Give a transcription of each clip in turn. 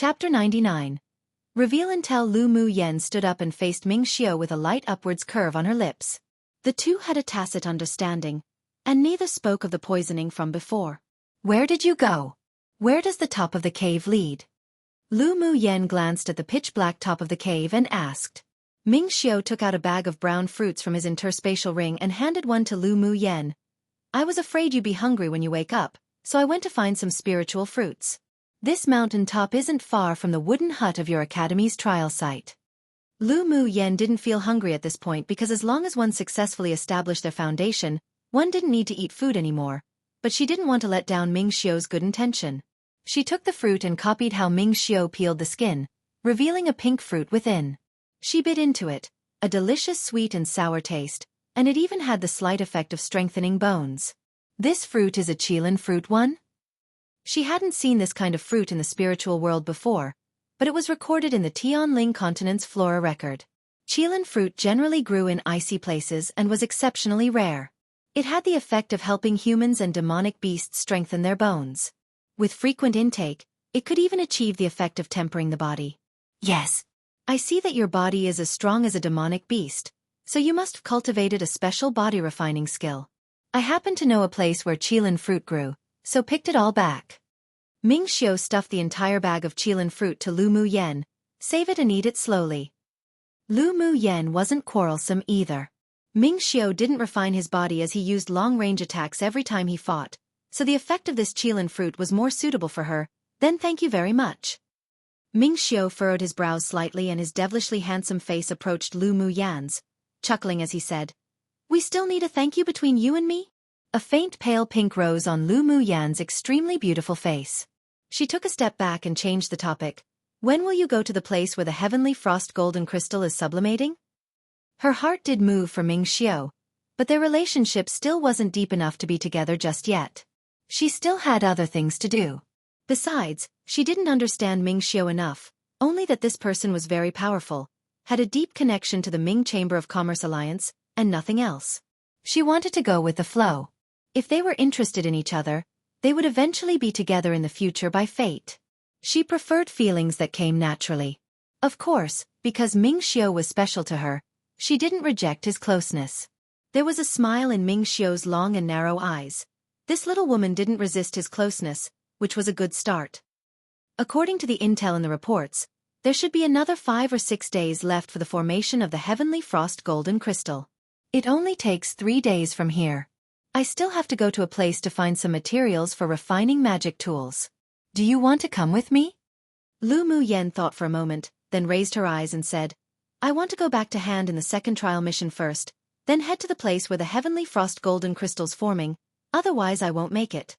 Chapter 99. Reveal until Lu Mu Yen stood up and faced Ming Xiao with a light upwards curve on her lips. The two had a tacit understanding, and neither spoke of the poisoning from before. Where did you go? Where does the top of the cave lead? Lu Mu Yen glanced at the pitch-black top of the cave and asked. Ming Xiao took out a bag of brown fruits from his interspatial ring and handed one to Lu Mu Yen. I was afraid you'd be hungry when you wake up, so I went to find some spiritual fruits. This mountain top isn't far from the wooden hut of your academy's trial site. Lu Mu Yen didn't feel hungry at this point because as long as one successfully established their foundation, one didn't need to eat food anymore, but she didn't want to let down Ming Xiao's good intention. She took the fruit and copied how Ming Xiao peeled the skin, revealing a pink fruit within. She bit into it, a delicious sweet and sour taste, and it even had the slight effect of strengthening bones. This fruit is a Qilin fruit one? She hadn't seen this kind of fruit in the spiritual world before, but it was recorded in the Tianling continent's flora record. Qilin fruit generally grew in icy places and was exceptionally rare. It had the effect of helping humans and demonic beasts strengthen their bones. With frequent intake, it could even achieve the effect of tempering the body. Yes. I see that your body is as strong as a demonic beast, so you must have cultivated a special body refining skill. I happen to know a place where Qilin fruit grew, so picked it all back. Ming Xiao stuffed the entire bag of Qilin fruit to Lu Mu Yen. Save it and eat it slowly. Lu Mu Yen wasn't quarrelsome either. Ming Xiao didn't refine his body as he used long-range attacks every time he fought, so the effect of this Qilin fruit was more suitable for her. Then thank you very much. Ming Xiao furrowed his brows slightly and his devilishly handsome face approached Lu Mu Yan's, chuckling as he said, We still need a thank you between you and me? A faint pale pink rose on Lu Mu Yan's extremely beautiful face. She took a step back and changed the topic. When will you go to the place where the heavenly frost golden crystal is sublimating? Her heart did move for Ming Xiao, but their relationship still wasn't deep enough to be together just yet. She still had other things to do. Besides, she didn't understand Ming Xiao enough, only that this person was very powerful, had a deep connection to the Ming Chamber of Commerce Alliance, and nothing else. She wanted to go with the flow. If they were interested in each other, they would eventually be together in the future by fate. She preferred feelings that came naturally. Of course, because Ming Xiao was special to her, she didn't reject his closeness. There was a smile in Ming Xiao's long and narrow eyes. This little woman didn't resist his closeness, which was a good start. According to the intel in the reports, there should be another 5 or 6 days left for the formation of the heavenly frost golden crystal. It only takes 3 days from here. I still have to go to a place to find some materials for refining magic tools. Do you want to come with me? Lu Mu Yen thought for a moment, then raised her eyes and said, I want to go back to hand in the second trial mission first, then head to the place where the heavenly frost golden crystal's forming, otherwise I won't make it.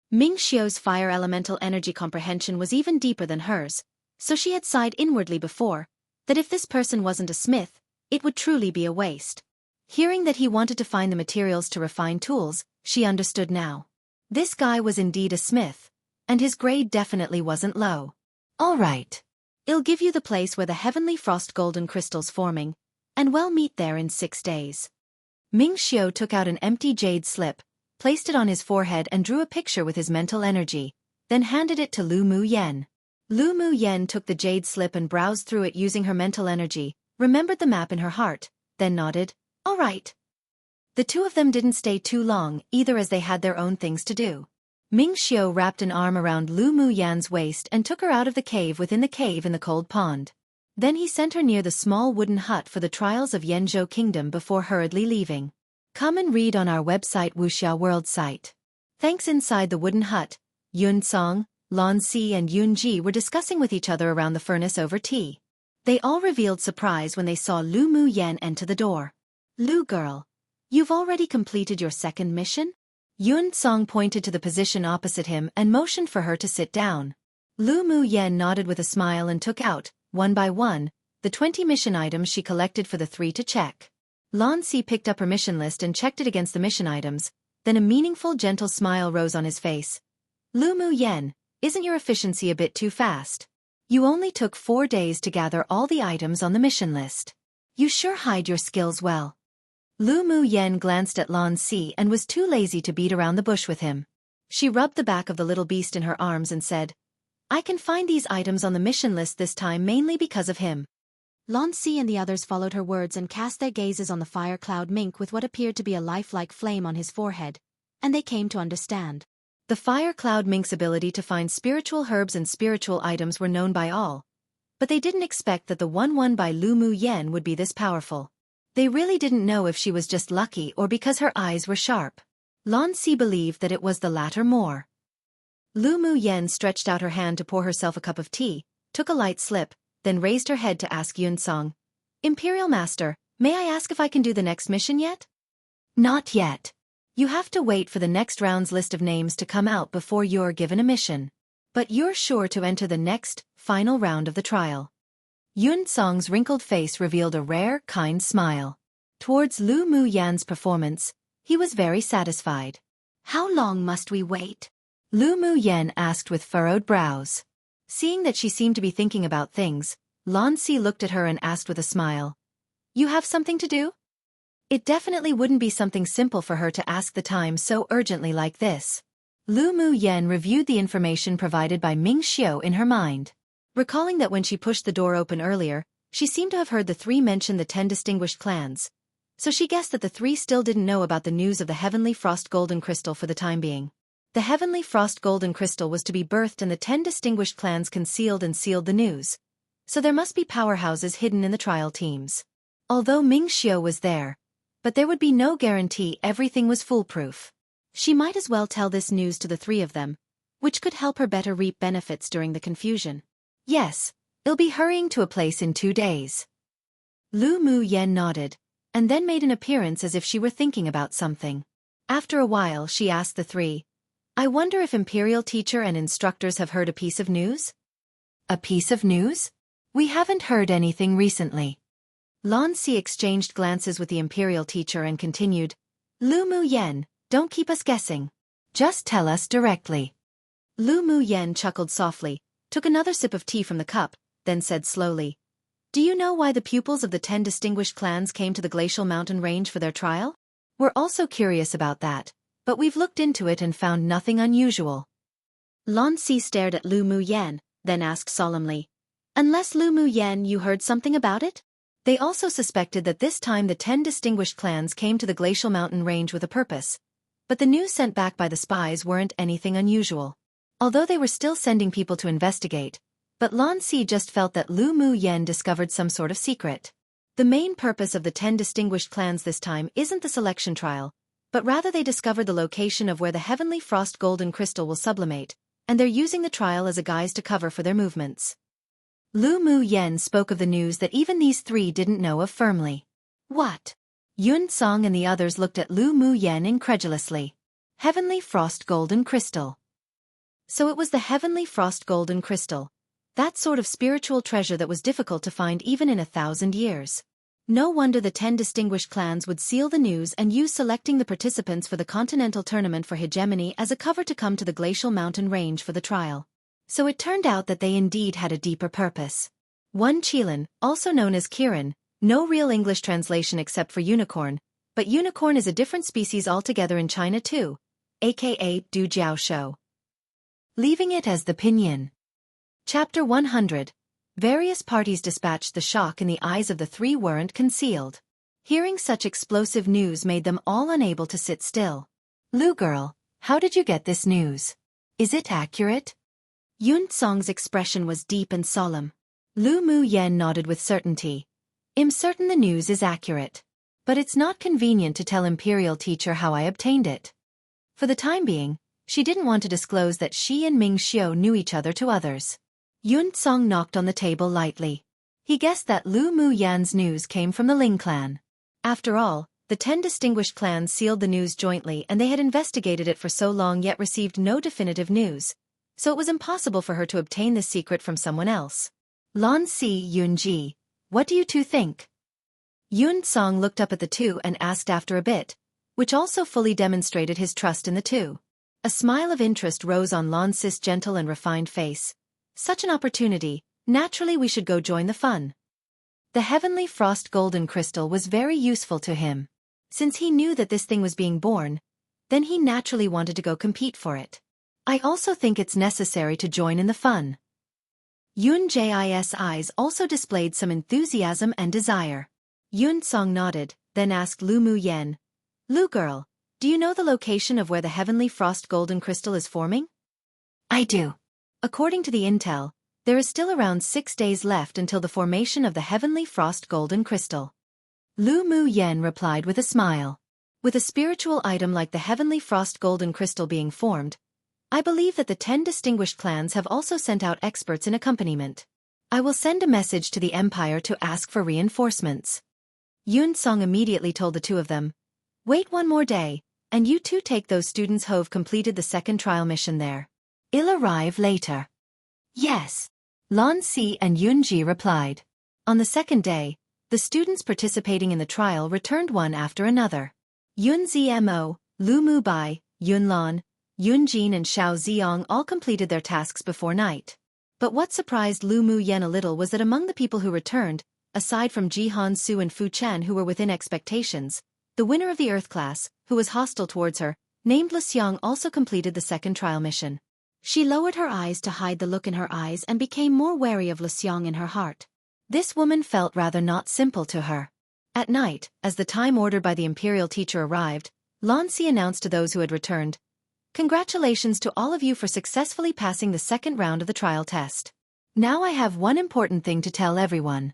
Ming Xiao's fire elemental energy comprehension was even deeper than hers, so she had sighed inwardly before, that if this person wasn't a smith, it would truly be a waste. Hearing that he wanted to find the materials to refine tools, she understood now. This guy was indeed a smith, and his grade definitely wasn't low. All right. I'll give you the place where the heavenly frost golden crystal's forming, and we'll meet there in 6 days. Ming Xiao took out an empty jade slip, placed it on his forehead and drew a picture with his mental energy, then handed it to Lu Mu Yen. Lu Mu Yen took the jade slip and browsed through it using her mental energy, remembered the map in her heart, then nodded. All right. The two of them didn't stay too long, either as they had their own things to do. Ming Xiao wrapped an arm around Lu Mu Yan's waist and took her out of the cave within the cave in the cold pond. Then he sent her near the small wooden hut for the trials of Yanzhou Kingdom before hurriedly leaving. Come and read on our website Wuxia World site. Thanks. Inside the wooden hut, Yun Song, Lan Si and Yun Ji were discussing with each other around the furnace over tea. They all revealed surprise when they saw Lu Mu Yen enter the door. Lu girl, you've already completed your second mission? Yun Song pointed to the position opposite him and motioned for her to sit down. Lu Mu Yen nodded with a smile and took out, one by one, the 20 mission items she collected for the 3 to check. Lan Si picked up her mission list and checked it against the mission items, then a meaningful gentle smile rose on his face. Lu Mu Yen, isn't your efficiency a bit too fast? You only took 4 days to gather all the items on the mission list. You sure hide your skills well. Lu Mu Yen glanced at Lan Si and was too lazy to beat around the bush with him. She rubbed the back of the little beast in her arms and said, I can find these items on the mission list this time mainly because of him. Lan Si and the others followed her words and cast their gazes on the fire cloud mink with what appeared to be a lifelike flame on his forehead, and they came to understand. The fire cloud mink's ability to find spiritual herbs and spiritual items were known by all, but they didn't expect that the one by Lu Mu Yen would be this powerful. They really didn't know if she was just lucky or because her eyes were sharp. Lan Si believed that it was the latter more. Lu Mu Yen stretched out her hand to pour herself a cup of tea, took a light sip, then raised her head to ask Yun Song, "Imperial Master, may I ask if I can do the next mission yet?" "Not yet. You have to wait for the next round's list of names to come out before you're given a mission. But you're sure to enter the next, final round of the trial." Yun Song's wrinkled face revealed a rare, kind smile. Towards Lu Mu Yan's performance, he was very satisfied. "How long must we wait?" Lu Mu Yan asked with furrowed brows. Seeing that she seemed to be thinking about things, Lan Si looked at her and asked with a smile, "You have something to do?" It definitely wouldn't be something simple for her to ask the time so urgently like this. Lu Mu Yan reviewed the information provided by Ming Xiao in her mind. Recalling that when she pushed the door open earlier, she seemed to have heard the three mention the 10 distinguished clans, so she guessed that the three still didn't know about the news of the Heavenly Frost Golden Crystal for the time being. The Heavenly Frost Golden Crystal was to be birthed and the 10 distinguished clans concealed and sealed the news, so there must be powerhouses hidden in the trial teams. Although Ming Xiao was there, but there would be no guarantee everything was foolproof. She might as well tell this news to the three of them, which could help her better reap benefits during the confusion. "Yes, I'll be hurrying to a place in 2 days." Lu Mu Yen nodded, and then made an appearance as if she were thinking about something. After a while she asked the three, "I wonder if Imperial teacher and instructors have heard a piece of news?" "A piece of news? We haven't heard anything recently." Lan Si exchanged glances with the Imperial teacher and continued, "Lu Mu Yen, don't keep us guessing. Just tell us directly." Lu Mu Yen chuckled softly, took another sip of tea from the cup, then said slowly, "Do you know why the pupils of the 10 distinguished clans came to the glacial mountain range for their trial? We're also curious about that, but we've looked into it and found nothing unusual." Lan Si stared at Lu Mu Yen, then asked solemnly, "Unless Lu Mu Yen you heard something about it?" They also suspected that this time the 10 distinguished clans came to the glacial mountain range with a purpose, but the news sent back by the spies weren't anything unusual. Although they were still sending people to investigate, but Lan Si just felt that Lu Mu Yen discovered some sort of secret. The main purpose of the 10 distinguished clans this time isn't the selection trial, but rather they discovered the location of where the Heavenly Frost Golden Crystal will sublimate, and they're using the trial as a guise to cover for their movements. Lu Mu Yen spoke of the news that even these three didn't know of firmly. "What?" Yun Song and the others looked at Lu Mu Yen incredulously. "Heavenly Frost Golden Crystal." So it was the Heavenly Frost Golden Crystal, that sort of spiritual treasure that was difficult to find even in 1,000 years. No wonder the 10 distinguished clans would seal the news and use selecting the participants for the Continental Tournament for Hegemony as a cover to come to the glacial mountain range for the trial. So it turned out that they indeed had a deeper purpose. One Qilin, also known as Kirin, no real English translation except for unicorn, but unicorn is a different species altogether in China too, aka Du Jiao Shou. Leaving it as the pinyin. Chapter 100. Various parties dispatched the shock in the eyes of the three weren't concealed. Hearing such explosive news made them all unable to sit still. "Lu girl, how did you get this news? Is it accurate?" Yun Song's expression was deep and solemn. Lu Mu Yen nodded with certainty. "I'm certain the news is accurate. But it's not convenient to tell Imperial teacher how I obtained it." For the time being, she didn't want to disclose that she and Ming Xiao knew each other to others. Yun Song knocked on the table lightly. He guessed that Lu Mu Yan's news came from the Ling clan. After all, the 10 distinguished clans sealed the news jointly and they had investigated it for so long yet received no definitive news, so it was impossible for her to obtain this secret from someone else. Lan Si Yunji, what do you two think? Yun Song looked up at the two and asked after a bit, which also fully demonstrated his trust in the two. A smile of interest rose on Lan Si's gentle and refined face. "Such an opportunity, naturally we should go join the fun." The Heavenly Frost Golden Crystal was very useful to him. Since he knew that this thing was being born, then he naturally wanted to go compete for it. "I also think it's necessary to join in the fun." Yun Jis eyes also displayed some enthusiasm and desire. Yun Song nodded, then asked Lu Mu Yen, "Lu girl, do you know the location of where the heavenly frost golden crystal is forming?" "I do. According to the intel, there is still around 6 days left until the formation of the heavenly frost golden crystal." Lu Mu Yen replied with a smile. "With a spiritual item like the heavenly frost golden crystal being formed, I believe that the 10 distinguished clans have also sent out experts in accompaniment. I will send a message to the Empire to ask for reinforcements." Yun Song immediately told the two of them, "Wait one more day, and you two take those students who've completed the second trial mission there. I'll arrive later." "Yes," Lan Si and Yun Ji replied. On the second day, the students participating in the trial returned one after another. Yun Zmo, Lu Mu Bai, Yun Lan, Yun Jin and Xiao Ziong all completed their tasks before night. But what surprised Lu Mu Yen a little was that among the people who returned, aside from Jihan Su and Fu Chen who were within expectations, the winner of the Earth class, who was hostile towards her, named Luxiang also completed the second trial mission. She lowered her eyes to hide the look in her eyes and became more wary of Luxiang in her heart. This woman felt rather not simple to her. At night, as the time ordered by the Imperial teacher arrived, Lan Si announced to those who had returned, "Congratulations to all of you for successfully passing the second round of the trial test. Now I have one important thing to tell everyone."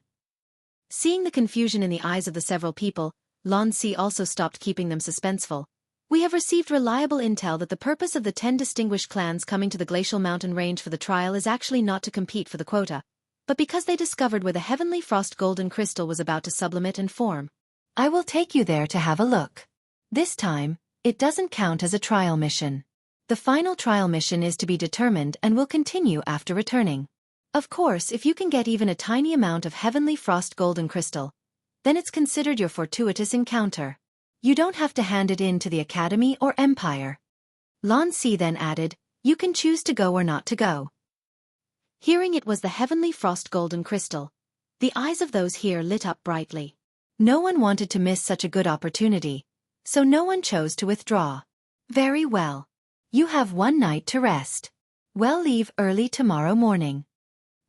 Seeing the confusion in the eyes of the several people, Lan Si also stopped keeping them suspenseful. "We have received reliable intel that the purpose of the 10 distinguished clans coming to the glacial mountain range for the trial is actually not to compete for the quota, but because they discovered where the heavenly frost golden crystal was about to sublimate and form. I will take you there to have a look. This time, it doesn't count as a trial mission. The final trial mission is to be determined and will continue after returning. Of course, if you can get even a tiny amount of heavenly frost golden crystal, then it's considered your fortuitous encounter. You don't have to hand it in to the Academy or Empire." Lan Si then added, "You can choose to go or not to go." Hearing it was the heavenly frost golden crystal, the eyes of those here lit up brightly. No one wanted to miss such a good opportunity, so no one chose to withdraw. "Very well. You have one night to rest. We'll leave early tomorrow morning."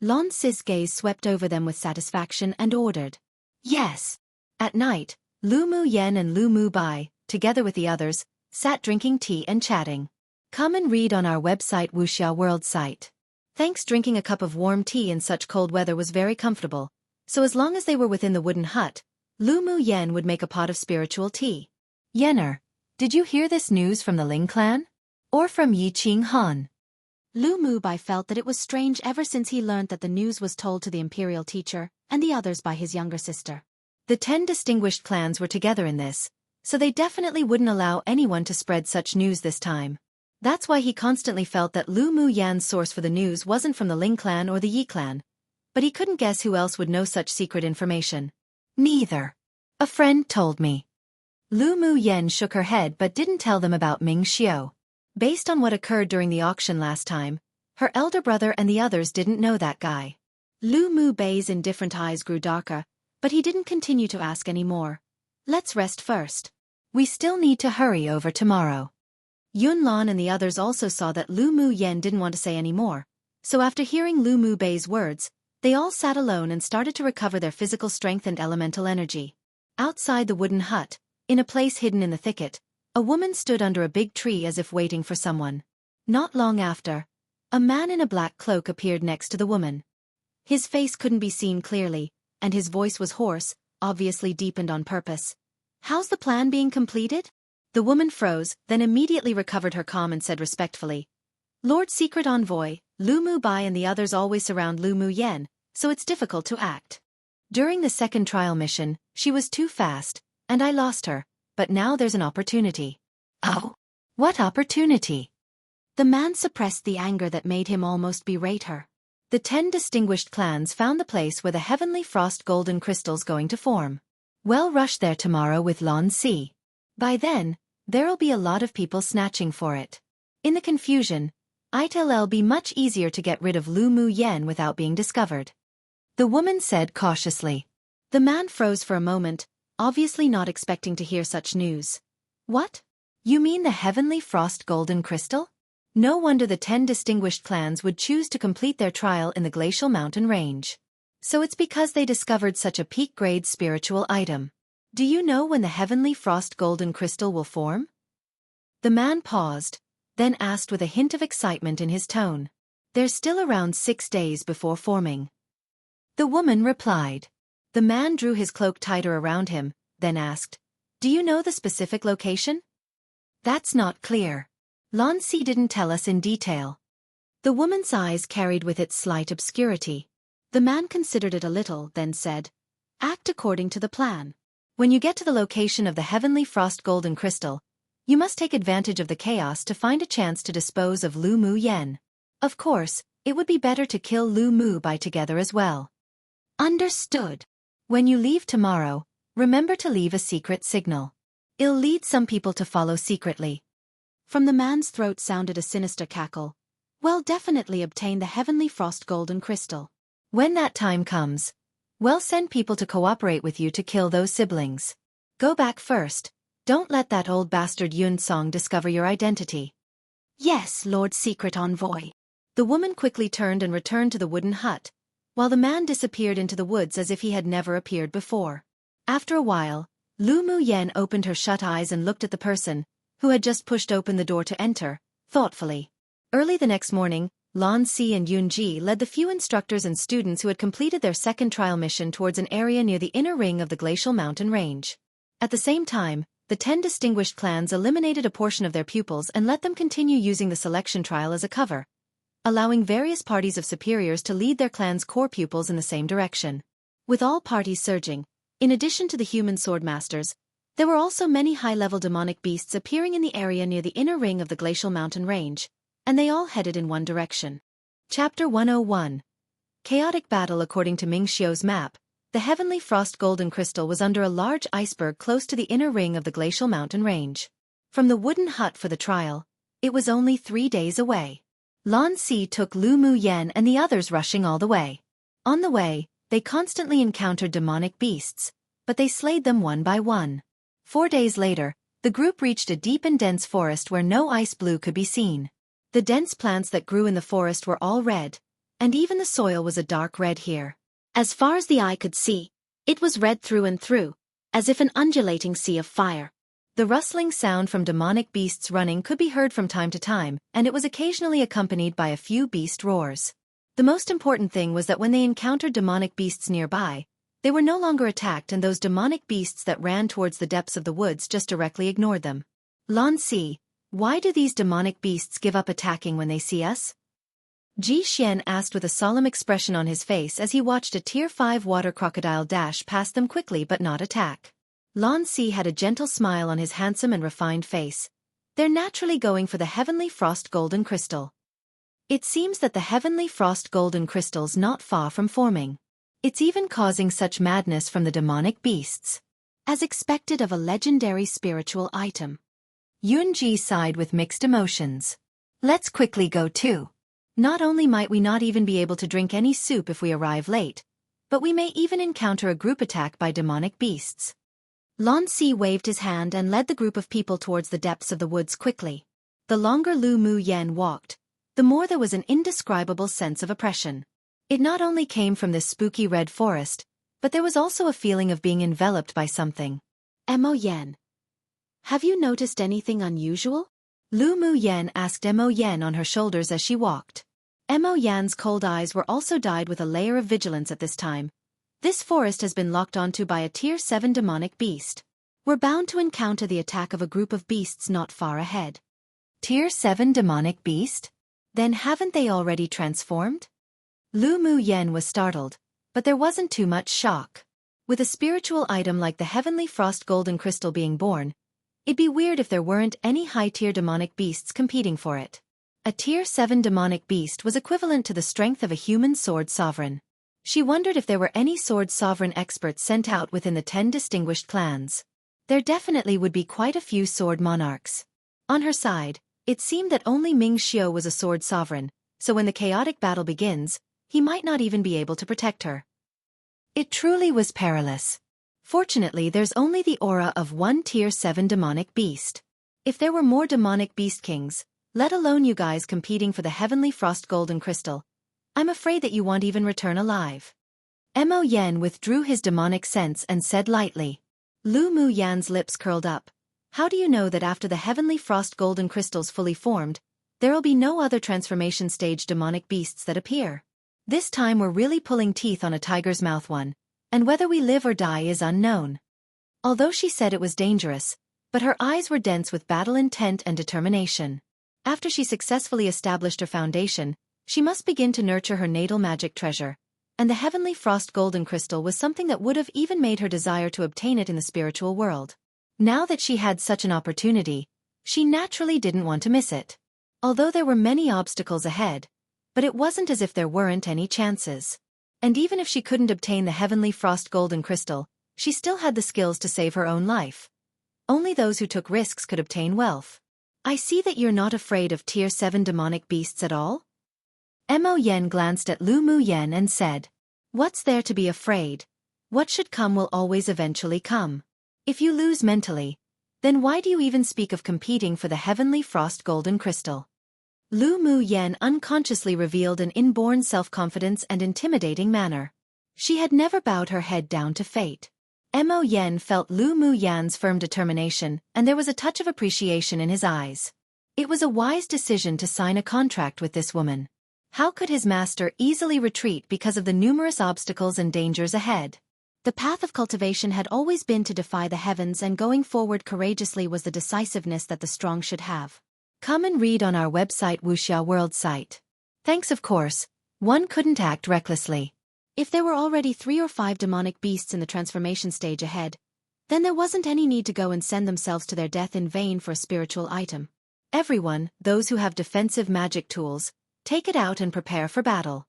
Lan Si's gaze swept over them with satisfaction and ordered, "Yes." At night, Lu Mu Yen and Lu Mu Bai, together with the others, sat drinking tea and chatting. Come and read on our website Wuxia World site. Thanks. Drinking a cup of warm tea in such cold weather was very comfortable, so as long as they were within the wooden hut, Lu Mu Yen would make a pot of spiritual tea. "Yenner, did you hear this news from the Ling clan? Or from Yi Qing Han?" Lu Mu Bai felt that it was strange ever since he learned that the news was told to the Imperial teacher and the others by his younger sister. The 10 distinguished clans were together in this, so they definitely wouldn't allow anyone to spread such news this time. That's why he constantly felt that Lu Mu Yan's source for the news wasn't from the Ling clan or the Yi clan. But he couldn't guess who else would know such secret information. "Neither. A friend told me." Lu Mu Yen shook her head but didn't tell them about Ming Xiao. Based on what occurred during the auction last time, her elder brother and the others didn't know that guy. Lu Mu Bai's indifferent eyes grew darker, but he didn't continue to ask any more. "Let's rest first. We still need to hurry over tomorrow." Yun Lan and the others also saw that Lu Mu Yen didn't want to say any more, so after hearing Lu Mu Bai's words, they all sat alone and started to recover their physical strength and elemental energy. Outside the wooden hut, in a place hidden in the thicket, a woman stood under a big tree as if waiting for someone. Not long after, a man in a black cloak appeared next to the woman. His face couldn't be seen clearly, and his voice was hoarse, obviously deepened on purpose. "How's the plan being completed?" The woman froze, then immediately recovered her calm and said respectfully, "Lord Secret Envoy, Lu Mu Bai and the others always surround Lu Mu Yen, so it's difficult to act. During the second trial mission, she was too fast, and I lost her, but now there's an opportunity." "Oh? What opportunity?" The man suppressed the anger that made him almost berate her. The 10 distinguished clans found the place where the heavenly frost golden crystal's going to form. We'll rush there tomorrow with Lan Si. By then, there'll be a lot of people snatching for it. In the confusion, it'll be much easier to get rid of Lu Mu Yen without being discovered," the woman said cautiously. The man froze for a moment, obviously not expecting to hear such news. "What? You mean the heavenly frost golden crystal?" No wonder the 10 distinguished clans would choose to complete their trial in the glacial mountain range. So it's because they discovered such a peak-grade spiritual item. Do you know when the heavenly frost golden crystal will form? The man paused, then asked with a hint of excitement in his tone. There's still around 6 days before forming. The woman replied. The man drew his cloak tighter around him, then asked, do you know the specific location? That's not clear. Lan Si didn't tell us in detail. The woman's eyes carried with it slight obscurity. The man considered it a little, then said, act according to the plan. When you get to the location of the heavenly frost golden crystal, you must take advantage of the chaos to find a chance to dispose of Lu Mu Yen. Of course, it would be better to kill Lu Mu Bai together as well. Understood. When you leave tomorrow, remember to leave a secret signal. It'll lead some people to follow secretly. From the man's throat sounded a sinister cackle. Well, definitely obtain the heavenly frost golden crystal. When that time comes, well, send people to cooperate with you to kill those siblings. Go back first. Don't let that old bastard Yun Song discover your identity. Yes, Lord Secret Envoy. The woman quickly turned and returned to the wooden hut, while the man disappeared into the woods as if he had never appeared before. After a while, Lu Mu Yen opened her shut eyes and looked at the person, who had just pushed open the door to enter, thoughtfully. Early the next morning, Lan Si and Yun Ji led the few instructors and students who had completed their second trial mission towards an area near the inner ring of the glacial mountain range. At the same time, the 10 distinguished clans eliminated a portion of their pupils and let them continue using the selection trial as a cover, allowing various parties of superiors to lead their clan's core pupils in the same direction. With all parties surging, in addition to the human sword masters, there were also many high-level demonic beasts appearing in the area near the inner ring of the glacial mountain range, and they all headed in one direction. Chapter 101. Chaotic Battle. According to Ming Xiu's map, the heavenly frost golden crystal was under a large iceberg close to the inner ring of the glacial mountain range. From the wooden hut for the trial, it was only 3 days away. Lan Si took Lu Mu Yen and the others rushing all the way. On the way, they constantly encountered demonic beasts, but they slayed them one by one. 4 days later, the group reached a deep and dense forest where no ice blue could be seen. The dense plants that grew in the forest were all red, and even the soil was a dark red here. As far as the eye could see, it was red through and through, as if an undulating sea of fire. The rustling sound from demonic beasts running could be heard from time to time, and it was occasionally accompanied by a few beast roars. The most important thing was that when they encountered demonic beasts nearby, they were no longer attacked, and those demonic beasts that ran towards the depths of the woods just directly ignored them. Lan Si, why do these demonic beasts give up attacking when they see us? Ji Xian asked with a solemn expression on his face as he watched a Tier 5 water crocodile dash past them quickly but not attack. Lan Si had a gentle smile on his handsome and refined face. They're naturally going for the heavenly frost golden crystal. It seems that the heavenly frost golden crystal's not far from forming. It's even causing such madness from the demonic beasts, as expected of a legendary spiritual item. Yun Ji sighed with mixed emotions. Let's quickly go too. Not only might we not even be able to drink any soup if we arrive late, but we may even encounter a group attack by demonic beasts. Lan Si waved his hand and led the group of people towards the depths of the woods quickly. The longer Lu Mu Yen walked, the more there was an indescribable sense of oppression. It not only came from this spooky red forest, but there was also a feeling of being enveloped by something. Mo Yen. Have you noticed anything unusual? Lu Mu Yen asked Mo Yen on her shoulders as she walked. Mo Yan's cold eyes were also dyed with a layer of vigilance at this time. This forest has been locked onto by a Tier 7 demonic beast. We're bound to encounter the attack of a group of beasts not far ahead. Tier 7 demonic beast? Then haven't they already transformed? Lu Mu Yen was startled, but there wasn't too much shock. With a spiritual item like the heavenly frost golden crystal being born, it'd be weird if there weren't any high-tier demonic beasts competing for it. A Tier 7 demonic beast was equivalent to the strength of a human sword sovereign. She wondered if there were any sword sovereign experts sent out within the 10 distinguished clans. There definitely would be quite a few sword monarchs. On her side, it seemed that only Ming Xiu was a sword sovereign, so when the chaotic battle begins, he might not even be able to protect her. It truly was perilous. Fortunately, there's only the aura of one Tier 7 demonic beast. If there were more demonic beast kings, Let alone you guys competing for the heavenly frost golden crystal. I'm afraid that you won't even return alive. Mo Yen withdrew his demonic sense and said lightly. Lu Mu Yan's lips curled up. How do you know that after the heavenly frost golden crystals fully formed, there'll be no other transformation stage demonic beasts that appear? This time we're really pulling teeth on a tiger's mouth one, and whether we live or die is unknown. Although she said it was dangerous, but her eyes were dense with battle intent and determination. After she successfully established her foundation, she must begin to nurture her natal magic treasure, and the heavenly frost golden crystal was something that would have even made her desire to obtain it in the spiritual world. Now that she had such an opportunity, she naturally didn't want to miss it. Although there were many obstacles ahead, but it wasn't as if there weren't any chances. And even if she couldn't obtain the heavenly frost golden crystal, she still had the skills to save her own life. Only those who took risks could obtain wealth. I see that you're not afraid of Tier 7 demonic beasts at all? Mo Yen glanced at Lu Mu Yen and said, "What's there to be afraid? What should come will always eventually come. If you lose mentally, then why do you even speak of competing for the heavenly frost golden crystal?" Lu Mu Yen unconsciously revealed an inborn self-confidence and intimidating manner. She had never bowed her head down to fate. Mo Yen felt Lu Mu Yan's firm determination, and there was a touch of appreciation in his eyes. It was a wise decision to sign a contract with this woman. How could his master easily retreat because of the numerous obstacles and dangers ahead? The path of cultivation had always been to defy the heavens, and going forward courageously was the decisiveness that the strong should have. Come and read on our website Wuxia World site. Thanks, of course. One couldn't act recklessly. If there were already 3 or 5 demonic beasts in the transformation stage ahead, then there wasn't any need to go and send themselves to their death in vain for a spiritual item. Everyone, those who have defensive magic tools, take it out and prepare for battle.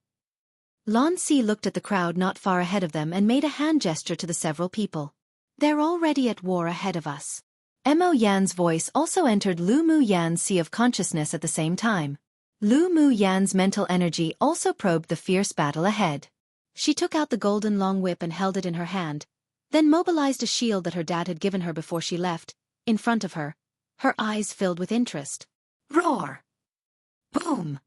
Lan Si looked at the crowd not far ahead of them and made a hand gesture to the several people. They're already at war ahead of us. Mo Yan's voice also entered Lu Mu Yan's sea of consciousness at the same time. Lu Mu Yan's mental energy also probed the fierce battle ahead. She took out the golden long whip and held it in her hand, then mobilized a shield that her dad had given her before she left, in front of her, her eyes filled with interest. Roar! Boom!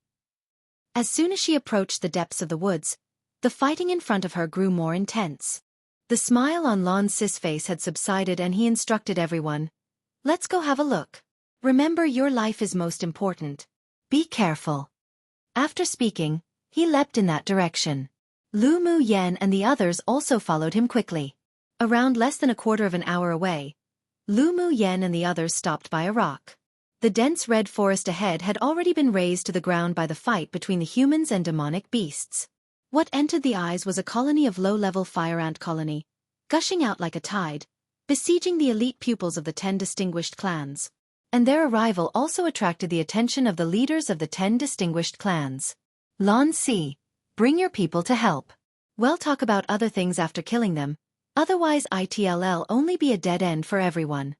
As soon as she approached the depths of the woods, the fighting in front of her grew more intense. The smile on Lan Si's face had subsided and he instructed everyone, "Let's go have a look. Remember, your life is most important. Be careful." After speaking, he leapt in that direction. Lu Mu Yen and the others also followed him quickly. Around less than a quarter of an hour away, Lu Mu Yen and the others stopped by a rock. The dense red forest ahead had already been razed to the ground by the fight between the humans and demonic beasts. What entered the eyes was a colony of low-level fire ant colony, gushing out like a tide, besieging the elite pupils of the 10 distinguished clans. And their arrival also attracted the attention of the leaders of the 10 distinguished clans. Lan Si, bring your people to help. We'll talk about other things after killing them, otherwise it'll only be a dead end for everyone.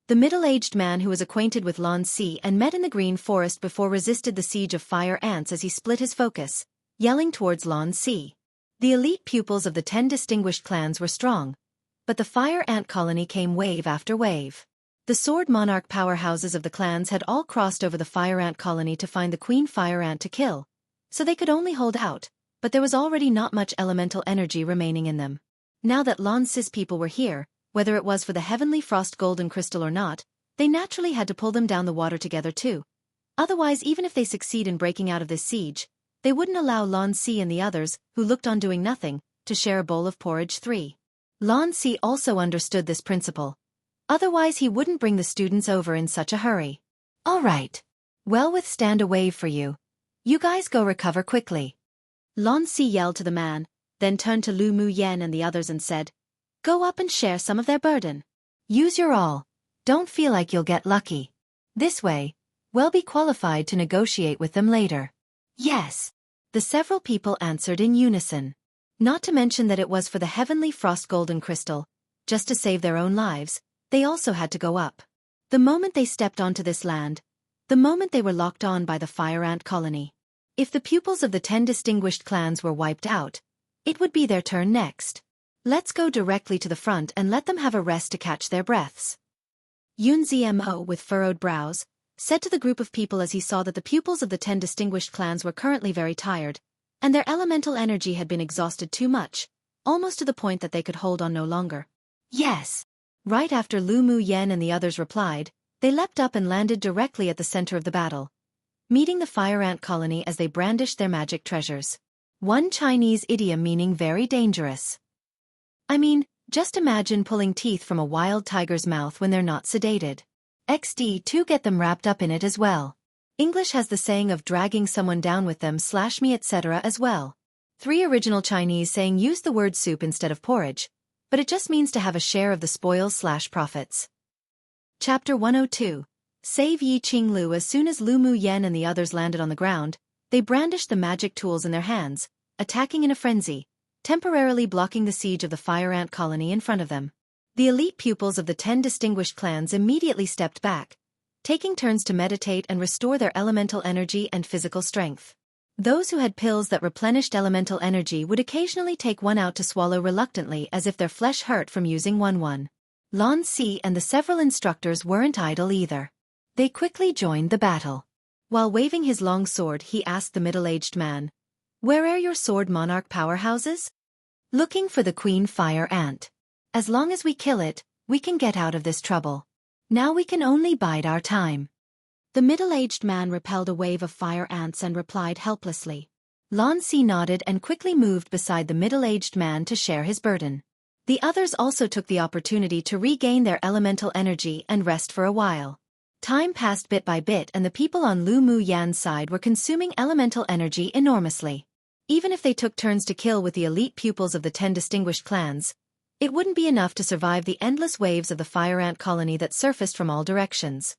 The middle-aged man who was acquainted with Lan Si and met in the green forest before resisted the siege of fire ants as he split his focus, yelling towards Lan Si. The elite pupils of the 10 distinguished clans were strong, but the fire ant colony came wave after wave. The sword monarch powerhouses of the clans had all crossed over the fire ant colony to find the queen fire ant to kill, so they could only hold out, but there was already not much elemental energy remaining in them. Now that Lan Si's people were here, whether it was for the heavenly frost golden crystal or not, they naturally had to pull them down the water together too. Otherwise, even if they succeed in breaking out of this siege, they wouldn't allow Lan Si and the others, who looked on doing nothing, to share a bowl of porridge 3. Lan Si also understood this principle. Otherwise he wouldn't bring the students over in such a hurry. All right. We'll withstand a wave for you. You guys go recover quickly. Lan Si yelled to the man, then turned to Lu Mu Yen and the others and said, "Go up and share some of their burden. Use your all. Don't feel like you'll get lucky. This way, we'll be qualified to negotiate with them later." Yes. The several people answered in unison. Not to mention that it was for the heavenly frost golden crystal, just to save their own lives, they also had to go up. The moment they stepped onto this land, the moment they were locked on by the fire ant colony. If the pupils of the 10 distinguished clans were wiped out, it would be their turn next. Let's go directly to the front and let them have a rest to catch their breaths. Yun Zmo, with furrowed brows, said to the group of people as he saw that the pupils of the 10 distinguished clans were currently very tired, and their elemental energy had been exhausted too much, almost to the point that they could hold on no longer. Yes. Right after Lu Mu Yen and the others replied, they leapt up and landed directly at the center of the battle, meeting the fire ant colony as they brandished their magic treasures. One Chinese idiom meaning very dangerous. I mean, just imagine pulling teeth from a wild tiger's mouth when they're not sedated. XD2 get them wrapped up in it as well. English has the saying of dragging someone down with them / me etc. as well. 3 original Chinese saying use the word soup instead of porridge, but it just means to have a share of the spoils / profits. Chapter 102. Save Yi Qinglu. As soon as Lu Mu Yen and the others landed on the ground, they brandished the magic tools in their hands, attacking in a frenzy, temporarily blocking the siege of the fire ant colony in front of them. The elite pupils of the 10 distinguished clans immediately stepped back, taking turns to meditate and restore their elemental energy and physical strength. Those who had pills that replenished elemental energy would occasionally take one out to swallow reluctantly as if their flesh hurt from using one. Lan Si and the several instructors weren't idle either. They quickly joined the battle. While waving his long sword, he asked the middle-aged man, "Where are your sword monarch powerhouses?" "Looking for the queen fire ant. As long as we kill it, we can get out of this trouble. Now we can only bide our time." The middle-aged man repelled a wave of fire ants and replied helplessly. Lan Si nodded and quickly moved beside the middle-aged man to share his burden. The others also took the opportunity to regain their elemental energy and rest for a while. Time passed bit by bit and the people on Lu Mu Yan's side were consuming elemental energy enormously. Even if they took turns to kill with the elite pupils of the 10 distinguished clans, it wouldn't be enough to survive the endless waves of the fire ant colony that surfaced from all directions.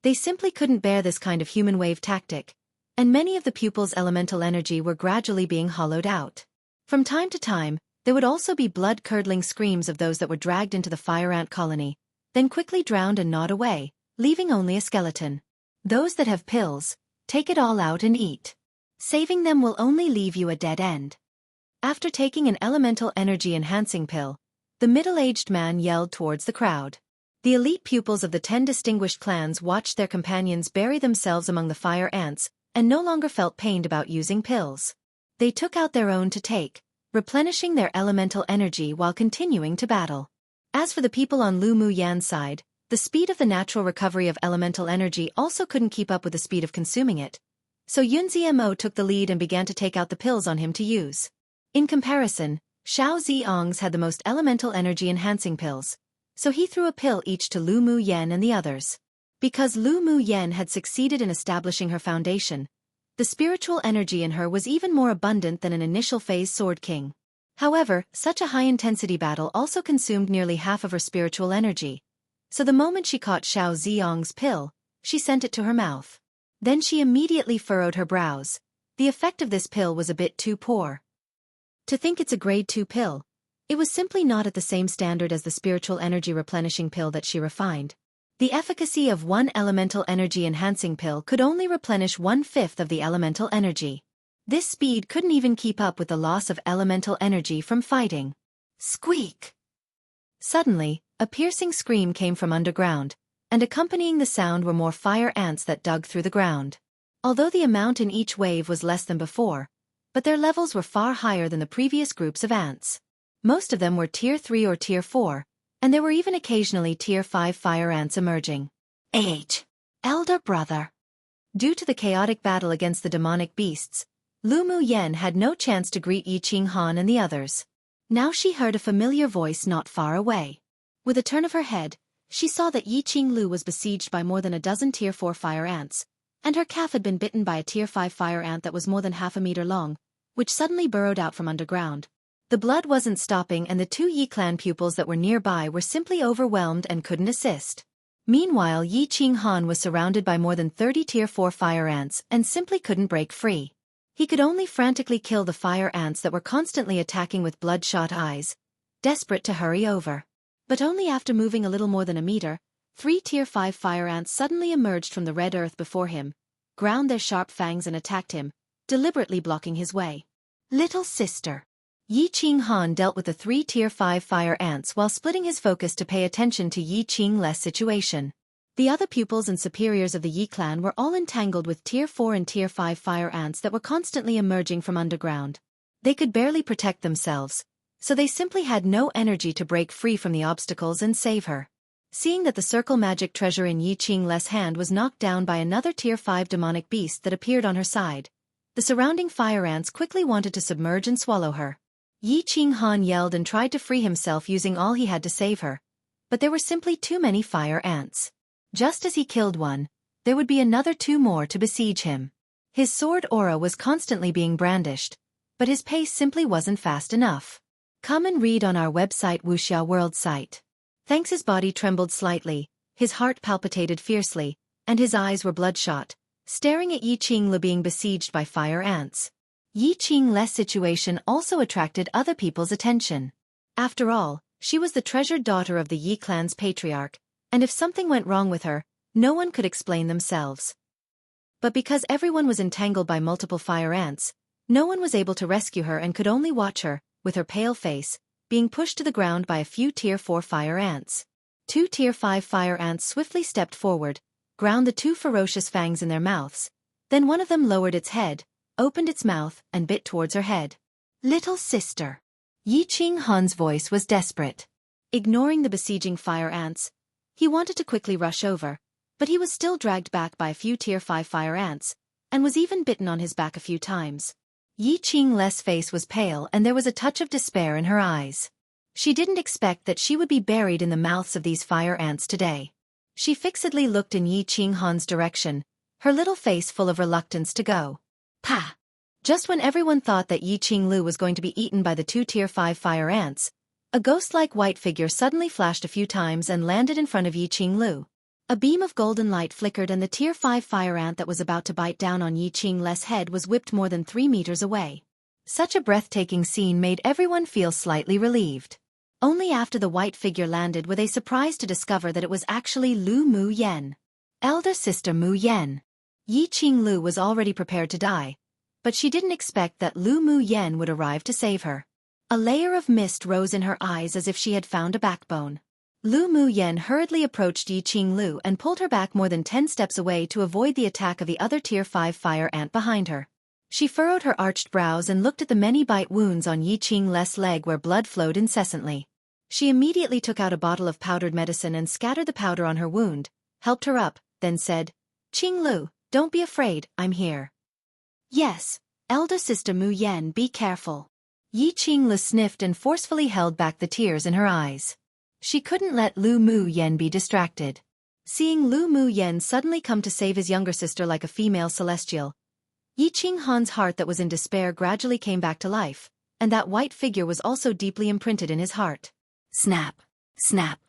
They simply couldn't bear this kind of human wave tactic, and many of the pupils' elemental energy were gradually being hollowed out. From time to time, there would also be blood-curdling screams of those that were dragged into the fire ant colony, then quickly drowned and gnawed away, leaving only a skeleton. Those that have pills, take it all out and eat. Saving them will only leave you a dead end. After taking an elemental energy-enhancing pill, the middle-aged man yelled towards the crowd. The elite pupils of the 10 distinguished clans watched their companions bury themselves among the fire ants, and no longer felt pained about using pills. They took out their own to take, replenishing their elemental energy while continuing to battle. As for the people on Lu Mu Yan's side, the speed of the natural recovery of elemental energy also couldn't keep up with the speed of consuming it. So Yunziemo took the lead and began to take out the pills on him to use. In comparison, Xiao Ziong's had the most elemental energy-enhancing pills, so he threw a pill each to Lu Mu Yen and the others. Because Lu Mu Yen had succeeded in establishing her foundation, the spiritual energy in her was even more abundant than an initial phase Sword King. However, such a high-intensity battle also consumed nearly half of her spiritual energy, so the moment she caught Xiao Ziong's pill, she sent it to her mouth. Then she immediately furrowed her brows. The effect of this pill was a bit too poor. To think it's a grade 2 pill, it was simply not at the same standard as the spiritual energy replenishing pill that she refined. The efficacy of one elemental energy-enhancing pill could only replenish 1/5 of the elemental energy. This speed couldn't even keep up with the loss of elemental energy from fighting. Squeak! Suddenly, a piercing scream came from underground, and accompanying the sound were more fire ants that dug through the ground. Although the amount in each wave was less than before, but their levels were far higher than the previous groups of ants. Most of them were Tier 3 or Tier 4, and there were even occasionally Tier 5 fire ants emerging. Elder brother. Due to the chaotic battle against the demonic beasts, Lu Mu Yen had no chance to greet Yi Qinghan and the others. Now she heard a familiar voice not far away. With a turn of her head, she saw that Yi Qinglu was besieged by more than a dozen Tier 4 fire ants, and her calf had been bitten by a Tier 5 fire ant that was more than half a meter long, which suddenly burrowed out from underground. The blood wasn't stopping and the 2 Yi clan pupils that were nearby were simply overwhelmed and couldn't assist. Meanwhile, Yi Qinghan was surrounded by more than 30 Tier 4 fire ants and simply couldn't break free. He could only frantically kill the fire ants that were constantly attacking with bloodshot eyes, desperate to hurry over. But only after moving a little more than a meter, 3 Tier 5 fire ants suddenly emerged from the red earth before him, ground their sharp fangs and attacked him, deliberately blocking his way. Little sister. Yi Qinghan dealt with the 3 Tier 5 fire ants while splitting his focus to pay attention to Yi Qingle's situation. The other pupils and superiors of the Yi clan were all entangled with Tier 4 and Tier 5 fire ants that were constantly emerging from underground. They could barely protect themselves, so they simply had no energy to break free from the obstacles and save her. Seeing that the circle magic treasure in Yi Qingle's hand was knocked down by another Tier 5 demonic beast that appeared on her side, the surrounding fire ants quickly wanted to submerge and swallow her. Yi Qinghan yelled and tried to free himself using all he had to save her, but there were simply too many fire ants. Just as he killed one, there would be another 2 more to besiege him. His sword aura was constantly being brandished, but his pace simply wasn't fast enough. Come and read on our website Wuxia World site. Thanks. His body trembled slightly, his heart palpitated fiercely, and his eyes were bloodshot, staring at Yi Qingle being besieged by fire ants. Yi Qingle's situation also attracted other people's attention. After all, she was the treasured daughter of the Yi clan's patriarch, and if something went wrong with her, no one could explain themselves. But because everyone was entangled by multiple fire ants, no one was able to rescue her and could only watch her, with her pale face, being pushed to the ground by a few Tier 4 fire ants. 2 Tier 5 fire ants swiftly stepped forward, ground the 2 ferocious fangs in their mouths, then one of them lowered its head, opened its mouth, and bit towards her head. "Little sister." Yi Qinghan's voice was desperate. Ignoring the besieging fire ants, he wanted to quickly rush over, but he was still dragged back by a few Tier 5 fire ants, and was even bitten on his back a few times. Yi Qingle's face was pale and there was a touch of despair in her eyes. She didn't expect that she would be buried in the mouths of these fire ants today. She fixedly looked in Yi Qinghan's direction, her little face full of reluctance to go. Pa! Just when everyone thought that Yi Qingle was going to be eaten by the 2 Tier 5 fire ants, a ghost-like white figure suddenly flashed a few times and landed in front of Yi Qingle. A beam of golden light flickered and the Tier 5 fire ant that was about to bite down on Yi Qingle's head was whipped more than 3 meters away. Such a breathtaking scene made everyone feel slightly relieved. Only after the white figure landed were they surprised to discover that it was actually Lu Mu Yen. Elder sister Mu Yen. Yi Qingle was already prepared to die, but she didn't expect that Lu Mu Yen would arrive to save her. A layer of mist rose in her eyes as if she had found a backbone. Lu Mu Yen hurriedly approached Yi Qingle and pulled her back more than 10 steps away to avoid the attack of the other Tier 5 fire ant behind her. She furrowed her arched brows and looked at the many bite wounds on Yi Qingle's leg where blood flowed incessantly. She immediately took out a bottle of powdered medicine and scattered the powder on her wound, helped her up, then said, "Qinglu, don't be afraid, I'm here." "Yes, elder sister Mu Yen, be careful." Yi Qingle sniffed and forcefully held back the tears in her eyes. She couldn't let Lu Mu Yen be distracted. Seeing Lu Mu Yen suddenly come to save his younger sister like a female celestial, Yi Qinghan's heart that was in despair gradually came back to life, and that white figure was also deeply imprinted in his heart. Snap! Snap!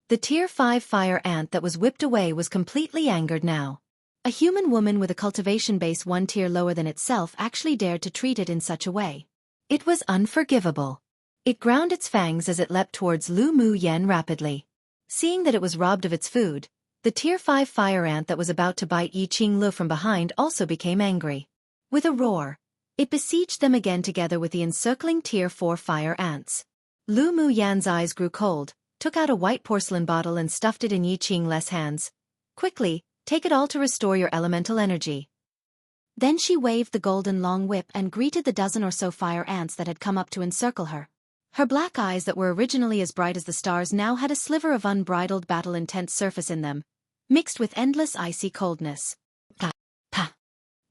The Tier 5 fire ant that was whipped away was completely angered now. A human woman with a cultivation base 1 tier lower than itself actually dared to treat it in such a way. It was unforgivable. It ground its fangs as it leapt towards Lu Mu Yen rapidly. Seeing that it was robbed of its food, the Tier 5 fire ant that was about to bite Yi Qingle from behind also became angry. With a roar, it besieged them again together with the encircling Tier 4 fire ants. Lu Mu Yan's eyes grew cold, took out a white porcelain bottle and stuffed it in Yi Qingle's hands. "Quickly, take it all to restore your elemental energy." Then she waved the golden long whip and greeted the dozen or so fire ants that had come up to encircle her. Her black eyes that were originally as bright as the stars now had a sliver of unbridled battle-intent surface in them, mixed with endless icy coldness. Pa! Pa!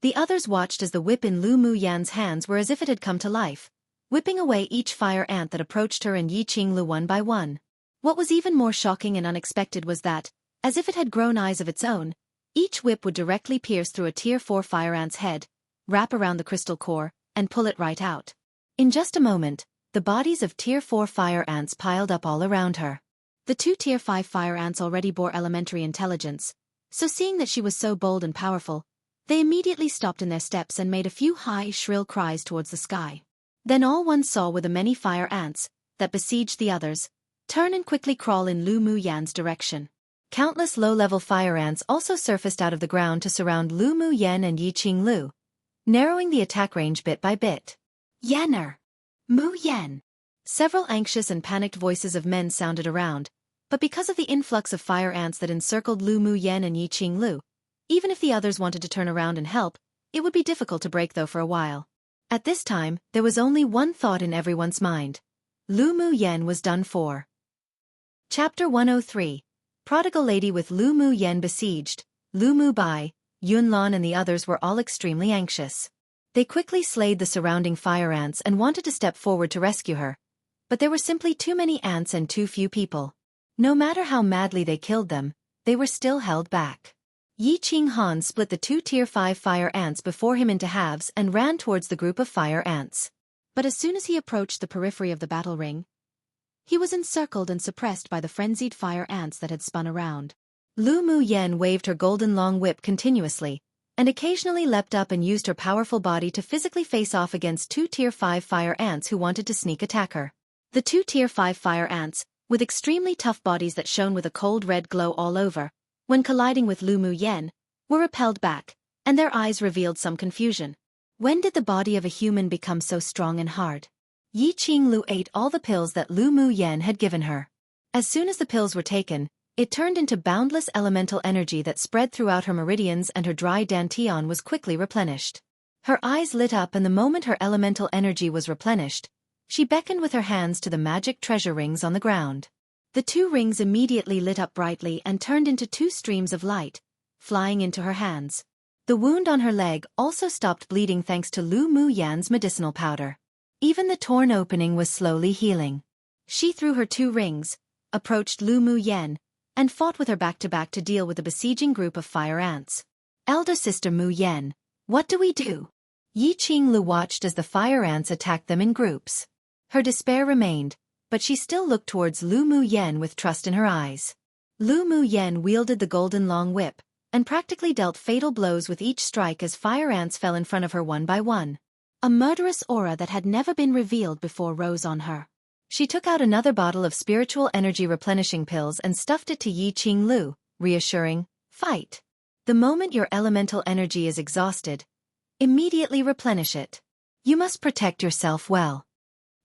The others watched as the whip in Lu Mu Yan's hands were as if it had come to life, whipping away each fire ant that approached her and Yi Qingle one by one. What was even more shocking and unexpected was that, as if it had grown eyes of its own, each whip would directly pierce through a Tier 4 fire ant's head, wrap around the crystal core, and pull it right out. In just a moment, the bodies of Tier 4 fire ants piled up all around her. The 2 Tier 5 fire ants already bore elementary intelligence, so seeing that she was so bold and powerful, they immediately stopped in their steps and made a few high, shrill cries towards the sky. Then all one saw were the many fire ants, that besieged the others, turn and quickly crawl in Lu Mu Yan's direction. Countless low-level fire ants also surfaced out of the ground to surround Lu Mu Yen and Yi Qingle, narrowing the attack range bit by bit. "Yenner! Mu Yen!" Several anxious and panicked voices of men sounded around, But because of the influx of fire ants that encircled Lu Mu Yen and Yi Qing Lu, even if the others wanted to turn around and help, it would be difficult to break though for a while. At this time, there was only one thought in everyone's mind. Lu Mu Yen was done for. Chapter 103. Prodigal Lady. With Lu Mu Yen besieged, Lu Mu Bai, Yunlan and the others were all extremely anxious. They quickly slayed the surrounding fire ants and wanted to step forward to rescue her. But there were simply too many ants and too few people. No matter how madly they killed them, they were still held back. Yi Qing Han split the two Tier 5 fire ants before him into halves and ran towards the group of fire ants. But as soon as he approached the periphery of the battle ring, he was encircled and suppressed by the frenzied fire ants that had spun around. Lu Mu Yen waved her golden long whip continuously, and occasionally leapt up and used her powerful body to physically face off against two Tier 5 fire ants who wanted to sneak attack her. The two Tier 5 fire ants, with extremely tough bodies that shone with a cold red glow all over, when colliding with Lu Mu Yen, were repelled back, and their eyes revealed some confusion. When did the body of a human become so strong and hard? Yi Qing Lu ate all the pills that Lu Mu Yen had given her. As soon as the pills were taken, it turned into boundless elemental energy that spread throughout her meridians, and her dry dantian was quickly replenished. Her eyes lit up, and the moment her elemental energy was replenished, she beckoned with her hands to the magic treasure rings on the ground. The two rings immediately lit up brightly and turned into two streams of light, flying into her hands. The wound on her leg also stopped bleeding thanks to Lu Mu Yan's medicinal powder. Even the torn opening was slowly healing. She threw her two rings, approached Lu Mu Yen, and fought with her back-to-back to deal with the besieging group of fire ants. Elder sister Mu Yen, what do we do? Yi Qing Lu watched as the fire ants attacked them in groups. Her despair remained, but she still looked towards Lu Mu Yen with trust in her eyes. Lu Mu Yen wielded the golden long whip, and practically dealt fatal blows with each strike as fire ants fell in front of her one by one. A murderous aura that had never been revealed before rose on her. She took out another bottle of spiritual energy replenishing pills and stuffed it to Yi Qing Lu, reassuring, "Fight. The moment your elemental energy is exhausted, immediately replenish it. You must protect yourself well."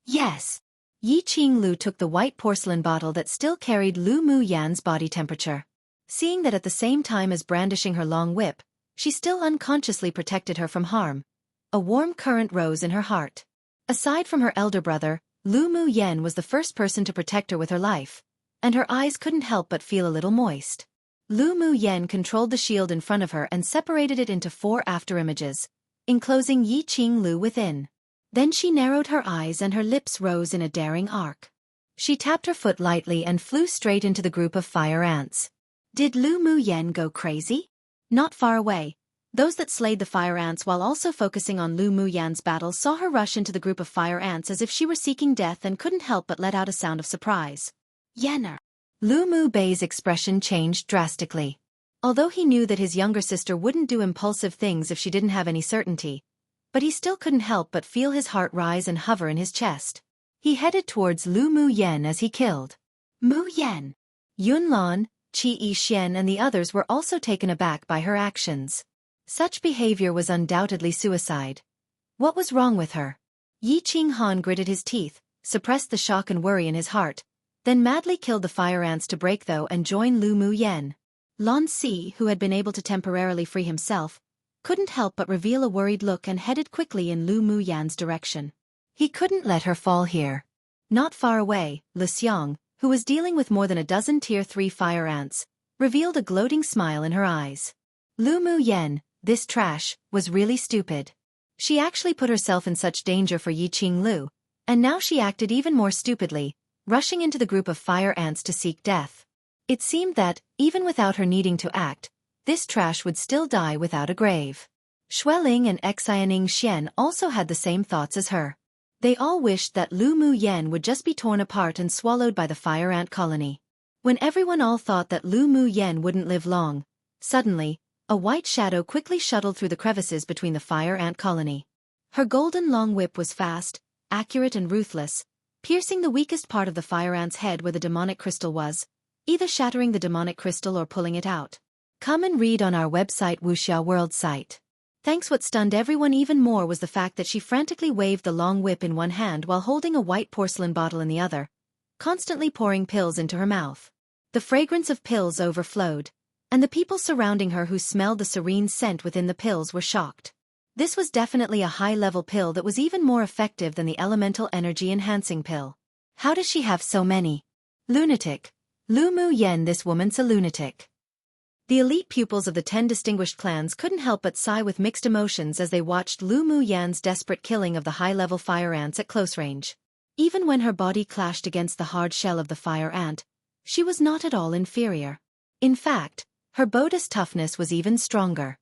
Yes. Yi Qing Lu took the white porcelain bottle that still carried Lu Mu Yan's body temperature. Seeing that at the same time as brandishing her long whip, she still unconsciously protected her from harm, a warm current rose in her heart. Aside from her elder brother, Lu Mu Yen was the first person to protect her with her life, and her eyes couldn't help but feel a little moist. Lu Mu Yen controlled the shield in front of her and separated it into 4 afterimages, enclosing Yi Qing Lu within. Then she narrowed her eyes and her lips rose in a daring arc. She tapped her foot lightly and flew straight into the group of fire ants. Did Lu Mu Yen go crazy? Not far away, those that slayed the fire ants while also focusing on Lu Mu Yan's battle saw her rush into the group of fire ants as if she were seeking death and couldn't help but let out a sound of surprise. Yenner. Lu Mu Bei's expression changed drastically. Although he knew that his younger sister wouldn't do impulsive things if she didn't have any certainty, but he still couldn't help but feel his heart rise and hover in his chest. He headed towards Lu Mu Yen as he killed Mu Yen. Yunlan, Qi Yixian and the others were also taken aback by her actions. Such behavior was undoubtedly suicide. What was wrong with her? Yi Qing Han gritted his teeth, suppressed the shock and worry in his heart, then madly killed the fire ants to break though and join Lu Mu Yen. Lan Si, who had been able to temporarily free himself, couldn't help but reveal a worried look and headed quickly in Lu Mu Yan's direction. He couldn't let her fall here. Not far away, Lu Xiang, who was dealing with more than a dozen Tier 3 fire ants, revealed a gloating smile in her eyes. Lu Mu Yen, this trash, was really stupid. She actually put herself in such danger for Yi Qing Lu, and now she acted even more stupidly, rushing into the group of fire ants to seek death. It seemed that, even without her needing to act, this trash would still die without a grave. Xueling and Xianing Xian also had the same thoughts as her. They all wished that Lu Mu Yen would just be torn apart and swallowed by the fire ant colony. When everyone all thought that Lu Mu Yen wouldn't live long, suddenly, a white shadow quickly shuttled through the crevices between the fire ant colony. Her golden long whip was fast, accurate and ruthless, piercing the weakest part of the fire ant's head where the demonic crystal was, either shattering the demonic crystal or pulling it out. Come and read on our website Wuxia World site. Thanks. What stunned everyone even more was the fact that she frantically waved the long whip in one hand while holding a white porcelain bottle in the other, constantly pouring pills into her mouth. The fragrance of pills overflowed, and the people surrounding her who smelled the serene scent within the pills were shocked. This was definitely a high-level pill that was even more effective than the elemental energy-enhancing pill. How does she have so many? Lunatic. Lu Mu Yen, this woman's a lunatic. The elite pupils of the 10 distinguished clans couldn't help but sigh with mixed emotions as they watched Lu Mu Yan's desperate killing of the high-level fire ants at close range. Even when her body clashed against the hard shell of the fire ant, she was not at all inferior. In fact, her bodice toughness was even stronger.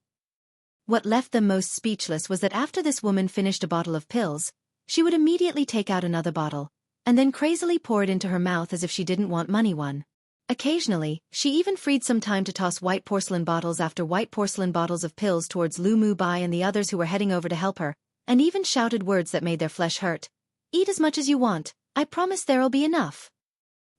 What left them most speechless was that after this woman finished a bottle of pills, she would immediately take out another bottle, and then crazily pour it into her mouth as if she didn't want money one. Occasionally, she even freed some time to toss white porcelain bottles after white porcelain bottles of pills towards Lu Mu Bai and the others who were heading over to help her, and even shouted words that made their flesh hurt. "Eat as much as you want, I promise there'll be enough."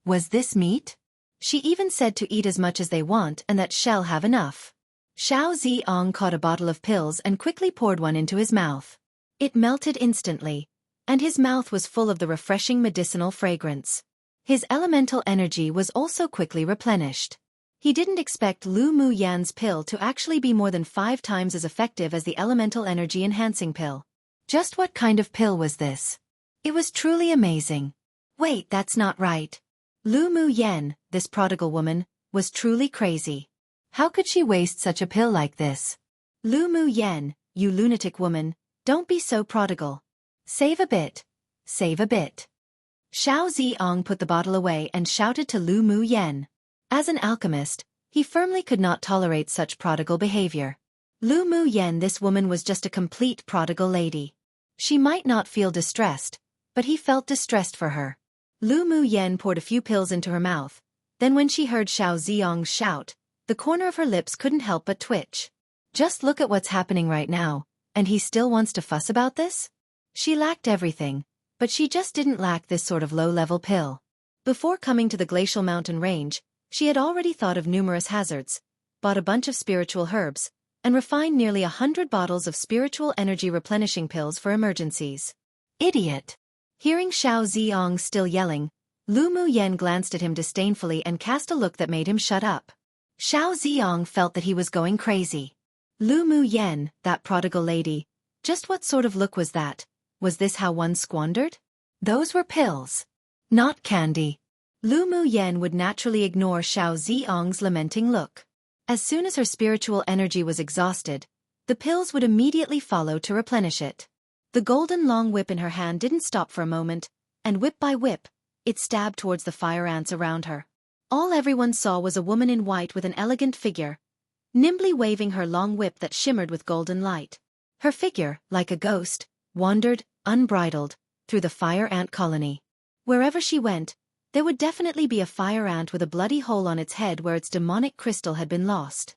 Was this meat? She even said to eat as much as they want and that she'll have enough. Xiao Ziong caught a bottle of pills and quickly poured one into his mouth. It melted instantly, and his mouth was full of the refreshing medicinal fragrance. His elemental energy was also quickly replenished. He didn't expect Lu Mu Yan's pill to actually be more than 5 times as effective as the elemental energy enhancing pill. Just what kind of pill was this? It was truly amazing. Wait, that's not right. Lu Mu Yan, this prodigal woman, was truly crazy. How could she waste such a pill like this? Lu Mu Yan, you lunatic woman, don't be so prodigal. Save a bit. Save a bit. Xiao Ziong put the bottle away and shouted to Lu Mu Yan. As an alchemist, he firmly could not tolerate such prodigal behavior. Lu Mu Yan, this woman was just a complete prodigal lady. She might not feel distressed, but he felt distressed for her. Lu Mu Yan poured a few pills into her mouth, then when she heard Xiao Ziong's shout, the corner of her lips couldn't help but twitch. Just look at what's happening right now, and he still wants to fuss about this? She lacked everything, but she just didn't lack this sort of low-level pill. Before coming to the glacial mountain range, she had already thought of numerous hazards, bought a bunch of spiritual herbs, and refined nearly 100 bottles of spiritual energy replenishing pills for emergencies. Idiot! Hearing Xiao Ziong still yelling, Lu Mu Yan glanced at him disdainfully and cast a look that made him shut up. Xiao Ziong felt that he was going crazy. Lu Mu Yan, that prodigal lady, just what sort of look was that? Was this how one squandered? Those were pills, not candy. Lu Mu Yan would naturally ignore Xiao Ziong's lamenting look. As soon as her spiritual energy was exhausted, the pills would immediately follow to replenish it. The golden long whip in her hand didn't stop for a moment, and whip by whip, it stabbed towards the fire ants around her. All everyone saw was a woman in white with an elegant figure, nimbly waving her long whip that shimmered with golden light. Her figure, like a ghost, wandered, unbridled, through the fire ant colony. Wherever she went, there would definitely be a fire ant with a bloody hole on its head where its demonic crystal had been lost.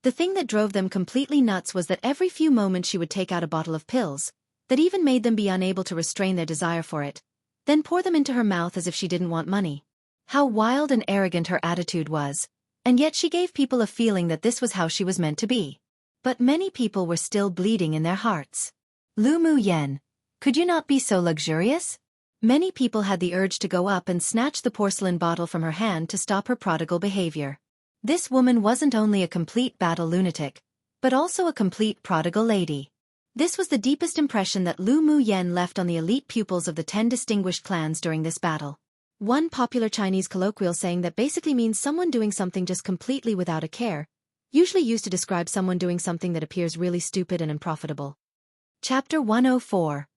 The thing that drove them completely nuts was that every few moments she would take out a bottle of pills, that even made them be unable to restrain their desire for it, then pour them into her mouth as if she didn't want money. How wild and arrogant her attitude was, and yet she gave people a feeling that this was how she was meant to be. But many people were still bleeding in their hearts. Lu Mu Yan, could you not be so luxurious? Many people had the urge to go up and snatch the porcelain bottle from her hand to stop her prodigal behavior. This woman wasn't only a complete battle lunatic, but also a complete prodigal lady. This was the deepest impression that Lu Mu Yan left on the elite pupils of the 10 distinguished clans during this battle. One popular Chinese colloquial saying that basically means someone doing something just completely without a care, usually used to describe someone doing something that appears really stupid and unprofitable. Chapter 104.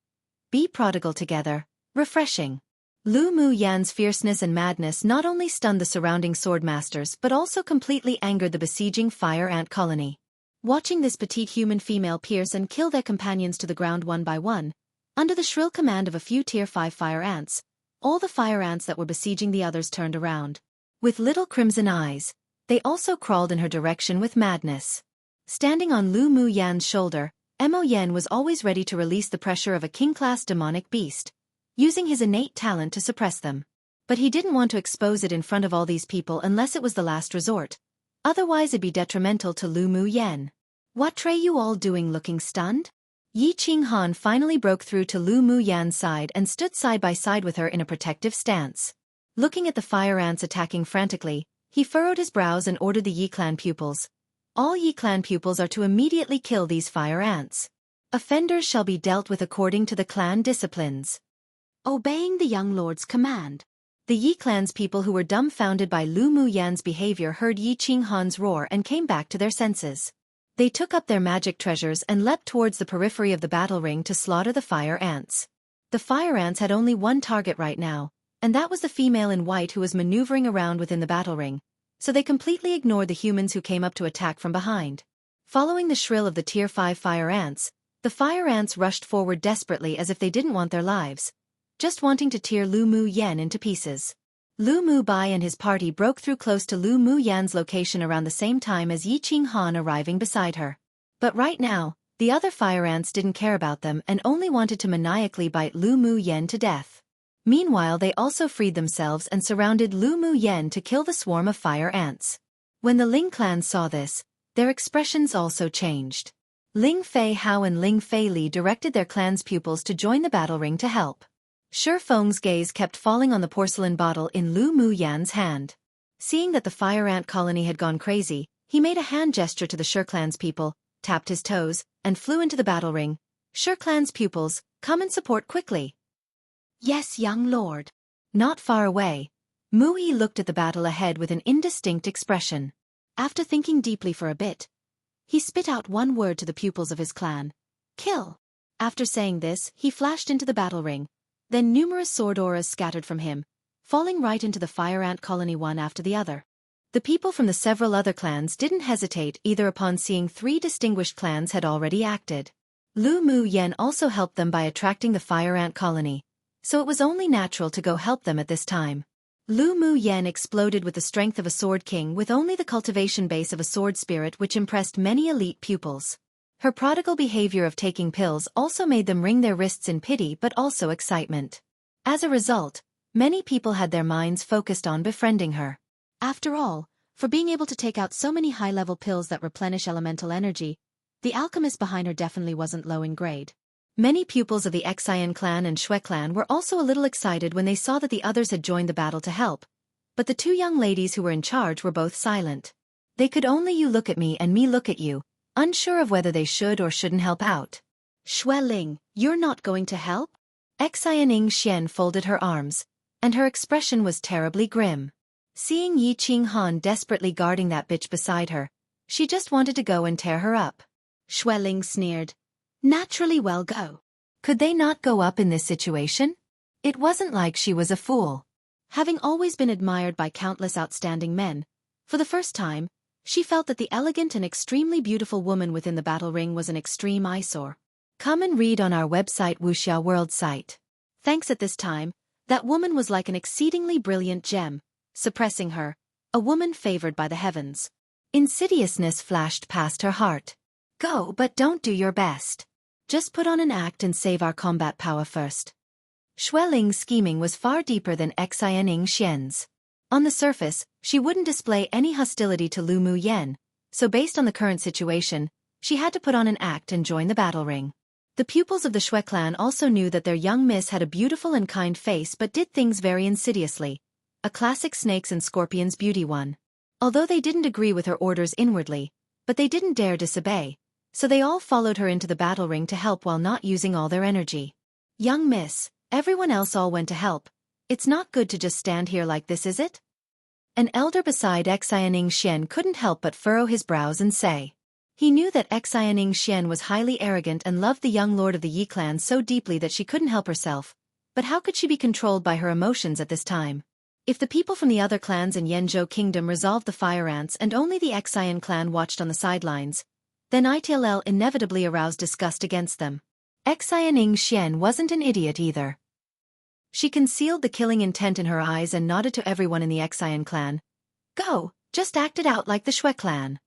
Be prodigal together. Refreshing. Lu Mu Yan's fierceness and madness not only stunned the surrounding swordmasters but also completely angered the besieging fire ant colony. Watching this petite human female pierce and kill their companions to the ground one by one, under the shrill command of a few Tier 5 fire ants, all the fire ants that were besieging the others turned around. With little crimson eyes, they also crawled in her direction with madness. Standing on Lu Mu Yan's shoulder, Mo Yen was always ready to release the pressure of a king-class demonic beast, using his innate talent to suppress them. But he didn't want to expose it in front of all these people unless it was the last resort. Otherwise it'd be detrimental to Lu Mu Yan. What are you all doing looking stunned? Yi Qinghan finally broke through to Lu Mu Yan's side and stood side by side with her in a protective stance. Looking at the fire ants attacking frantically, He furrowed his brows and ordered the Yi clan pupils. All Yi clan pupils are to immediately kill these fire ants. Offenders shall be dealt with according to the clan disciplines. Obeying the young lord's command, the Yi clan's people who were dumbfounded by Lu Muyan's behavior heard Yi Qinghan's roar and came back to their senses. They took up their magic treasures and leapt towards the periphery of the battle ring to slaughter the fire ants. The fire ants had only one target right now, and that was the female in white who was maneuvering around within the battle ring, so they completely ignored the humans who came up to attack from behind. Following the shrill of the Tier 5 fire ants, the fire ants rushed forward desperately as if they didn't want their lives, just wanting to tear Lu Mu Yan into pieces. Lu Mu Bai and his party broke through close to Lu Mu Yan's location around the same time as Yi Qinghan arriving beside her. But right now, the other fire ants didn't care about them and only wanted to maniacally bite Lu Mu Yan to death. Meanwhile, they also freed themselves and surrounded Lu Mu Yan to kill the swarm of fire ants. When the Ling clan saw this, their expressions also changed. Ling Fei Hao and Ling Fei Li directed their clan's pupils to join the battle ring to help. Shi Feng's gaze kept falling on the porcelain bottle in Lu Mu Yan's hand. Seeing that the fire ant colony had gone crazy, he made a hand gesture to the Shi clan's people, tapped his toes, and flew into the battle ring. Shi clan's pupils, come and support quickly. Yes, young lord. Not far away, Mu Yi looked at the battle ahead with an indistinct expression. After thinking deeply for a bit, he spit out one word to the pupils of his clan. Kill. After saying this, he flashed into the battle ring. Then numerous sword auras scattered from him, falling right into the fire ant colony one after the other. The people from the several other clans didn't hesitate either upon seeing three distinguished clans had already acted. Lu Mu Yan also helped them by attracting the fire ant colony, so it was only natural to go help them at this time. Lu Mu Yan exploded with the strength of a sword king with only the cultivation base of a sword spirit, which impressed many elite pupils. Her prodigal behavior of taking pills also made them wring their wrists in pity but also excitement. As a result, many people had their minds focused on befriending her. After all, for being able to take out so many high-level pills that replenish elemental energy, the alchemist behind her definitely wasn't low in grade. Many pupils of the Xian clan and Shui clan were also a little excited when they saw that the others had joined the battle to help, but the two young ladies who were in charge were both silent. They could only you look at me and me look at you, unsure of whether they should or shouldn't help out. Shui Ling, you're not going to help? Xian Xian folded her arms, and her expression was terribly grim. Seeing Yi Qinghan desperately guarding that bitch beside her, she just wanted to go and tear her up. Shui Ling sneered. Naturally, well, go. Could they not go up in this situation? It wasn't like she was a fool. Having always been admired by countless outstanding men, for the first time, she felt that the elegant and extremely beautiful woman within the battle ring was an extreme eyesore. Come and read on our website Wuxia World site. Thanks at this time, that woman was like an exceedingly brilliant gem, suppressing her, a woman favored by the heavens. Insidiousness flashed past her heart. Go, but don't do your best. Just put on an act and save our combat power first. Shui Ling's scheming was far deeper than Xian Xian's. On the surface, she wouldn't display any hostility to Lu Mu Yan, so based on the current situation, she had to put on an act and join the battle ring. The pupils of the Shui clan also knew that their young miss had a beautiful and kind face but did things very insidiously, a classic snakes and scorpions beauty one. Although they didn't agree with her orders inwardly, but they didn't dare disobey, so they all followed her into the battle ring to help while not using all their energy. Young miss, everyone else all went to help. It's not good to just stand here like this, is it? An elder beside Xian Xian couldn't help but furrow his brows and say. He knew that Xian Xian was highly arrogant and loved the young lord of the Yi clan so deeply that she couldn't help herself, but how could she be controlled by her emotions at this time? If the people from the other clans in Yanzhou Kingdom resolved the fire ants and only the Xian clan watched on the sidelines, then ITLL inevitably aroused disgust against them. Xian Xian wasn't an idiot either. She concealed the killing intent in her eyes and nodded to everyone in the Xian clan. Go, just act it out like the Shui clan.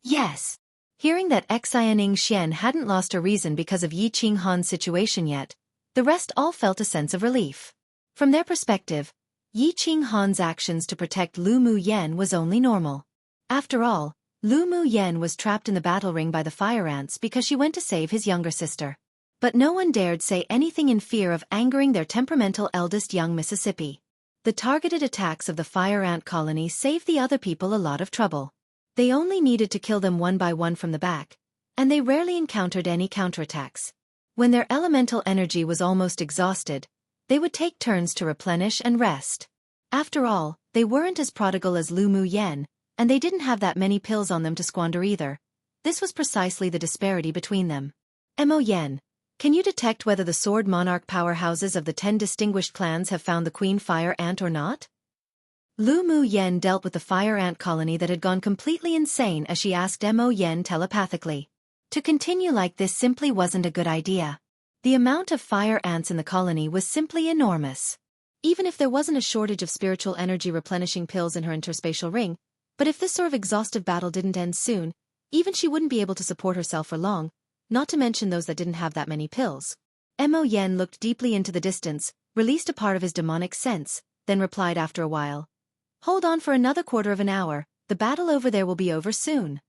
Yes. Hearing that Xian Xian hadn't lost her reason because of Yi Qinghan's situation yet, the rest all felt a sense of relief. From their perspective, Yi Qinghan's actions to protect Lu Mu Yan was only normal. After all, Lu Mu Yan was trapped in the battle ring by the fire ants because she went to save his younger sister. But no one dared say anything in fear of angering their temperamental eldest young Mississippi. The The targeted attacks of the fire ant colony saved the other people a lot of trouble. They only needed to kill them one by one from the back, and they rarely encountered any counterattacks. When their elemental energy was almost exhausted, they would take turns to replenish and rest. After all, they weren't as prodigal as Lu Mu Yen, and they didn't have that many pills on them to squander either. This was precisely the disparity between them. Mo Yen, can you detect whether the Sword Monarch powerhouses of the 10 distinguished clans have found the Queen Fire Ant or not? Lu Mu Yen dealt with the fire ant colony that had gone completely insane as she asked Mo Yen telepathically. To continue like this simply wasn't a good idea. The amount of fire ants in the colony was simply enormous. Even if there wasn't a shortage of spiritual energy replenishing pills in her interspatial ring, but if this sort of exhaustive battle didn't end soon, even she wouldn't be able to support herself for long, not to mention those that didn't have that many pills. Mo Yen looked deeply into the distance, released a part of his demonic sense, then replied after a while. Hold on for another quarter of an hour, the battle over there will be over soon.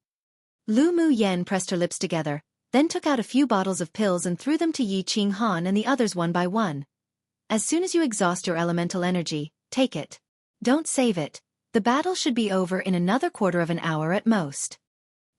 Lu Mu Yen pressed her lips together, then took out a few bottles of pills and threw them to Yi Qing Han and the others one by one. As soon as you exhaust your elemental energy, take it. Don't save it. The battle should be over in another quarter of an hour at most.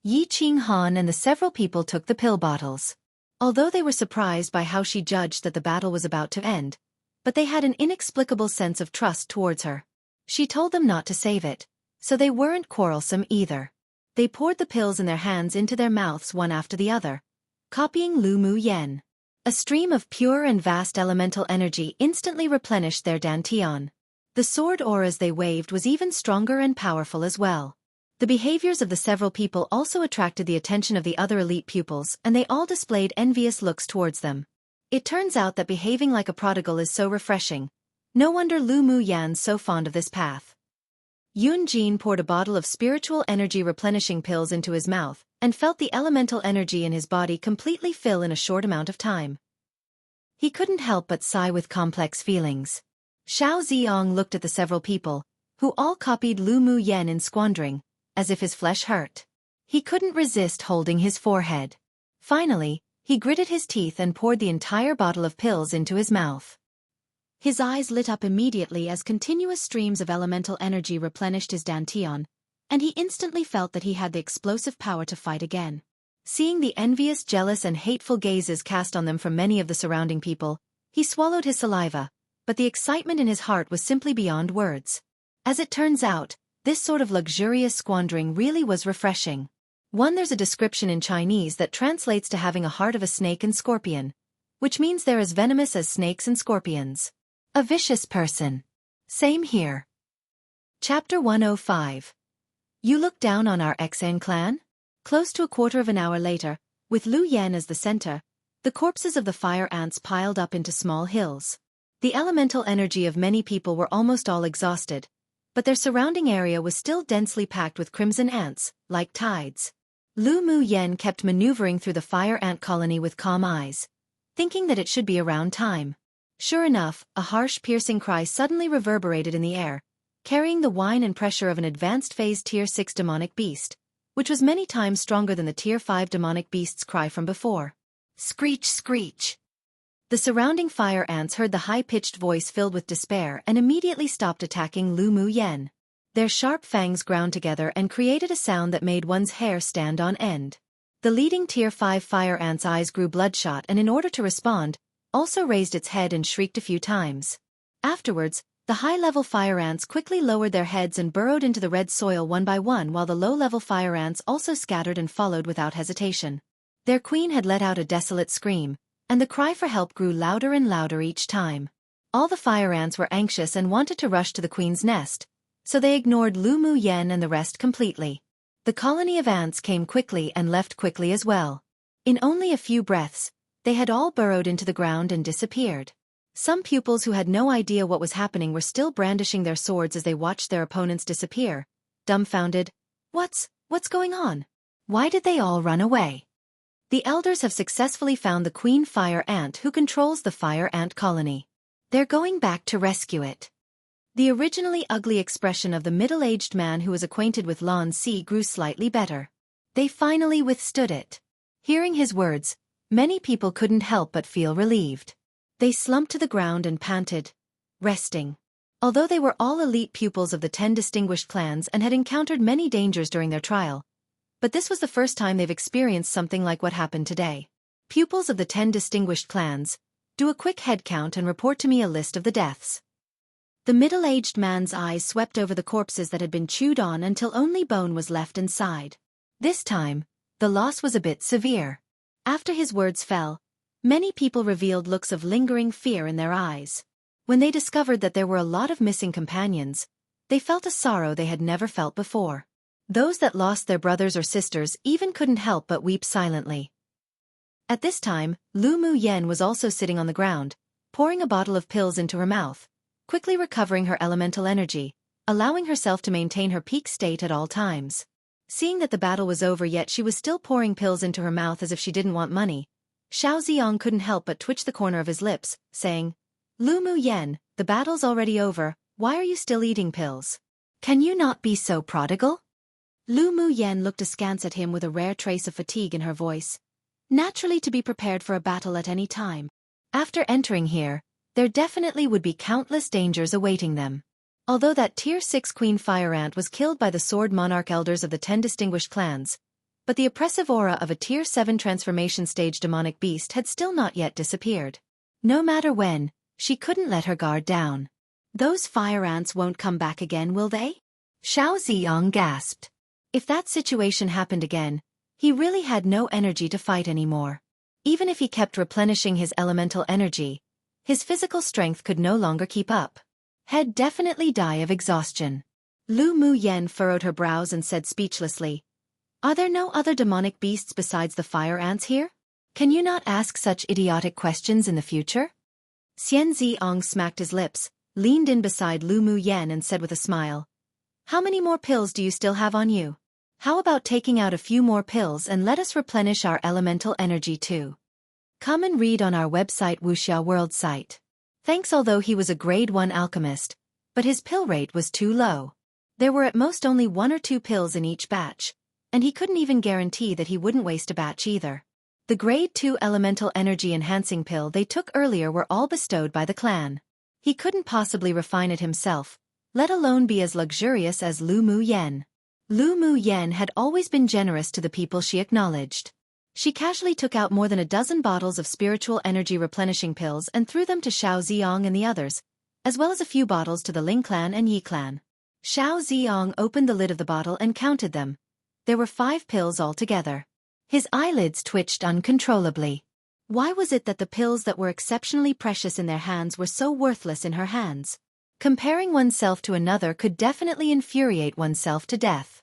Yi Qing Han and the several people took the pill bottles. Although they were surprised by how she judged that the battle was about to end, but they had an inexplicable sense of trust towards her. She told them not to save it, so they weren't quarrelsome either. They poured the pills in their hands into their mouths one after the other, copying Lu Mu Yen. A stream of pure and vast elemental energy instantly replenished their dantian. The sword auras they waved was even stronger and powerful as well. The behaviors of the several people also attracted the attention of the other elite pupils, and they all displayed envious looks towards them. It turns out that behaving like a prodigal is so refreshing. No wonder Lu Mu Yan's so fond of this path. Yun Jin poured a bottle of spiritual energy replenishing pills into his mouth, and felt the elemental energy in his body completely fill in a short amount of time. He couldn't help but sigh with complex feelings. Xiao Ziong looked at the several people, who all copied Lu Mu Yen in squandering, as if his flesh hurt. He couldn't resist holding his forehead. Finally, he gritted his teeth and poured the entire bottle of pills into his mouth. His eyes lit up immediately as continuous streams of elemental energy replenished his dantian, and he instantly felt that he had the explosive power to fight again. Seeing the envious, jealous and hateful gazes cast on them from many of the surrounding people, he swallowed his saliva, but the excitement in his heart was simply beyond words. As it turns out, this sort of luxurious squandering really was refreshing. There's a description in Chinese that translates to having a heart of a snake and scorpion, which means they're as venomous as snakes and scorpions. A vicious person. Same here. Chapter 105. You look down on our Xan clan? Close to a quarter of an hour later, with Lu Yan as the center, the corpses of the fire ants piled up into small hills. The elemental energy of many people were almost all exhausted, but their surrounding area was still densely packed with crimson ants, like tides. Lu Mu Yen kept maneuvering through the fire ant colony with calm eyes, thinking that it should be around time. Sure enough, a harsh piercing cry suddenly reverberated in the air, carrying the whine and pressure of an advanced phase Tier 6 demonic beast, which was many times stronger than the Tier 5 demonic beast's cry from before. Screech, screech! The surrounding fire ants heard the high-pitched voice filled with despair and immediately stopped attacking Lu Mu Yen. Their sharp fangs ground together and created a sound that made one's hair stand on end. The leading Tier 5 fire ant's eyes grew bloodshot and in order to respond, also raised its head and shrieked a few times. Afterwards, the high-level fire ants quickly lowered their heads and burrowed into the red soil one by one while the low-level fire ants also scattered and followed without hesitation. Their queen had let out a desolate scream, and the cry for help grew louder and louder each time. All the fire ants were anxious and wanted to rush to the queen's nest, so they ignored Lu Mu Yen and the rest completely. The colony of ants came quickly and left quickly as well. In only a few breaths, they had all burrowed into the ground and disappeared. Some pupils who had no idea what was happening were still brandishing their swords as they watched their opponents disappear, dumbfounded. What's going on? Why did they all run away? The elders have successfully found the queen fire ant who controls the fire ant colony. They're going back to rescue it. The originally ugly expression of the middle-aged man who was acquainted with Lan Si grew slightly better. They finally withstood it. Hearing his words, many people couldn't help but feel relieved. They slumped to the ground and panted, resting. Although they were all elite pupils of the 10 distinguished clans and had encountered many dangers during their trial, but this was the first time they've experienced something like what happened today. Pupils of the 10 distinguished clans, do a quick head count and report to me a list of the deaths. The middle-aged man's eyes swept over the corpses that had been chewed on until only bone was left inside. This time, the loss was a bit severe. After his words fell, many people revealed looks of lingering fear in their eyes. When they discovered that there were a lot of missing companions, they felt a sorrow they had never felt before. Those that lost their brothers or sisters even couldn't help but weep silently. At this time, Lu Mu Yen was also sitting on the ground, pouring a bottle of pills into her mouth, quickly recovering her elemental energy, allowing herself to maintain her peak state at all times. Seeing that the battle was over yet she was still pouring pills into her mouth as if she didn't want money, Xiao Ziyang couldn't help but twitch the corner of his lips, saying, "Lu Mu Yen, the battle's already over, why are you still eating pills? Can you not be so prodigal?" Lu Mu Yen looked askance at him with a rare trace of fatigue in her voice, naturally to be prepared for a battle at any time. After entering here, there definitely would be countless dangers awaiting them. Although that Tier 6 Queen Fire Ant was killed by the Sword Monarch Elders of the 10 distinguished clans, but the oppressive aura of a Tier 7 transformation stage demonic beast had still not yet disappeared. No matter when, she couldn't let her guard down. "Those fire ants won't come back again, will they?" Xiao Ziyang gasped. If that situation happened again, he really had no energy to fight anymore. Even if he kept replenishing his elemental energy, his physical strength could no longer keep up. He'd definitely die of exhaustion. Lu Mu Yen furrowed her brows and said speechlessly, "Are there no other demonic beasts besides the fire ants here? Can you not ask such idiotic questions in the future?" Xian Ziong smacked his lips, leaned in beside Lu Mu Yen and said with a smile, "How many more pills do you still have on you? How about taking out a few more pills and let us replenish our elemental energy too? Come and read on our website Wuxia World site." Thanks, although he was a grade 1 alchemist, but his pill rate was too low. There were at most only 1 or 2 pills in each batch, and he couldn't even guarantee that he wouldn't waste a batch either. The grade 2 elemental energy enhancing pill they took earlier were all bestowed by the clan. He couldn't possibly refine it himself, let alone be as luxurious as Lu Mu Yen. Lu Mu Yen had always been generous to the people she acknowledged. She casually took out more than a dozen bottles of spiritual energy replenishing pills and threw them to Xiao Ziyang and the others, as well as a few bottles to the Ling clan and Yi clan. Xiao Ziyang opened the lid of the bottle and counted them. There were 5 pills altogether. His eyelids twitched uncontrollably. Why was it that the pills that were exceptionally precious in their hands were so worthless in her hands? Comparing oneself to another could definitely infuriate oneself to death.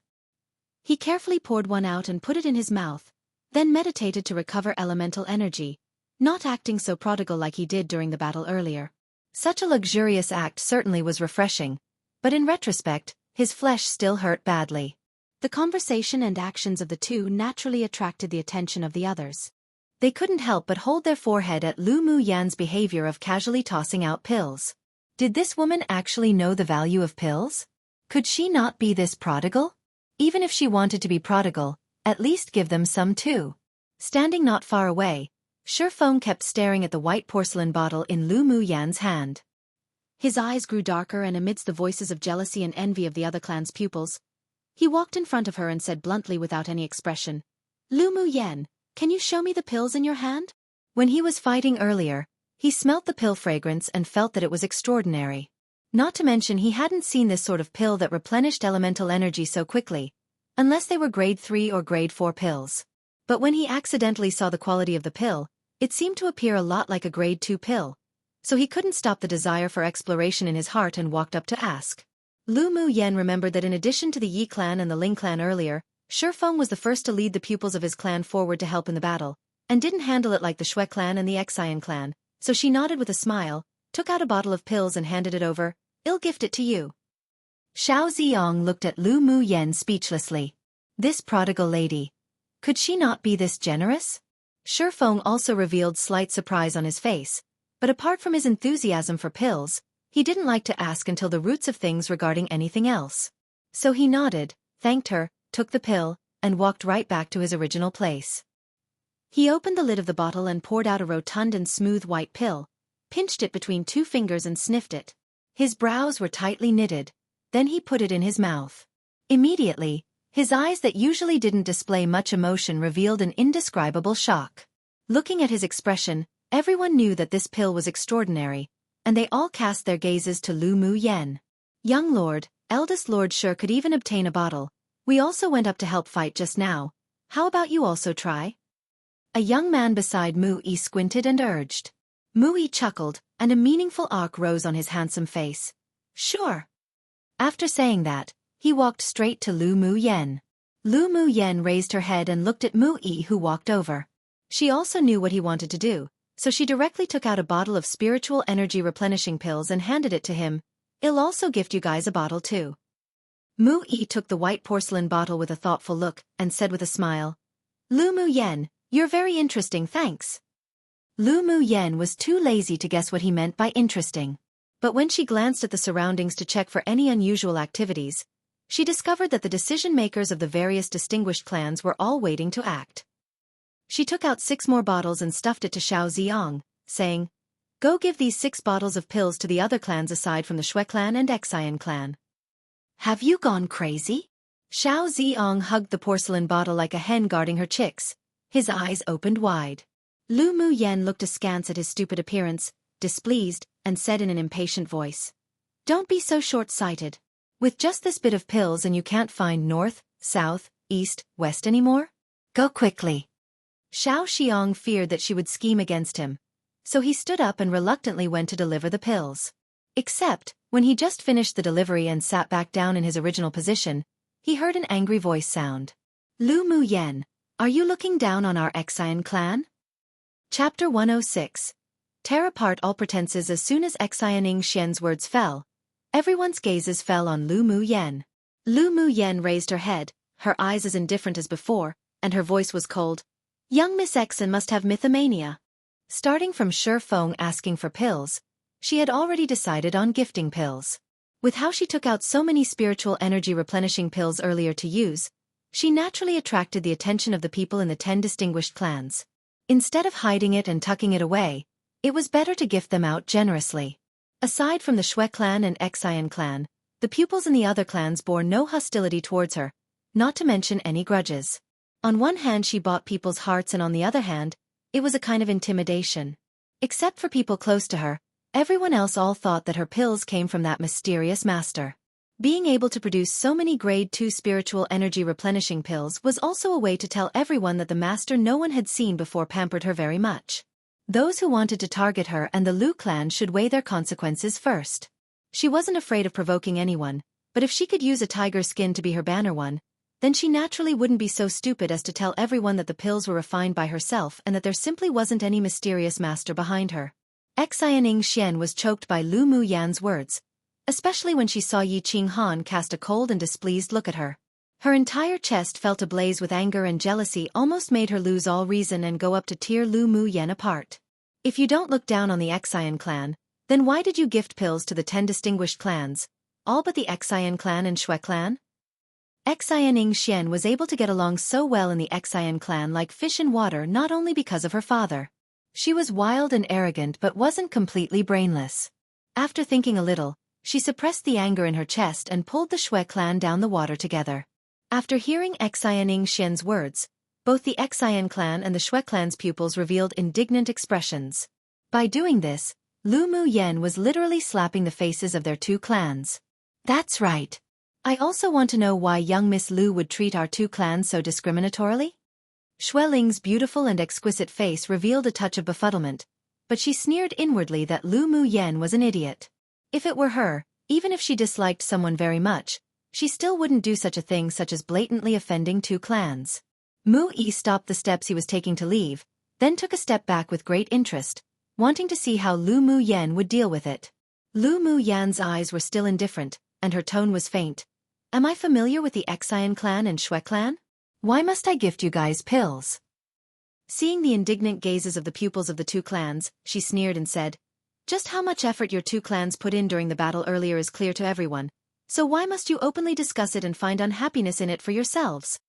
He carefully poured one out and put it in his mouth, then meditated to recover elemental energy, not acting so prodigal like he did during the battle earlier. Such a luxurious act certainly was refreshing, but in retrospect, his flesh still hurt badly. The conversation and actions of the two naturally attracted the attention of the others. They couldn't help but hold their forehead at Lu Mu Yan's behavior of casually tossing out pills. Did this woman actually know the value of pills? Could she not be this prodigal? Even if she wanted to be prodigal, at least give them some too. Standing not far away, Xiaofan kept staring at the white porcelain bottle in Lu Mu Yan's hand. His eyes grew darker, and amidst the voices of jealousy and envy of the other clan's pupils, he walked in front of her and said bluntly without any expression, "Lu Mu Yen, can you show me the pills in your hand?" When he was fighting earlier, he smelt the pill fragrance and felt that it was extraordinary. Not to mention he hadn't seen this sort of pill that replenished elemental energy so quickly, unless they were grade 3 or grade 4 pills. But when he accidentally saw the quality of the pill, it seemed to appear a lot like a grade 2 pill, so he couldn't stop the desire for exploration in his heart and walked up to ask. Lu Mu Yen remembered that in addition to the Yi clan and the Ling clan earlier, Xiaofan was the first to lead the pupils of his clan forward to help in the battle, and didn't handle it like the Shui clan and the Xian clan, so she nodded with a smile, took out a bottle of pills and handed it over. "I'll gift it to you." Xiao Ziyang looked at Lu Mu Yen speechlessly. This prodigal lady. Could she not be this generous? Xiaofan also revealed slight surprise on his face, but apart from his enthusiasm for pills, he didn't like to ask until the roots of things regarding anything else. So he nodded, thanked her, took the pill, and walked right back to his original place. He opened the lid of the bottle and poured out a rotund and smooth white pill, pinched it between 2 fingers and sniffed it. His brows were tightly knitted. Then he put it in his mouth. Immediately, his eyes that usually didn't display much emotion revealed an indescribable shock. Looking at his expression, everyone knew that this pill was extraordinary, and they all cast their gazes to Lu Mu Yen. Young lord, eldest lord sure could even obtain a bottle. We also went up to help fight just now. How about you also try? A young man beside Mu Yi squinted and urged. Mu Yi chuckled, and a meaningful arc rose on his handsome face. Sure. After saying that, he walked straight to Lu Mu Yen. Lu Mu Yen raised her head and looked at Mu Yi, who walked over. She also knew what he wanted to do, so she directly took out a bottle of spiritual energy replenishing pills and handed it to him. I'll also gift you guys a bottle too. Mu Yi took the white porcelain bottle with a thoughtful look and said with a smile, Lu Mu Yen, you're very interesting, thanks. Lu Mu Yen was too lazy to guess what he meant by interesting. But when she glanced at the surroundings to check for any unusual activities, she discovered that the decision-makers of the various distinguished clans were all waiting to act. She took out 6 more bottles and stuffed it to Xiao Ziong, saying, Go give these 6 bottles of pills to the other clans aside from the Shui clan and Xian clan. Have you gone crazy? Xiao Ziong hugged the porcelain bottle like a hen guarding her chicks. His eyes opened wide. Lu Mu Yen looked askance at his stupid appearance, displeased, and said in an impatient voice, Don't be so short-sighted. With just this bit of pills and you can't find north, south, east, west anymore? Go quickly. Xiao Xiong feared that she would scheme against him, so he stood up and reluctantly went to deliver the pills. Except, when he just finished the delivery and sat back down in his original position, he heard an angry voice sound. Lu Mu Yen, are you looking down on our Xian clan? Chapter 106. Tear apart all pretenses. As soon as Xianing Xian's words fell, everyone's gazes fell on Lu Mu Yen. Lu Mu Yen raised her head, her eyes as indifferent as before, and her voice was cold. Young Miss Xan must have mythomania. Starting from Feng asking for pills, she had already decided on gifting pills. With how she took out so many spiritual energy replenishing pills earlier to use, she naturally attracted the attention of the people in the 10 distinguished clans. Instead of hiding it and tucking it away, it was better to gift them out generously. Aside from the Shui clan and Xian clan, the pupils in the other clans bore no hostility towards her, not to mention any grudges. On one hand she bought people's hearts and on the other hand, it was a kind of intimidation. Except for people close to her, everyone else all thought that her pills came from that mysterious master. Being able to produce so many grade 2 spiritual energy replenishing pills was also a way to tell everyone that the master no one had seen before pampered her very much. Those who wanted to target her and the Lu clan should weigh their consequences first. She wasn't afraid of provoking anyone, but if she could use a tiger skin to be her banner one, then she naturally wouldn't be so stupid as to tell everyone that the pills were refined by herself and that there simply wasn't any mysterious master behind her. Xianing Xian was choked by Lu Mu Yan's words, especially when she saw Yi Qing Han cast a cold and displeased look at her. Her entire chest felt ablaze with anger, and jealousy almost made her lose all reason and go up to tear Lu Mu Yen apart. If you don't look down on the Xian clan, then why did you gift pills to the 10 distinguished clans, all but the Xian clan and Shui clan? Xianing Xian was able to get along so well in the Xian clan like fish in water not only because of her father. She was wild and arrogant but wasn't completely brainless. After thinking a little, she suppressed the anger in her chest and pulled the Shui clan down the water together. After hearing Xianing Xian's words, both the Xian clan and the Shui clan's pupils revealed indignant expressions. By doing this, Lu Mu Yen was literally slapping the faces of their 2 clans. That's right. I also want to know why young Miss Lu would treat our 2 clans so discriminatorily? Shui Ling's beautiful and exquisite face revealed a touch of befuddlement, but she sneered inwardly that Lu Mu Yen was an idiot. If it were her, even if she disliked someone very much, she still wouldn't do such a thing such as blatantly offending 2 clans. Mu Yi stopped the steps he was taking to leave, then took a step back with great interest, wanting to see how Lu Mu Yen would deal with it. Lu Mu Yan's eyes were still indifferent, and her tone was faint. Am I familiar with the Xian clan and Shui clan? Why must I gift you guys pills? Seeing the indignant gazes of the pupils of the 2 clans, she sneered and said, Just how much effort your 2 clans put in during the battle earlier is clear to everyone, so why must you openly discuss it and find unhappiness in it for yourselves?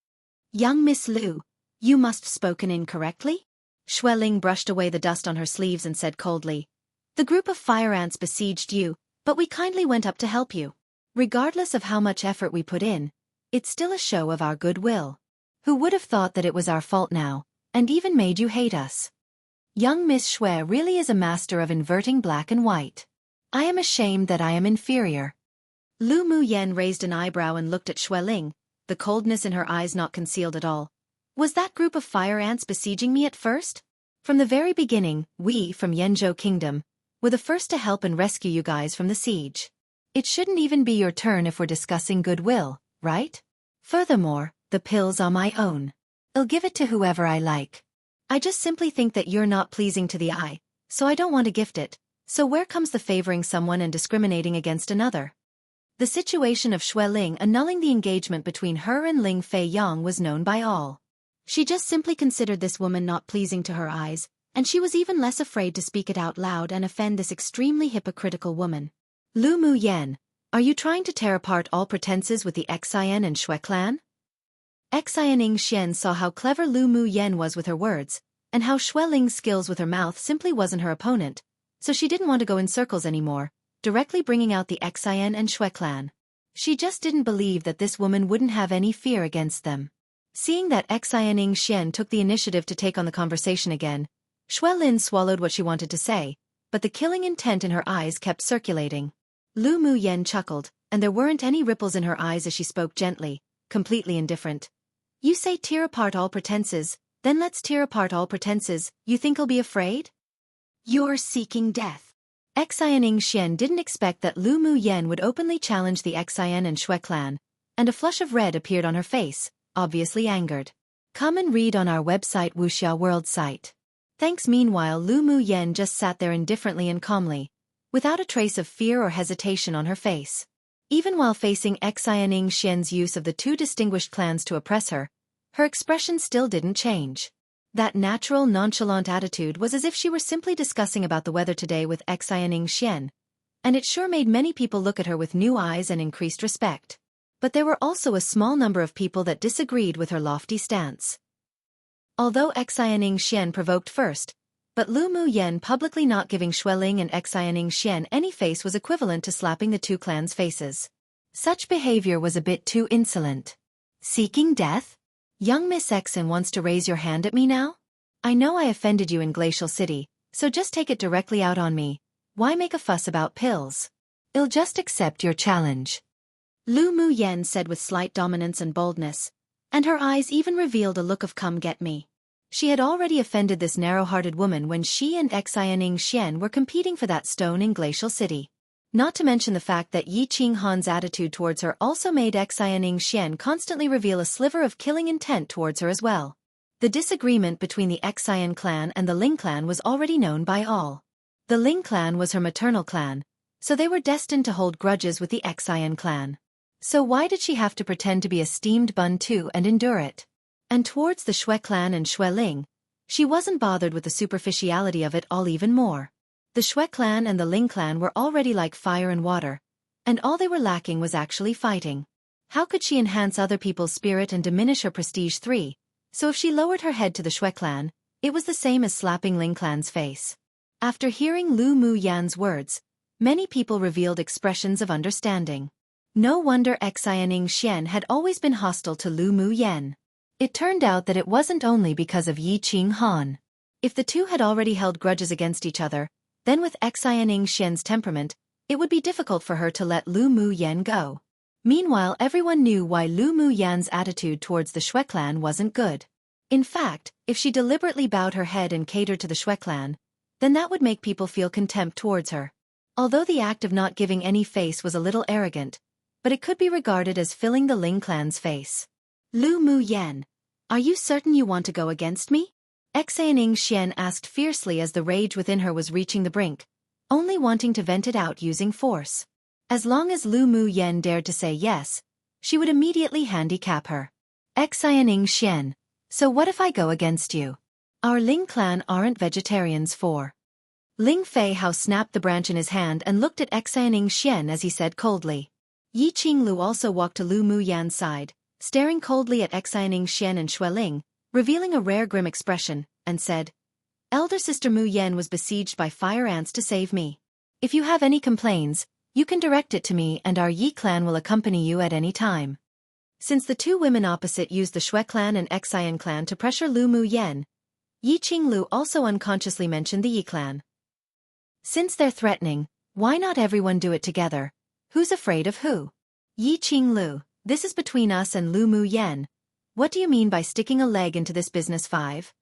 Young Miss Lu, you must have spoken incorrectly? Shui Ling brushed away the dust on her sleeves and said coldly, The group of fire ants besieged you, But we kindly went up to help you. Regardless of how much effort we put in, it's still a show of our goodwill. Who would have thought that it was our fault now, and even made you hate us? Young Miss Shui really is a master of inverting black and white. I am ashamed that I am inferior. Lu Muyen raised an eyebrow and looked at Xueling, the coldness in her eyes not concealed at all. Was that group of fire ants besieging me at first? From the very beginning, we, from Yanzhou Kingdom, were the first to help and rescue you guys from the siege. It shouldn't even be your turn if we're discussing goodwill, right? Furthermore, the pills are my own. I'll give it to whoever I like. I just simply think that you're not pleasing to the eye, so I don't want to gift it. So where comes the favoring someone and discriminating against another? The situation of Xueling annulling the engagement between her and Ling Fei Yang was known by all. She just simply considered this woman not pleasing to her eyes, and she was even less afraid to speak it out loud and offend this extremely hypocritical woman. Lu Muyen, are you trying to tear apart all pretenses with the Xian and Shui clan? Xian Xian saw how clever Lu Muyen was with her words, and how Xueling's skills with her mouth simply wasn't her opponent, so she didn't want to go in circles anymore, directly bringing out the Xian and Shui clan. She just didn't believe that this woman wouldn't have any fear against them. Seeing that Xian Xian took the initiative to take on the conversation again, Xuelin swallowed what she wanted to say, but the killing intent in her eyes kept circulating. Lu Muyen chuckled, and there weren't any ripples in her eyes as she spoke gently, completely indifferent. You say tear apart all pretenses, then let's tear apart all pretenses. You think I'll be afraid? You're seeking death. Xian Xian didn't expect that Lu Muyen would openly challenge the Xian and Shui clan, and a flush of red appeared on her face, obviously angered. Come and read on our website Wuxia World site. Thanks. Meanwhile, Lu Muyen just sat there indifferently and calmly, without a trace of fear or hesitation on her face. Even while facing Xian Xian's use of the two distinguished clans to oppress her, her expression still didn't change. That natural nonchalant attitude was as if she were simply discussing about the weather today with Xian Xian, and it sure made many people look at her with new eyes and increased respect. But there were also a small number of people that disagreed with her lofty stance. Although Xian Xian provoked first, but Lu Muyen publicly not giving Xueling and Xian Xian any face was equivalent to slapping the two clans' faces. Such behavior was a bit too insolent. Seeking death? Young Miss Xen wants to raise your hand at me now? I know I offended you in Glacial City, so just take it directly out on me. Why make a fuss about pills? I'll just accept your challenge. Lu Muyen said with slight dominance and boldness, and her eyes even revealed a look of come get me. She had already offended this narrow-hearted woman when she and Xian Xian were competing for that stone in Glacial City. Not to mention the fact that Yi Qinghan's attitude towards her also made Xian Xian constantly reveal a sliver of killing intent towards her as well. The disagreement between the Xian clan and the Ling clan was already known by all. The Ling clan was her maternal clan, so they were destined to hold grudges with the Xian clan. So why did she have to pretend to be a steamed bun too and endure it? And towards the Shui clan and Xueling, she wasn't bothered with the superficiality of it all even more. The Shui clan and the Ling clan were already like fire and water, and all they were lacking was actually fighting. How could she enhance other people's spirit and diminish her prestige 3? So if she lowered her head to the Shui clan, it was the same as slapping Ling clan's face. After hearing Lu Muyen's words, many people revealed expressions of understanding. No wonder Xian Xian had always been hostile to Lu Muyen. It turned out that it wasn't only because of Yi Qinghan. If the two had already held grudges against each other, then with Xian Xian's temperament, it would be difficult for her to let Lu Muyen go. Meanwhile, everyone knew why Lu Muyen's attitude towards the Shui clan wasn't good. In fact, if she deliberately bowed her head and catered to the Shui clan, then that would make people feel contempt towards her. Although the act of not giving any face was a little arrogant, but it could be regarded as filling the Ling clan's face. Lu Muyen, are you certain you want to go against me? Xian Xian asked fiercely as the rage within her was reaching the brink, only wanting to vent it out using force. As long as Lu Muyen dared to say yes, she would immediately handicap her. Xian Xian, so what if I go against you? Our Ling clan aren't vegetarians for. Ling Fei Hao snapped the branch in his hand and looked at Xian Xian as he said coldly. Yi Qinglu also walked to Lu Muyen's side, staring coldly at Xian Xian and Xueling, revealing a rare grim expression, and said, Elder Sister Muyen was besieged by fire ants to save me. If you have any complaints, You can direct it to me and our Yi clan will accompany you at any time. Since the two women opposite used the Shui clan and Xian clan to pressure Lu Mu Yen, Yi Qinglu also unconsciously mentioned the Yi clan. Since they're threatening, why not everyone do it together? Who's afraid of who? Yi Qinglu, this is between us and Lu Mu Yen. What do you mean by sticking a leg into this business? 5.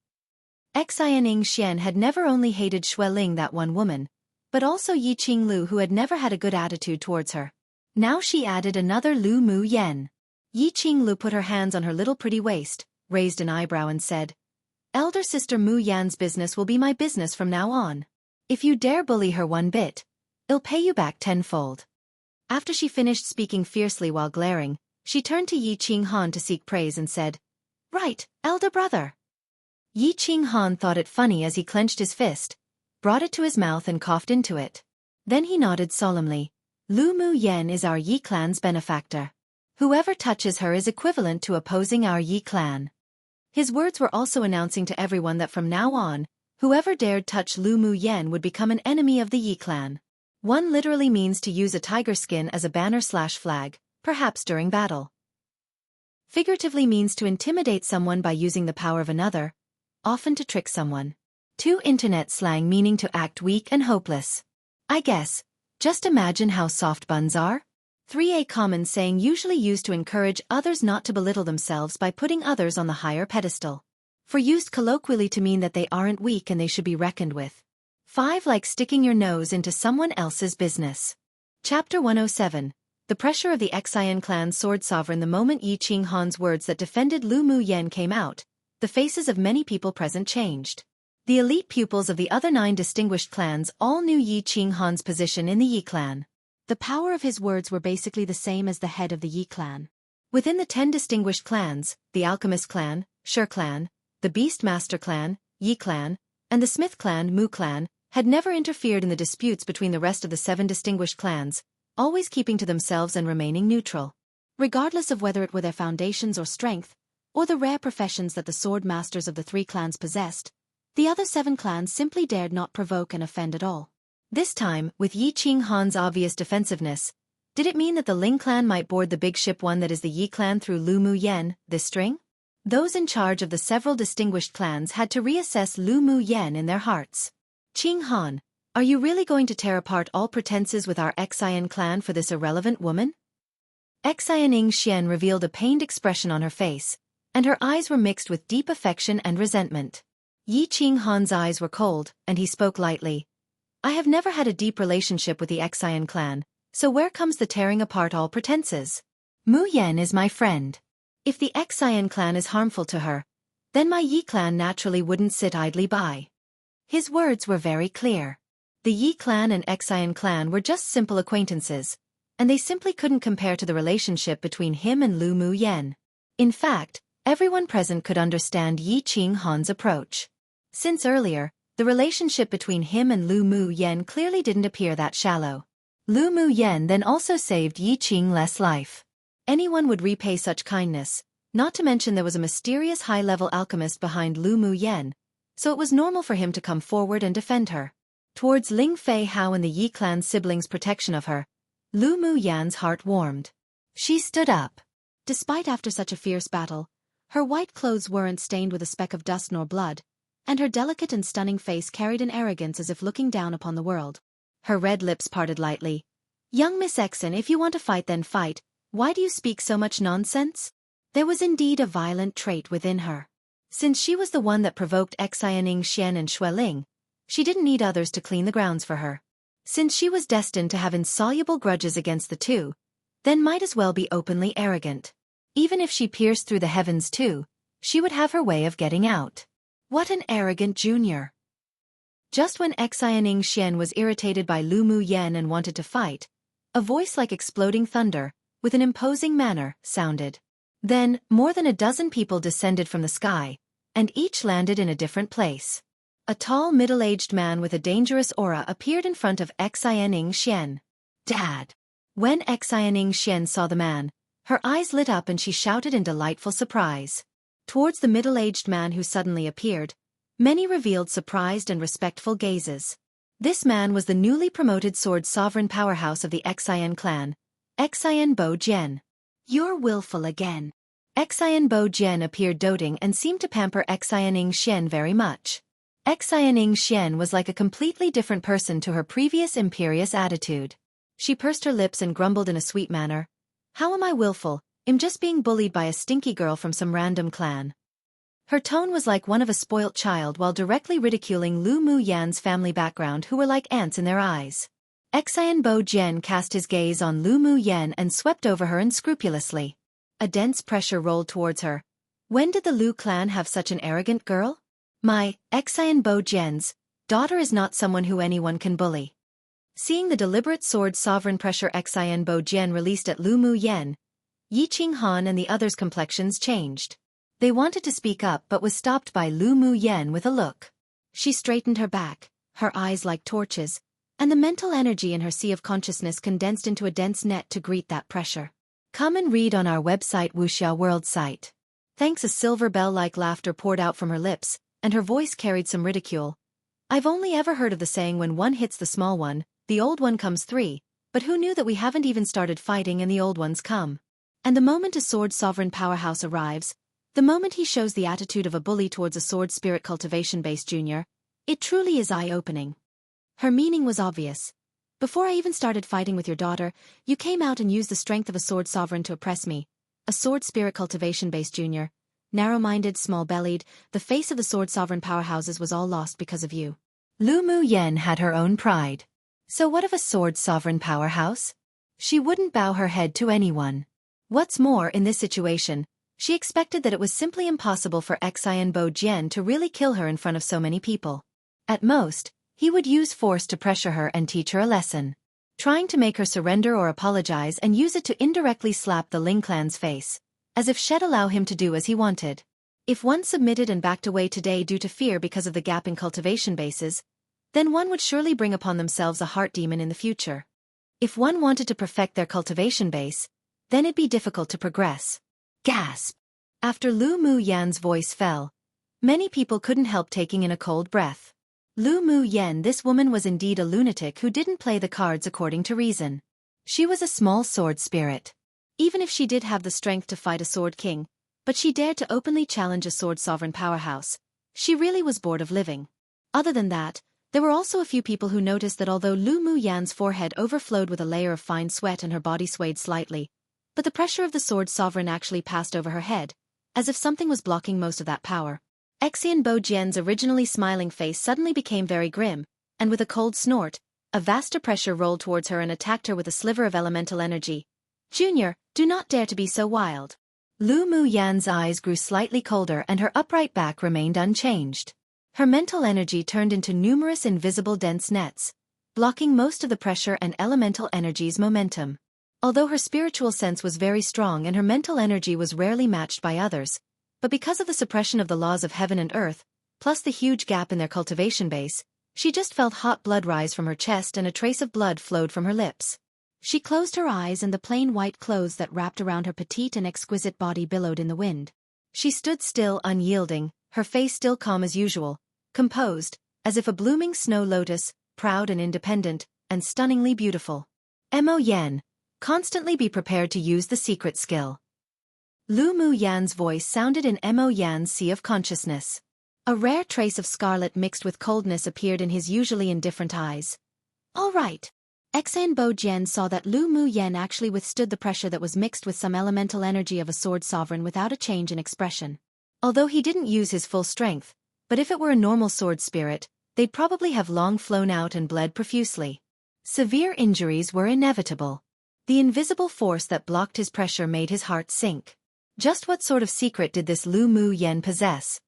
Xian Xian had never only hated Shui Ling, that one woman, but also Yi Qinglu, who had never had a good attitude towards her. Now she added another Lu Mu Yen. Yi Qinglu put her hands on her little pretty waist, raised an eyebrow and said, Elder sister Mu Yan's business will be my business from now on. If you dare bully her one bit, I'll pay you back tenfold. After she finished speaking fiercely while glaring, she turned to Yi Qinghan to seek praise and said, Right, elder brother. Yi Qinghan thought it funny as he clenched his fist, brought it to his mouth and coughed into it. Then he nodded solemnly. Lu Mu Yen is our Yi clan's benefactor. Whoever touches her is equivalent to opposing our Yi clan. His words were also announcing to everyone that from now on, whoever dared touch Lu Mu Yen would become an enemy of the Yi clan. One literally means to use a tiger skin as a banner/flag, perhaps during battle. Figuratively means to intimidate someone by using the power of another, often to trick someone. 2. Internet slang meaning to act weak and hopeless. I guess, just imagine how soft buns are. 3. A common saying usually used to encourage others not to belittle themselves by putting others on the higher pedestal. For used colloquially to mean that they aren't weak and they should be reckoned with. 5. Like sticking your nose into someone else's business. Chapter 107. The pressure of the Xian clan's sword sovereign. The moment Yi Qinghan's words that defended Lu Mu Yen came out, the faces of many people present changed. The elite pupils of the other 9 distinguished clans all knew Yi Qinghan's position in the Yi clan. The power of his words were basically the same as the head of the Yi clan. Within the 10 distinguished clans, the Alchemist clan, Shi clan, the Beastmaster clan, Yi clan, and the Smith clan, Mu clan, had never interfered in the disputes between the rest of the 7 distinguished clans, always keeping to themselves and remaining neutral. Regardless of whether it were their foundations or strength, or the rare professions that the sword masters of the 3 clans possessed, the other 7 clans simply dared not provoke and offend at all. This time, with Yi Qinghan's obvious defensiveness, did it mean that the Ling clan might board the big ship one that is the Yi clan through Lu Mu Yen, this string? Those in charge of the several distinguished clans had to reassess Lu Mu Yen in their hearts. Qinghan, are you really going to tear apart all pretenses with our Xian clan for this irrelevant woman? Xian Xian revealed a pained expression on her face, and her eyes were mixed with deep affection and resentment. Yi Qinghan's eyes were cold, and he spoke lightly. I have never had a deep relationship with the Xian clan, so where comes the tearing apart all pretenses? Mu Yen is my friend. If the Xian clan is harmful to her, then my Yi clan naturally wouldn't sit idly by. His words were very clear. The Yi clan and Xian clan were just simple acquaintances, and they simply couldn't compare to the relationship between him and Lu Mu Yen. In fact, everyone present could understand Yi Qinghan's approach. Since earlier, the relationship between him and Lu Mu Yen clearly didn't appear that shallow. Lu Mu Yen then also saved Yi Qingle's life. Anyone would repay such kindness, not to mention there was a mysterious high-level alchemist behind Lu Mu Yen, so it was normal for him to come forward and defend her. Towards Ling Fei Hao and the Yi clan siblings' protection of her, Lu Mu Yan's heart warmed. She stood up. Despite after such a fierce battle, her white clothes weren't stained with a speck of dust nor blood, and her delicate and stunning face carried an arrogance as if looking down upon the world. Her red lips parted lightly. Young Miss Exon, if you want to fight then fight, why do you speak so much nonsense? There was indeed a violent trait within her. Since she was the one that provoked Xian Xian and Shui Ling, she didn't need others to clean the grounds for her. Since she was destined to have insoluble grudges against the two, then might as well be openly arrogant. Even if she pierced through the heavens too, she would have her way of getting out. What an arrogant junior. Just when Xian Xian was irritated by Lu Mu Yen and wanted to fight, a voice like exploding thunder, with an imposing manner, sounded. Then, more than a dozen people descended from the sky, and each landed in a different place. A tall middle-aged man with a dangerous aura appeared in front of Xian Xian. Dad! When Xian Xian saw the man, her eyes lit up and she shouted in delightful surprise. Towards the middle-aged man who suddenly appeared, many revealed surprised and respectful gazes. This man was the newly promoted sword sovereign powerhouse of the Xian clan, Xian Bo Jian. You're willful again. Xian Bo Jian appeared doting and seemed to pamper Xian Xian very much. Xian Xian was like a completely different person to her previous imperious attitude. She pursed her lips and grumbled in a sweet manner. How am I willful? I'm just being bullied by a stinky girl from some random clan. Her tone was like one of a spoilt child while directly ridiculing Lu Mu Yan's family background who were like ants in their eyes. Xian Bo Jian cast his gaze on Lu Mu Yan and swept over her unscrupulously. A dense pressure rolled towards her. When did the Lu clan have such an arrogant girl? My, Xian Bo Jian's daughter is not someone who anyone can bully. Seeing the deliberate sword sovereign pressure Xian Bo Jian released at Lu Mu Yan, Yi Qinghan and the others' complexions changed. They wanted to speak up but was stopped by Lu Mu Yan with a look. She straightened her back, her eyes like torches, and the mental energy in her sea of consciousness condensed into a dense net to greet that pressure. Come and read on our website Wuxia World site. Thanks. A silver bell-like laughter poured out from her lips, and her voice carried some ridicule. I've only ever heard of the saying when one hits the small one, the old one comes three, but who knew that we haven't even started fighting and the old ones come? And the moment a sword sovereign powerhouse arrives, the moment he shows the attitude of a bully towards a sword spirit cultivation-based junior, it truly is eye-opening. Her meaning was obvious. Before I even started fighting with your daughter, you came out and used the strength of a sword sovereign to oppress me. A sword spirit cultivation-based junior. Narrow-minded, small-bellied, the face of the sword sovereign powerhouses was all lost because of you. Lu Mu Yan had her own pride. So what of a sword sovereign powerhouse? She wouldn't bow her head to anyone. What's more, in this situation, she expected that it was simply impossible for Xian Bo Jian to really kill her in front of so many people. At most, he would use force to pressure her and teach her a lesson. Trying to make her surrender or apologize and use it to indirectly slap the Ling clan's face, as if she'd allow him to do as he wanted. If one submitted and backed away today due to fear because of the gap in cultivation bases, then one would surely bring upon themselves a heart demon in the future. If one wanted to perfect their cultivation base, then it'd be difficult to progress. Gasp! After Lu Mu Yan's voice fell, many people couldn't help taking in a cold breath. Lu Mu Yan, this woman was indeed a lunatic who didn't play the cards according to reason. She was a small sword spirit. Even if she did have the strength to fight a sword king, but she dared to openly challenge a sword sovereign powerhouse, she really was bored of living. Other than that, there were also a few people who noticed that although Lu Mu Yan's forehead overflowed with a layer of fine sweat and her body swayed slightly, but the pressure of the sword sovereign actually passed over her head, as if something was blocking most of that power. Xian Bo Jian's originally smiling face suddenly became very grim, and with a cold snort, a vaster pressure rolled towards her and attacked her with a sliver of elemental energy. Junior, do not dare to be so wild. Lu Mu Yan's eyes grew slightly colder and her upright back remained unchanged. Her mental energy turned into numerous invisible dense nets, blocking most of the pressure and elemental energy's momentum. Although her spiritual sense was very strong and her mental energy was rarely matched by others, but because of the suppression of the laws of heaven and earth, plus the huge gap in their cultivation base, she just felt hot blood rise from her chest and a trace of blood flowed from her lips. She closed her eyes and the plain white clothes that wrapped around her petite and exquisite body billowed in the wind. She stood still, unyielding, her face still calm as usual, composed, as if a blooming snow lotus, proud and independent, and stunningly beautiful. Mo Yan, constantly be prepared to use the secret skill. Lu Mu Yan's voice sounded in Mo Yan's sea of consciousness. A rare trace of scarlet mixed with coldness appeared in his usually indifferent eyes. All right. Xian Bo Jian saw that Lu Mu Yan actually withstood the pressure that was mixed with some elemental energy of a sword sovereign without a change in expression. Although he didn't use his full strength, but if it were a normal sword spirit, they'd probably have long flown out and bled profusely. Severe injuries were inevitable. The invisible force that blocked his pressure made his heart sink. Just what sort of secret did this Lu Mu Yan possess?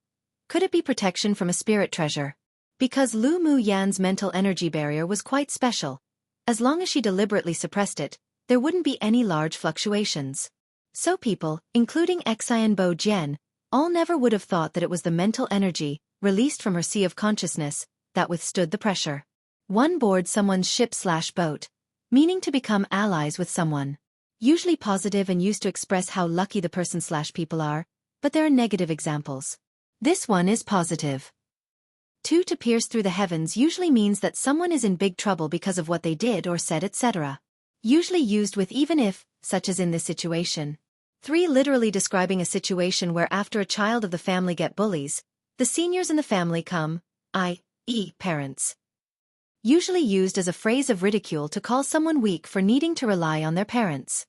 Could it be protection from a spirit treasure? Because Lu Mu Yan's mental energy barrier was quite special. As long as she deliberately suppressed it, there wouldn't be any large fluctuations. So people, including Xian Bo Jian, all never would have thought that it was the mental energy, released from her sea of consciousness, that withstood the pressure. One board someone's ship/boat, meaning to become allies with someone. Usually positive and used to express how lucky the person/people are, but there are negative examples. This one is positive. 2 to pierce through the heavens usually means that someone is in big trouble because of what they did or said, etc. Usually used with even if, such as in this situation. 3 literally describing a situation where after a child of the family get bullies, the seniors in the family come, i.e., parents. Usually used as a phrase of ridicule to call someone weak for needing to rely on their parents.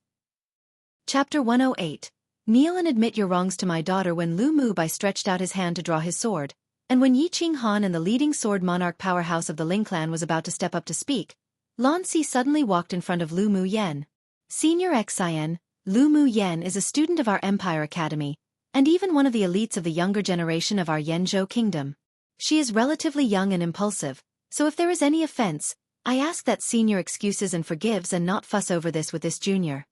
Chapter 108. Kneel and admit your wrongs to my daughter. When Lu Mubai stretched out his hand to draw his sword, and when Yi Qinghan and the leading sword monarch powerhouse of the Ling clan was about to step up to speak, Lan Si suddenly walked in front of Lu Mu Yen. Senior Xian, Lu Mu Yen is a student of our Empire Academy, and even one of the elites of the younger generation of our Yanzhou kingdom. She is relatively young and impulsive, so if there is any offense, I ask that senior excuses and forgives and not fuss over this with this junior.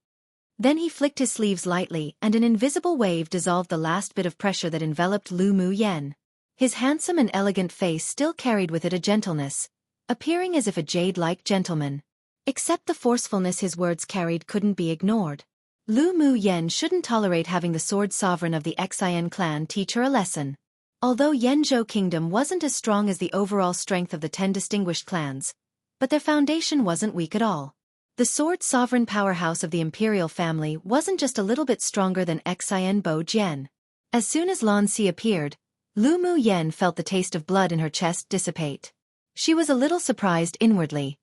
Then he flicked his sleeves lightly and an invisible wave dissolved the last bit of pressure that enveloped Lu Mu Yen. His handsome and elegant face still carried with it a gentleness, appearing as if a jade-like gentleman. Except the forcefulness his words carried couldn't be ignored. Lu Mu Yen shouldn't tolerate having the sword sovereign of the Xian clan teach her a lesson. Although Yanzhou kingdom wasn't as strong as the overall strength of the 10 distinguished clans, but their foundation wasn't weak at all. The sword sovereign powerhouse of the Imperial family wasn't just a little bit stronger than Xian Bo Jian. As soon as Lan Si appeared, Lu Mu Yen felt the taste of blood in her chest dissipate. She was a little surprised inwardly.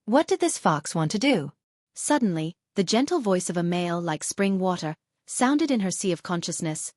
What did this fox want to do? Suddenly, the gentle voice of a male like spring water sounded in her sea of consciousness.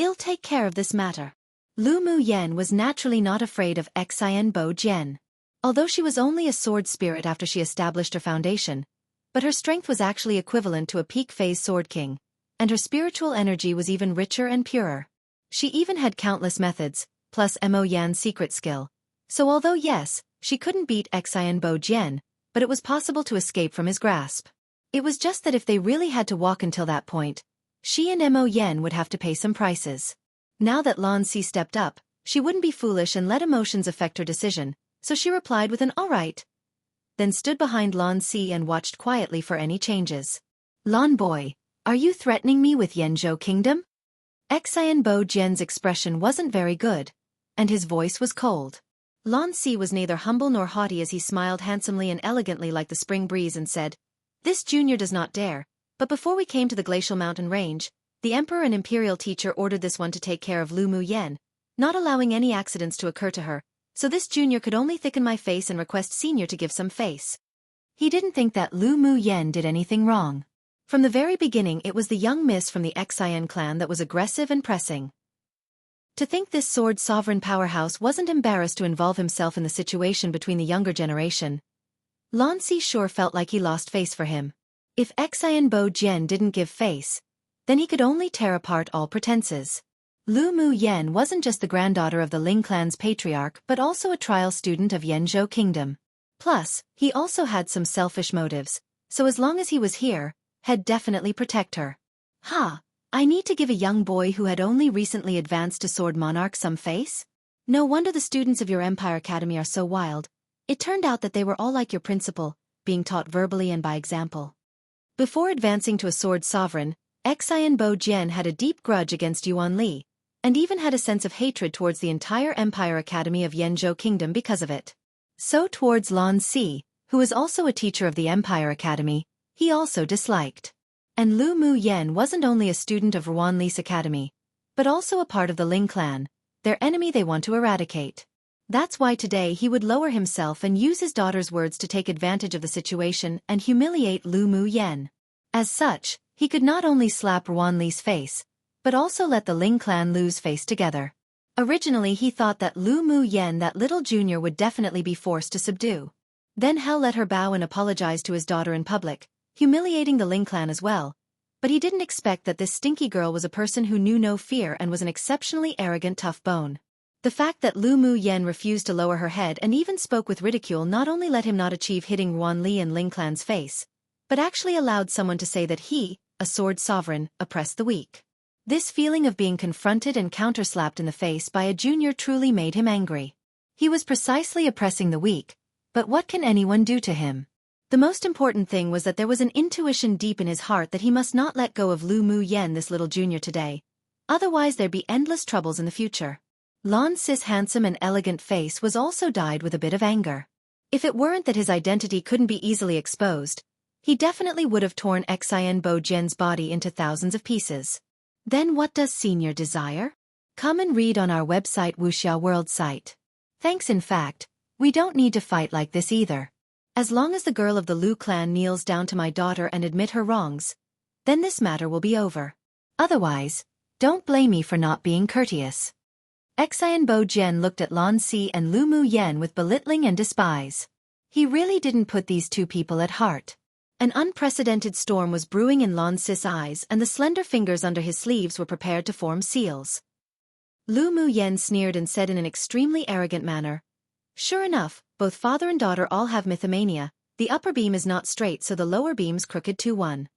I'll take care of this matter. Lu Mu Yen was naturally not afraid of Xian Bo Jian. Although she was only a sword spirit after she established her foundation, but her strength was actually equivalent to a peak phase sword king, and her spiritual energy was even richer and purer. She even had countless methods, plus Mo Yan's secret skill. So although yes, she couldn't beat Xian Bo Jian, but it was possible to escape from his grasp. It was just that if they really had to walk until that point, she and Mo Yan would have to pay some prices. Now that Lan Si stepped up, she wouldn't be foolish and let emotions affect her decision, so she replied with an alright. Then stood behind Lan Si and watched quietly for any changes. Lan boy, are you threatening me with Yanzhou kingdom? Xian Bo Jian's expression wasn't very good, and his voice was cold. Lan Si was neither humble nor haughty as he smiled handsomely and elegantly like the spring breeze and said, This junior does not dare, but before we came to the glacial mountain range, the emperor and imperial teacher ordered this one to take care of Lu Mu Yen, not allowing any accidents to occur to her, so this junior could only thicken my face and request senior to give some face. He didn't think that Lu Mu Yen did anything wrong. From the very beginning it was the young miss from the Xian clan that was aggressive and pressing. To think this sword sovereign powerhouse wasn't embarrassed to involve himself in the situation between the younger generation. Lan Si sure felt like he lost face for him. If Xian Bo Jian didn't give face, then he could only tear apart all pretenses. Lu Mu Yen wasn't just the granddaughter of the Ling clan's patriarch but also a trial student of Yanzhou kingdom. Plus, he also had some selfish motives, so as long as he was here, he'd definitely protect her. I need to give a young boy who had only recently advanced to sword monarch some face? No wonder the students of your Empire Academy are so wild. It turned out that they were all like your principal, being taught verbally and by example. Before advancing to a sword sovereign, Xian Bo Jian had a deep grudge against Yuan Li, and even had a sense of hatred towards the entire Empire Academy of Yanzhou Kingdom because of it. So towards Lan Si, who is also a teacher of the Empire Academy, he also disliked. And Lu Mu Yen wasn't only a student of Yuan Li's academy, but also a part of the Ling clan, their enemy they want to eradicate. That's why today he would lower himself and use his daughter's words to take advantage of the situation and humiliate Lu Mu Yen. As such, he could not only slap Yuan Li's face, but also let the Ling clan lose face together. Originally he thought that Lu Mu Yen, that little junior, would definitely be forced to subdue. Then hell let her bow and apologize to his daughter in public, humiliating the Ling clan as well, but he didn't expect that this stinky girl was a person who knew no fear and was an exceptionally arrogant tough bone. The fact that Lu Mu Yen refused to lower her head and even spoke with ridicule not only let him not achieve hitting Yuan Li and Ling clan's face, but actually allowed someone to say that he, a sword sovereign, oppressed the weak. This feeling of being confronted and counterslapped in the face by a junior truly made him angry. He was precisely oppressing the weak, but what can anyone do to him? The most important thing was that there was an intuition deep in his heart that he must not let go of Lu Mu Yen, this little junior, today. Otherwise there'd be endless troubles in the future. Lan Si's handsome and elegant face was also dyed with a bit of anger. If it weren't that his identity couldn't be easily exposed, he definitely would have torn Xianbo Jian's body into thousands of pieces. Then what does Senior desire? Come and read on our website Wuxia World site. Thanks. In fact, we don't need to fight like this either. As long as the girl of the Lu clan kneels down to my daughter and admit her wrongs, then this matter will be over. Otherwise, don't blame me for not being courteous. Xianbo Jian looked at Lan Si and Lu Mu Yen with belittling and despise. He really didn't put these two people at heart. An unprecedented storm was brewing in Lan Si's eyes, and the slender fingers under his sleeves were prepared to form seals. Lu Mu Yen sneered and said in an extremely arrogant manner, "Sure enough, both father and daughter all have mythomania. The upper beam is not straight, so the lower beam's crooked too. One.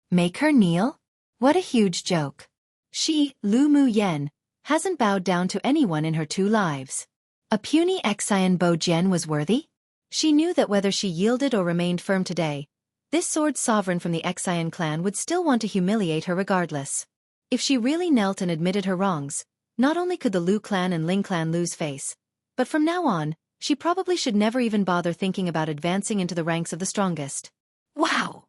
Make her kneel? What a huge joke. She, Lu Mu Yen, hasn't bowed down to anyone in her 2 lives. A puny Xianbo Jian was worthy? She knew that whether she yielded or remained firm today, this sword sovereign from the Xian clan would still want to humiliate her regardless. If she really knelt and admitted her wrongs, not only could the Lu clan and Ling clan lose face, but from now on, she probably should never even bother thinking about advancing into the ranks of the strongest. Wow!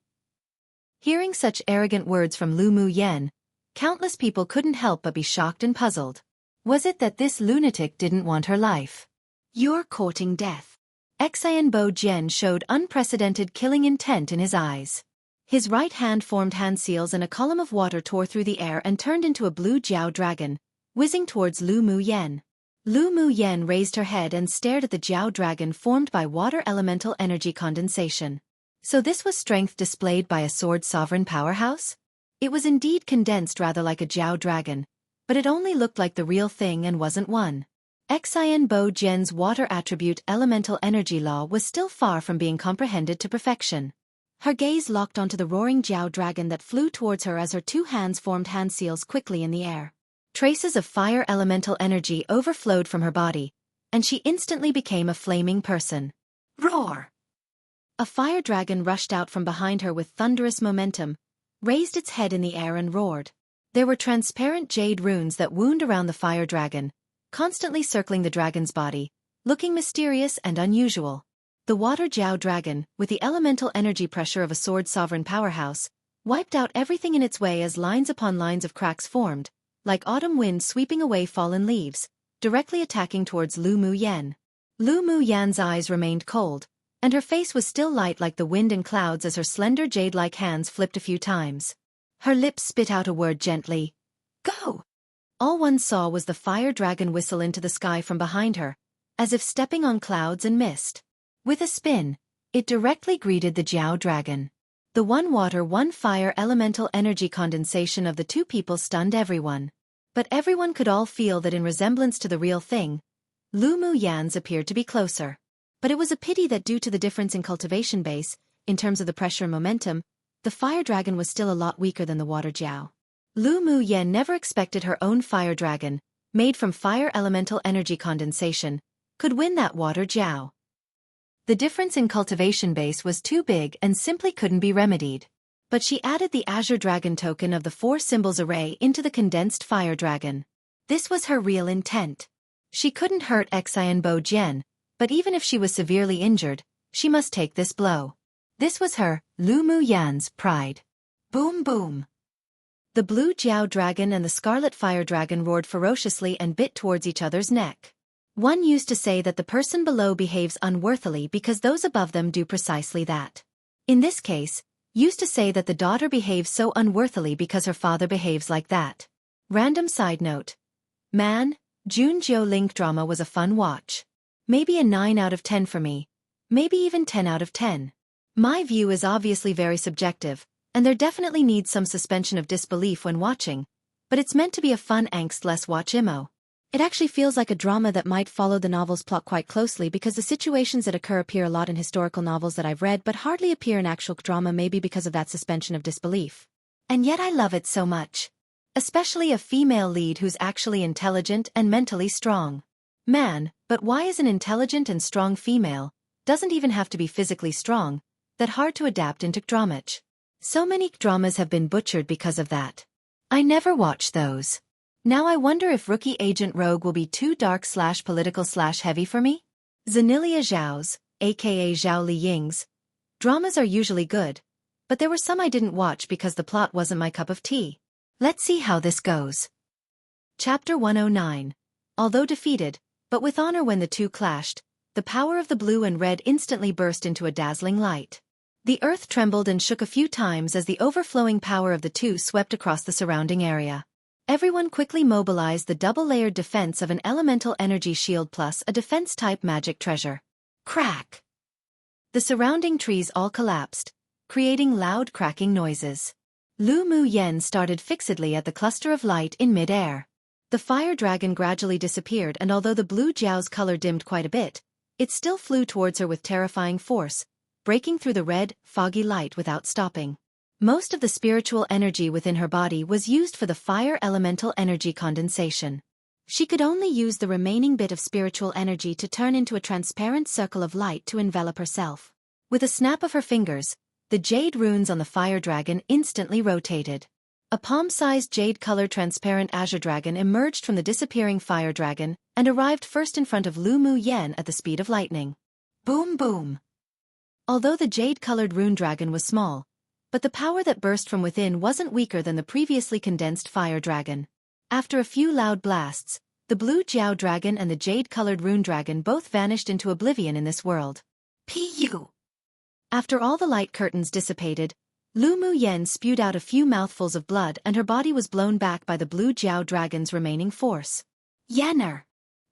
Hearing such arrogant words from Lu Mu Yen, countless people couldn't help but be shocked and puzzled. Was it that this lunatic didn't want her life? You're courting death. Xianbo Jian showed unprecedented killing intent in his eyes. His right hand formed hand seals, and a column of water tore through the air and turned into a blue Jiao dragon, whizzing towards Lu Mu Yen. Lu Mu Yen raised her head and stared at the Jiao dragon formed by water elemental energy condensation. So this was strength displayed by a sword sovereign powerhouse? It was indeed condensed rather like a Jiao dragon, but it only looked like the real thing and wasn't one. Xianbo Jian's water attribute elemental energy law was still far from being comprehended to perfection. Her gaze locked onto the roaring Jiao dragon that flew towards her as her 2 hands formed hand seals quickly in the air. Traces of fire elemental energy overflowed from her body, and she instantly became a flaming person. Roar! A fire dragon rushed out from behind her with thunderous momentum, raised its head in the air and roared. There were transparent jade runes that wound around the fire dragon, constantly circling the dragon's body, looking mysterious and unusual. The water Jiao dragon, with the elemental energy pressure of a sword sovereign powerhouse, wiped out everything in its way as lines upon lines of cracks formed, like autumn wind sweeping away fallen leaves, directly attacking towards Lu Mu Yen. Lu Mu Yan's eyes remained cold, and her face was still light like the wind and clouds as her slender jade-like hands flipped a few times. Her lips spit out a word gently. Go! All one saw was the fire dragon whistle into the sky from behind her, as if stepping on clouds and mist. With a spin, it directly greeted the Jiao dragon. The one water, one fire elemental energy condensation of the 2 people stunned everyone. But everyone could all feel that in resemblance to the real thing, Lu Mu Yan's appeared to be closer. But it was a pity that due to the difference in cultivation base, in terms of the pressure and momentum, the fire dragon was still a lot weaker than the water Jiao. Lu Mu Yen never expected her own fire dragon, made from fire elemental energy condensation, could win that water Jiao. The difference in cultivation base was too big and simply couldn't be remedied. But she added the Azure Dragon token of the 4 symbols array into the condensed fire dragon. This was her real intent. She couldn't hurt Xianbo Jian, but even if she was severely injured, she must take this blow. This was her, Lu Mu Yan's, pride. Boom boom. The blue Jiao dragon and the scarlet fire dragon roared ferociously and bit towards each other's neck. One used to say that the person below behaves unworthily because those above them do precisely that. In this case, used to say that the daughter behaves so unworthily because her father behaves like that. Random side note. Man, Junjiu Link drama was a fun watch. Maybe a 9 out of 10 for me. Maybe even 10 out of 10. My view is obviously very subjective, and there definitely needs some suspension of disbelief when watching, but it's meant to be a fun angst-less watch immo. It actually feels like a drama that might follow the novel's plot quite closely because the situations that occur appear a lot in historical novels that I've read but hardly appear in actual drama, maybe because of that suspension of disbelief. And yet I love it so much. Especially a female lead who's actually intelligent and mentally strong. Man, but why is an intelligent and strong female, doesn't even have to be physically strong, that hard to adapt into dramage? So many dramas have been butchered because of that. I never watch those. Now I wonder if Rookie Agent Rogue will be too dark/political/heavy for me? Zanilia Zhao's, aka Zhao Liying's, dramas are usually good, but there were some I didn't watch because the plot wasn't my cup of tea. Let's see how this goes. Chapter 109. Although defeated, but with honor when the two clashed, the power of the blue and red instantly burst into a dazzling light. The earth trembled and shook a few times as the overflowing power of the two swept across the surrounding area. Everyone quickly mobilized the double-layered defense of an elemental energy shield plus a defense-type magic treasure. Crack! The surrounding trees all collapsed, creating loud cracking noises. Lu Mu Yen started fixedly at the cluster of light in mid-air. The fire dragon gradually disappeared, and although the blue Jiao's color dimmed quite a bit, it still flew towards her with terrifying force, breaking through the red, foggy light without stopping. Most of the spiritual energy within her body was used for the fire elemental energy condensation. She could only use the remaining bit of spiritual energy to turn into a transparent circle of light to envelop herself. With a snap of her fingers, the jade runes on the fire dragon instantly rotated. A palm-sized jade-colored transparent azure dragon emerged from the disappearing fire dragon and arrived first in front of Lu Mu Yen at the speed of lightning. Boom boom! Although the jade-colored rune dragon was small, but the power that burst from within wasn't weaker than the previously condensed fire dragon. After a few loud blasts, the blue Jiao dragon and the jade-colored rune dragon both vanished into oblivion in this world. Pu! After all the light curtains dissipated, Lu Mu Yen spewed out a few mouthfuls of blood and her body was blown back by the blue Jiao dragon's remaining force. Yenner!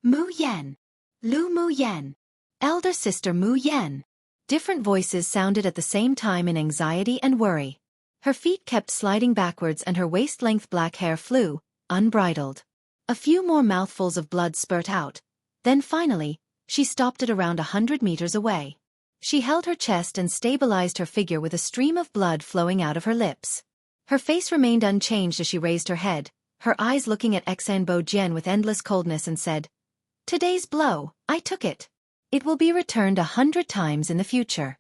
Mu Yen! Lu Mu Yen! Elder sister Mu Yen! Different voices sounded at the same time in anxiety and worry. Her feet kept sliding backwards and her waist-length black hair flew, unbridled. A few more mouthfuls of blood spurt out. Then finally, she stopped at around 100 meters away. She held her chest and stabilized her figure with a stream of blood flowing out of her lips. Her face remained unchanged as she raised her head, her eyes looking at Exanbo Jian with endless coldness and said, "Today's blow, I took it. It will be returned 100 times in the future."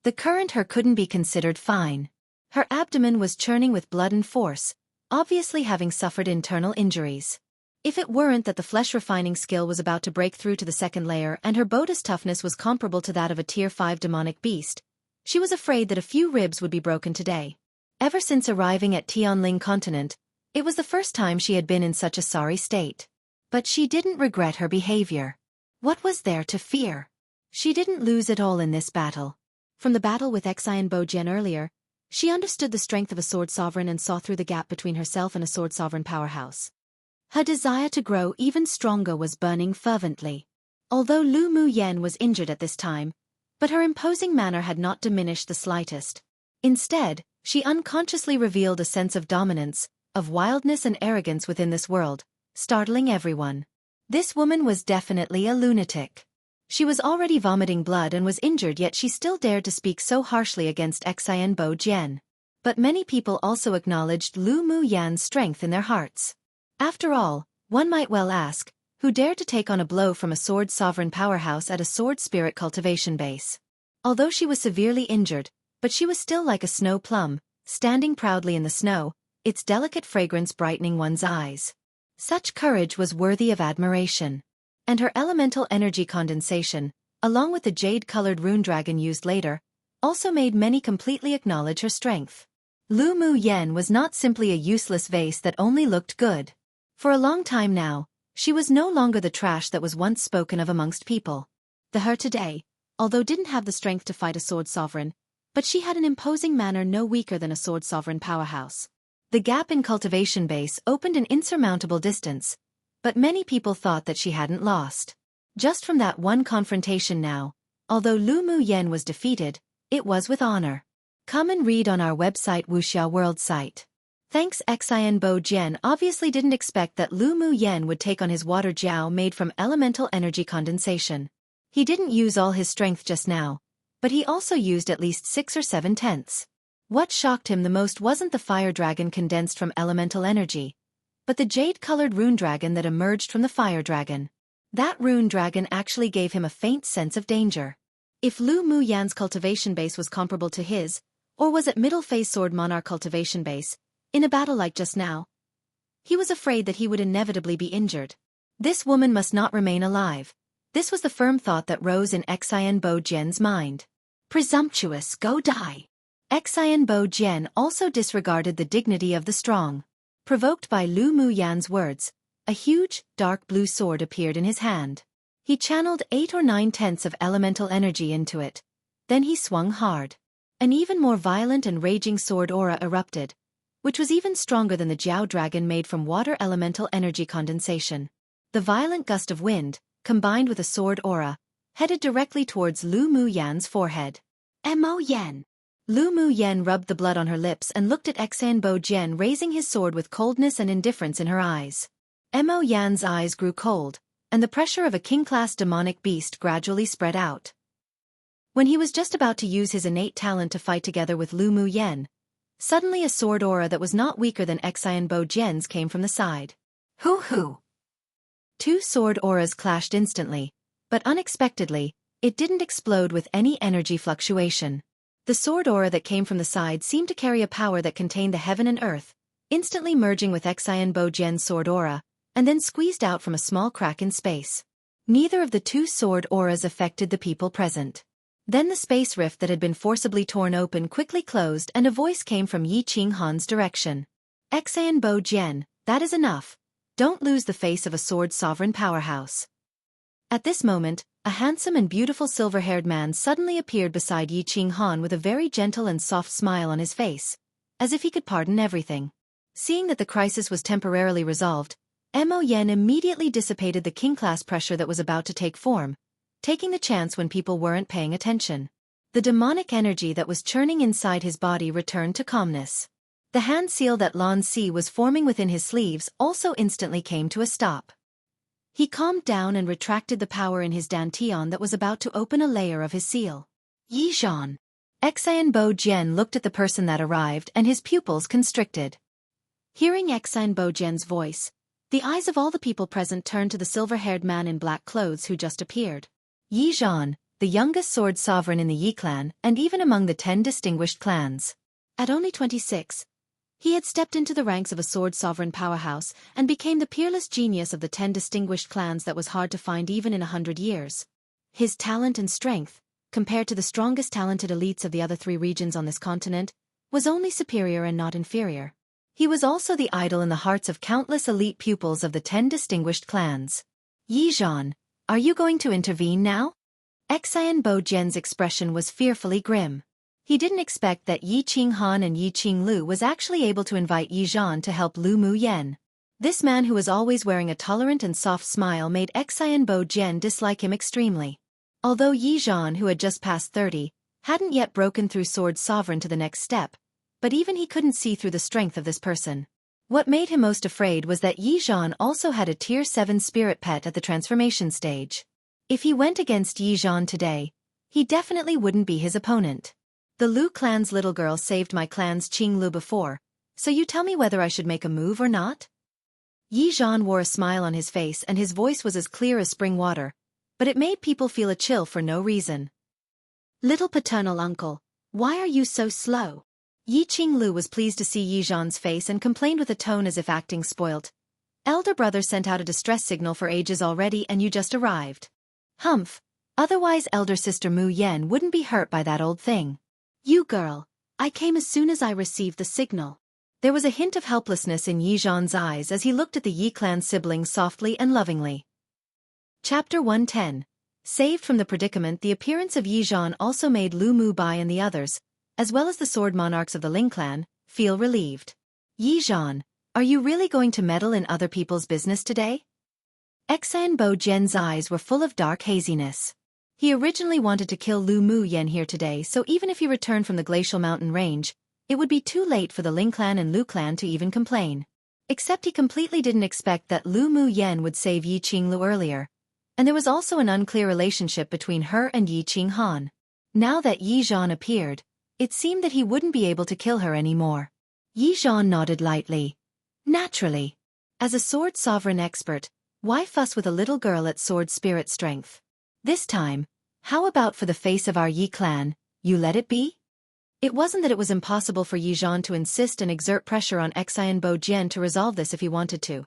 The current her couldn't be considered fine. Her abdomen was churning with blood and force, obviously having suffered internal injuries. If it weren't that the flesh-refining skill was about to break through to the second layer and her Boda's toughness was comparable to that of a Tier 5 demonic beast, she was afraid that a few ribs would be broken today. Ever since arriving at Tianling continent, it was the first time she had been in such a sorry state. But she didn't regret her behavior. What was there to fear? She didn't lose at all in this battle. From the battle with Exanbo Jian earlier, she understood the strength of a sword sovereign and saw through the gap between herself and a sword sovereign powerhouse. Her desire to grow even stronger was burning fervently. Although Lu Mu Yen was injured at this time, but her imposing manner had not diminished the slightest. Instead, she unconsciously revealed a sense of dominance, of wildness and arrogance within this world, startling everyone. This woman was definitely a lunatic. She was already vomiting blood and was injured, yet she still dared to speak so harshly against Exanbo Jian. But many people also acknowledged Lu Mu Yan's strength in their hearts. After all, one might well ask, who dared to take on a blow from a sword sovereign powerhouse at a sword spirit cultivation base? Although she was severely injured, but she was still like a snow plum, standing proudly in the snow, its delicate fragrance brightening one's eyes. Such courage was worthy of admiration. And her elemental energy condensation, along with the jade-colored rune dragon used later, also made many completely acknowledge her strength. Lu Mu Yen was not simply a useless vase that only looked good. For a long time now, she was no longer the trash that was once spoken of amongst people. Her today, although didn't have the strength to fight a sword sovereign, but she had an imposing manner no weaker than a sword sovereign powerhouse. The gap in cultivation base opened an insurmountable distance, but many people thought that she hadn't lost. Just from that one confrontation now, although Lu Mu Yen was defeated, it was with honor. Come and read on our website Wuxia World site. Thanks. Exanbo Jian obviously didn't expect that Lu Mu Yen would take on his water jiao made from elemental energy condensation. He didn't use all his strength just now, but he also used at least 6 or 7 tenths. What shocked him the most wasn't the fire dragon condensed from elemental energy, but the jade-colored rune dragon that emerged from the fire dragon. That rune dragon actually gave him a faint sense of danger. If Lu Mu Yan's cultivation base was comparable to his, or was it middle phase sword monarch cultivation base, in a battle like just now, He was afraid that he would inevitably be injured. This woman must not remain alive. This was the firm thought that rose in Xian Bo Jian's mind. Presumptuous, go die. Xian Bo Jian also disregarded the dignity of the strong. Provoked by Lu Mu Yan's words, a huge, dark blue sword appeared in his hand. He channeled 8 or 9/10 of elemental energy into it. Then he swung hard. An even more violent and raging sword aura erupted, which was even stronger than the Jiao dragon made from water elemental energy condensation. The violent gust of wind, combined with a sword aura, headed directly towards Lu Mu Yan's forehead. Mo Yan. Lu Mu Yan rubbed the blood on her lips and looked at Xian Bo Jian raising his sword with coldness and indifference in her eyes. Mo Yan's eyes grew cold, and the pressure of a king-class demonic beast gradually spread out. When he was just about to use his innate talent to fight together with Lu Mu Yan, suddenly a sword aura that was not weaker than Xian Bo Jian's came from the side. Hoo! 2 sword auras clashed instantly, but unexpectedly, it didn't explode with any energy fluctuation. The sword aura that came from the side seemed to carry a power that contained the heaven and earth, instantly merging with Xian Bo Jian's sword aura, and then squeezed out from a small crack in space. Neither of the 2 sword auras affected the people present. Then the space rift that had been forcibly torn open quickly closed and a voice came from Yi Qinghan's direction. Xian Bo Jian, that is enough. Don't lose the face of a sword sovereign powerhouse. At this moment, a handsome and beautiful silver-haired man suddenly appeared beside Yi Qinghan with a very gentle and soft smile on his face, as if he could pardon everything. Seeing that the crisis was temporarily resolved, Mo Yan immediately dissipated the king-class pressure that was about to take form, taking the chance when people weren't paying attention. The demonic energy that was churning inside his body returned to calmness. The hand seal that Lan Si was forming within his sleeves also instantly came to a stop. He calmed down and retracted the power in his dantian that was about to open a layer of his seal. Yi Zhan. Xian Bo Jian looked at the person that arrived and his pupils constricted. Hearing Xian Bo Jian's voice, the eyes of all the people present turned to the silver-haired man in black clothes who just appeared. Yi Zhan, the youngest sword sovereign in the Yi clan and even among the 10 distinguished clans. At only 26, he had stepped into the ranks of a sword sovereign powerhouse and became the peerless genius of the 10 distinguished clans that was hard to find even in 100 years. His talent and strength, compared to the strongest talented elites of the other 3 regions on this continent, was only superior and not inferior. He was also the idol in the hearts of countless elite pupils of the 10 distinguished clans. Yi Zhan, are you going to intervene now? Xian Bo Jian's expression was fearfully grim. He didn't expect that Yi Qinghan and Yi Qinglu was actually able to invite Yi Zhan to help Lu Mu Yan. This man who was always wearing a tolerant and soft smile made Xian Bo Jian dislike him extremely. Although Yi Zhan, who had just passed 30, hadn't yet broken through sword sovereign to the next step, but even he couldn't see through the strength of this person. What made him most afraid was that Yi Zhan also had a Tier 7 spirit pet at the transformation stage. If he went against Yi Zhan today, he definitely wouldn't be his opponent. The Lu clan's little girl saved my clan's Qing Lu before, so you tell me whether I should make a move or not? Yi Zhan wore a smile on his face and his voice was as clear as spring water, but it made people feel a chill for no reason. Little paternal uncle, why are you so slow? Yi Qinglu was pleased to see Yi Zhan's face and complained with a tone as if acting spoilt. Elder brother sent out a distress signal for ages already and you just arrived. Humph, otherwise elder sister Mu Yan wouldn't be hurt by that old thing. You girl, I came as soon as I received the signal. There was a hint of helplessness in Yi Zhan's eyes as he looked at the Yi clan siblings softly and lovingly. Chapter 110. Saved from the predicament, the appearance of Yi Zhan also made Lu Mu Bai and the others, as well as the sword monarchs of the Ling clan, feel relieved. Yi Zhan, are you really going to meddle in other people's business today? Xian Bo Jian's eyes were full of dark haziness. He originally wanted to kill Lu Mu Yan here today, so even if he returned from the glacial mountain range, it would be too late for the Ling clan and Lu clan to even complain. Except he completely didn't expect that Lu Mu Yan would save Yi Qinglu earlier, and there was also an unclear relationship between her and Yi Qinghan. Now that Yi Zhan appeared, it seemed that he wouldn't be able to kill her anymore. Yi Zhan nodded lightly. Naturally. As a sword sovereign expert, why fuss with a little girl at sword spirit strength? This time, how about for the face of our Yi clan, you let it be? It wasn't that it was impossible for Yi Zhan to insist and exert pressure on Xianbo Jian to resolve this if he wanted to.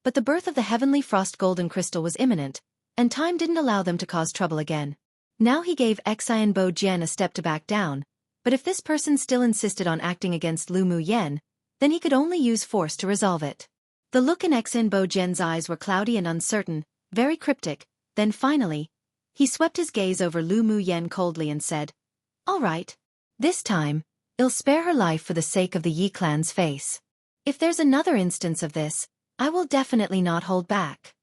But the birth of the heavenly frost golden crystal was imminent, and time didn't allow them to cause trouble again. Now he gave Xianbo Jian a step to back down, but if this person still insisted on acting against Lu Mu Yen, then he could only use force to resolve it. The look in Xianbo Jian's eyes were cloudy and uncertain, very cryptic. Then finally, he swept his gaze over Lu Mu Yen coldly and said, "All right. This time, I'll spare her life for the sake of the Yi clan's face. If there's another instance of this, I will definitely not hold back.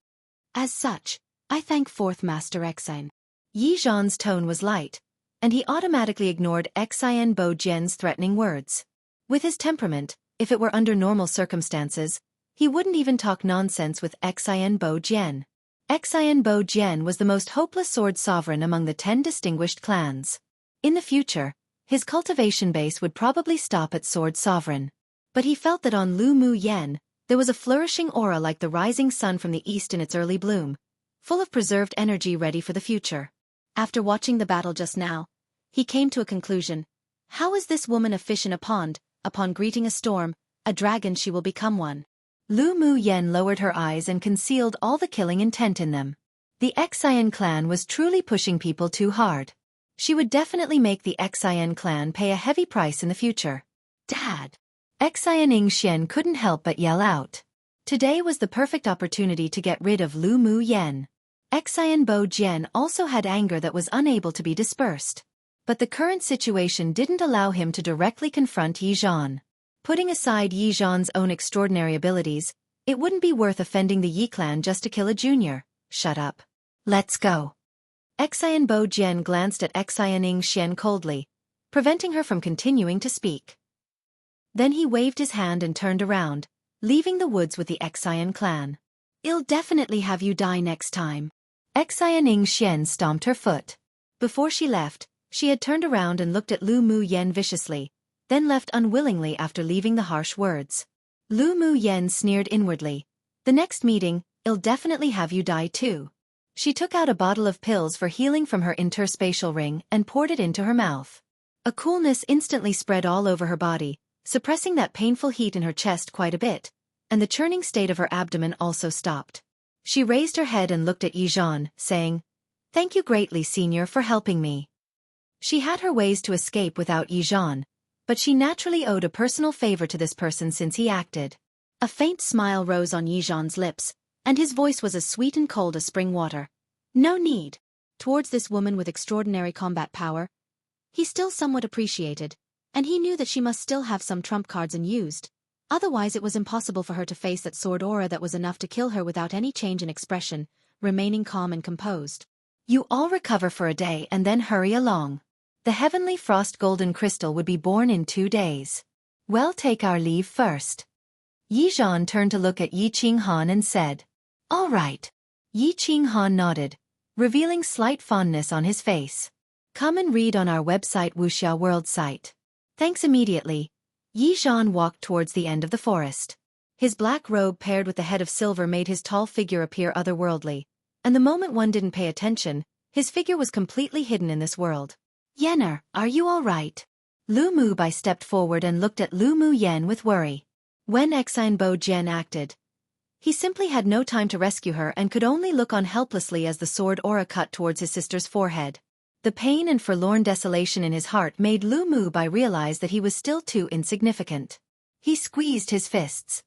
As such, I thank Fourth Master Xian." Yi Zhan's tone was light, and he automatically ignored Xianbo Jian's threatening words. With his temperament, if it were under normal circumstances, he wouldn't even talk nonsense with Xianbo Jian. Xianbo Jian was the most hopeless sword sovereign among the 10 distinguished clans. In the future, his cultivation base would probably stop at sword sovereign. But he felt that on Lu Mu Yen, there was a flourishing aura like the rising sun from the east in its early bloom, full of preserved energy ready for the future. After watching the battle just now, he came to a conclusion. How is this woman a fish in a pond? Upon greeting a storm, a dragon she will become one. Lu Mu Yen lowered her eyes and concealed all the killing intent in them. The Xian clan was truly pushing people too hard. She would definitely make the Xian clan pay a heavy price in the future. Dad! Xian Yingxian couldn't help but yell out. Today was the perfect opportunity to get rid of Lu Mu Yen. Xianbo Jian also had anger that was unable to be dispersed. But the current situation didn't allow him to directly confront Yi Zhan. Putting aside Yi Zhan's own extraordinary abilities, it wouldn't be worth offending the Yi clan just to kill a junior. Shut up. Let's go. Xianbo Jian glanced at Xian Yingxian coldly, preventing her from continuing to speak. Then he waved his hand and turned around, leaving the woods with the Xian clan. "I'll definitely have you die next time." Xian Yingxian stomped her foot. Before she left, she had turned around and looked at Lu Mu Yen viciously, then left unwillingly after leaving the harsh words. Lu Mu Yen sneered inwardly. "The next meeting, I'll definitely have you die too." She took out a bottle of pills for healing from her interspatial ring and poured it into her mouth. A coolness instantly spread all over her body, suppressing that painful heat in her chest quite a bit, and the churning state of her abdomen also stopped. She raised her head and looked at Yi Zhan, saying, "Thank you greatly, Senior, for helping me." She had her ways to escape without Yi Zhan, but she naturally owed a personal favor to this person since he acted. A faint smile rose on Yi Zhan's lips, and his voice was as sweet and cold as spring water. No need. Towards this woman with extraordinary combat power, he still somewhat appreciated, and he knew that she must still have some trump cards unused. Otherwise it was impossible for her to face that sword aura that was enough to kill her without any change in expression, remaining calm and composed. "You all recover for a day and then hurry along. The heavenly frost golden crystal would be born in 2 days. We'll take our leave first." Yi Zhan turned to look at Yi Qinghan and said, "All right." Yi Qinghan nodded, revealing slight fondness on his face. Come and read on our website Wuxia World site. Thanks. Immediately, Yi Zhan walked towards the end of the forest. His black robe paired with the head of silver made his tall figure appear otherworldly, and the moment one didn't pay attention, his figure was completely hidden in this world. "Yenner, are you all right?" Lu Mu Bai stepped forward and looked at Lu Mu Yen with worry. When Xianbo Jian acted, he simply had no time to rescue her and could only look on helplessly as the sword aura cut towards his sister's forehead. The pain and forlorn desolation in his heart made Lu Mu Bai realize that he was still too insignificant. He squeezed his fists.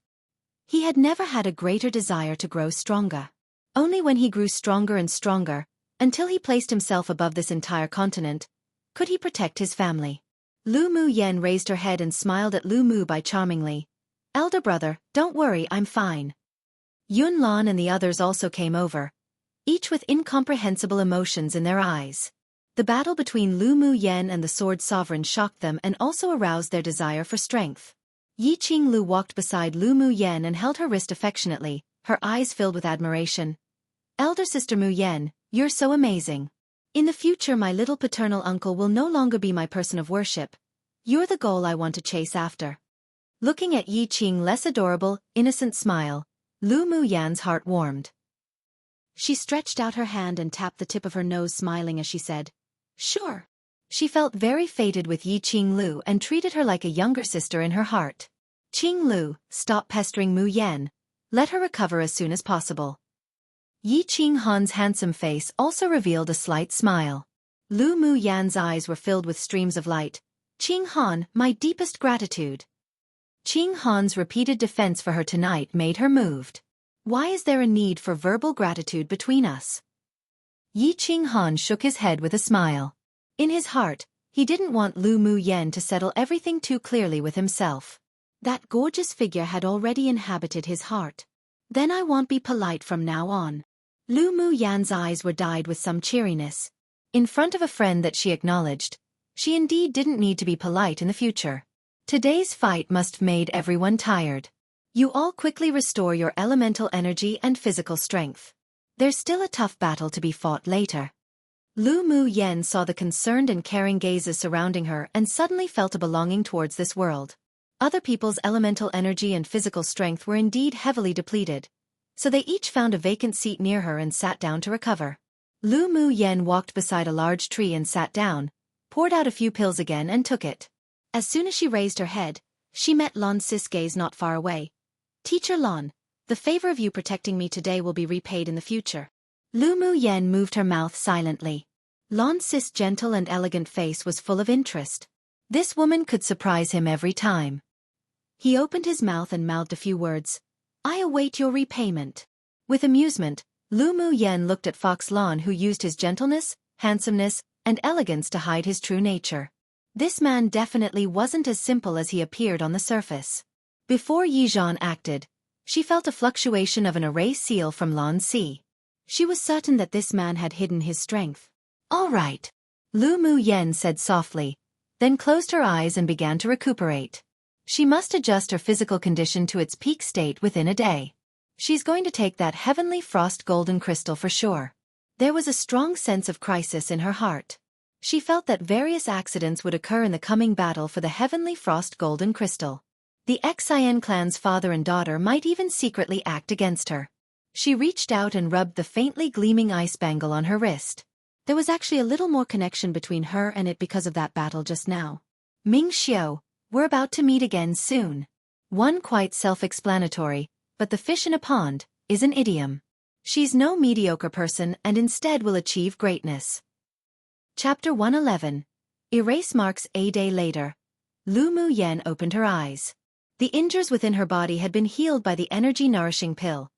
He had never had a greater desire to grow stronger. Only when he grew stronger and stronger, until he placed himself above this entire continent, could he protect his family. Lu Mu Yen raised her head and smiled at Lu Mu Bai charmingly. "Elder brother, don't worry, I'm fine." Yun Lan and the others also came over, each with incomprehensible emotions in their eyes. The battle between Lu Mu Yen and the Sword Sovereign shocked them and also aroused their desire for strength. Yi Qinglu walked beside Lu Mu Yen and held her wrist affectionately, her eyes filled with admiration. "Elder sister Mu Yen, you're so amazing. In the future my little paternal uncle will no longer be my person of worship. You're the goal I want to chase after." Looking at Yi Qing's less adorable, innocent smile, Lu Mu Yan's heart warmed. She stretched out her hand and tapped the tip of her nose, smiling as she said, "Sure. She felt very fated with Yi Qinglu and treated her like a younger sister in her heart. Qinglu, stop pestering Mu Yan. Let her recover as soon as possible. Yi Qinghan's handsome face also revealed a slight smile. Lu Mu Yan's eyes were filled with streams of light. Qinghan, my deepest gratitude. Qinghan's repeated defense for her tonight made her moved. Why is there a need for verbal gratitude between us? Yi Qinghan shook his head with a smile. In his heart, he didn't want Lu Mu Yan to settle everything too clearly with himself. That gorgeous figure had already inhabited his heart. Then I won't be polite from now on. Lu Mu Yan's eyes were dyed with some cheeriness. In front of a friend that she acknowledged, she indeed didn't need to be polite in the future. Today's fight must have made everyone tired. You all quickly restore your elemental energy and physical strength. There's still a tough battle to be fought later. Lu Mu Yan saw the concerned and caring gazes surrounding her and suddenly felt a belonging towards this world. Other people's elemental energy and physical strength were indeed heavily depleted, so they each found a vacant seat near her and sat down to recover. Lu Mu Yan walked beside a large tree and sat down, poured out a few pills again and took it. As soon as she raised her head, she met Lan Sis gaze not far away. Teacher Lan, the favor of you protecting me today will be repaid in the future. Lu Mu Yan moved her mouth silently. Lan Sis' gentle and elegant face was full of interest. This woman could surprise him every time. He opened his mouth and mouthed a few words. I await your repayment. With amusement, Lu Mu Yan looked at Fox Lan, who used his gentleness, handsomeness, and elegance to hide his true nature. This man definitely wasn't as simple as he appeared on the surface. Before Yi Zhan acted, she felt a fluctuation of an array seal from Lan Si. She was certain that this man had hidden his strength. All right, Lu Mu Yan said softly, then closed her eyes and began to recuperate. She must adjust her physical condition to its peak state within a day. She's going to take that heavenly frost golden crystal for sure. There was a strong sense of crisis in her heart. She felt that various accidents would occur in the coming battle for the heavenly frost golden crystal. The Xian clan's father and daughter might even secretly act against her. She reached out and rubbed the faintly gleaming ice bangle on her wrist. There was actually a little more connection between her and it because of that battle just now. Ming Xiao, we're about to meet again soon. One quite self-explanatory, but the fish in a pond is an idiom. She's no mediocre person and instead will achieve greatness. Chapter 111. Erase marks. A day later. Lu Mu Yan opened her eyes. The injuries within her body had been healed by the energy-nourishing pill,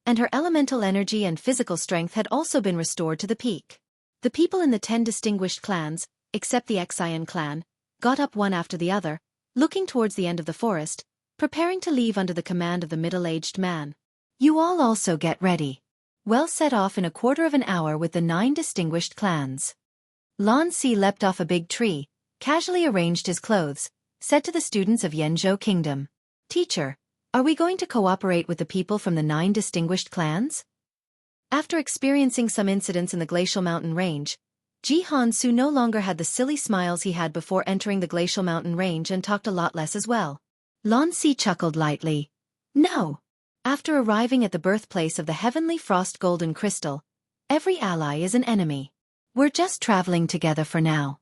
and her elemental energy and physical strength had also been restored to the peak. The people in the 10 distinguished clans, except the Xian clan, got up one after the other, looking towards the end of the forest, preparing to leave under the command of the middle-aged man. You all also get ready. Well, set off in a quarter of an hour with the 9 distinguished clans. Lan Si leapt off a big tree, casually arranged his clothes, said to the students of Yanzhou Kingdom, Teacher, are we going to cooperate with the people from the 9 distinguished clans? After experiencing some incidents in the Glacial Mountain Range, Jihan Su no longer had the silly smiles he had before entering the Glacial Mountain Range and talked a lot less as well. Lan Si chuckled lightly. No. After arriving at the birthplace of the heavenly frost golden crystal, every ally is an enemy. We're just traveling together for now.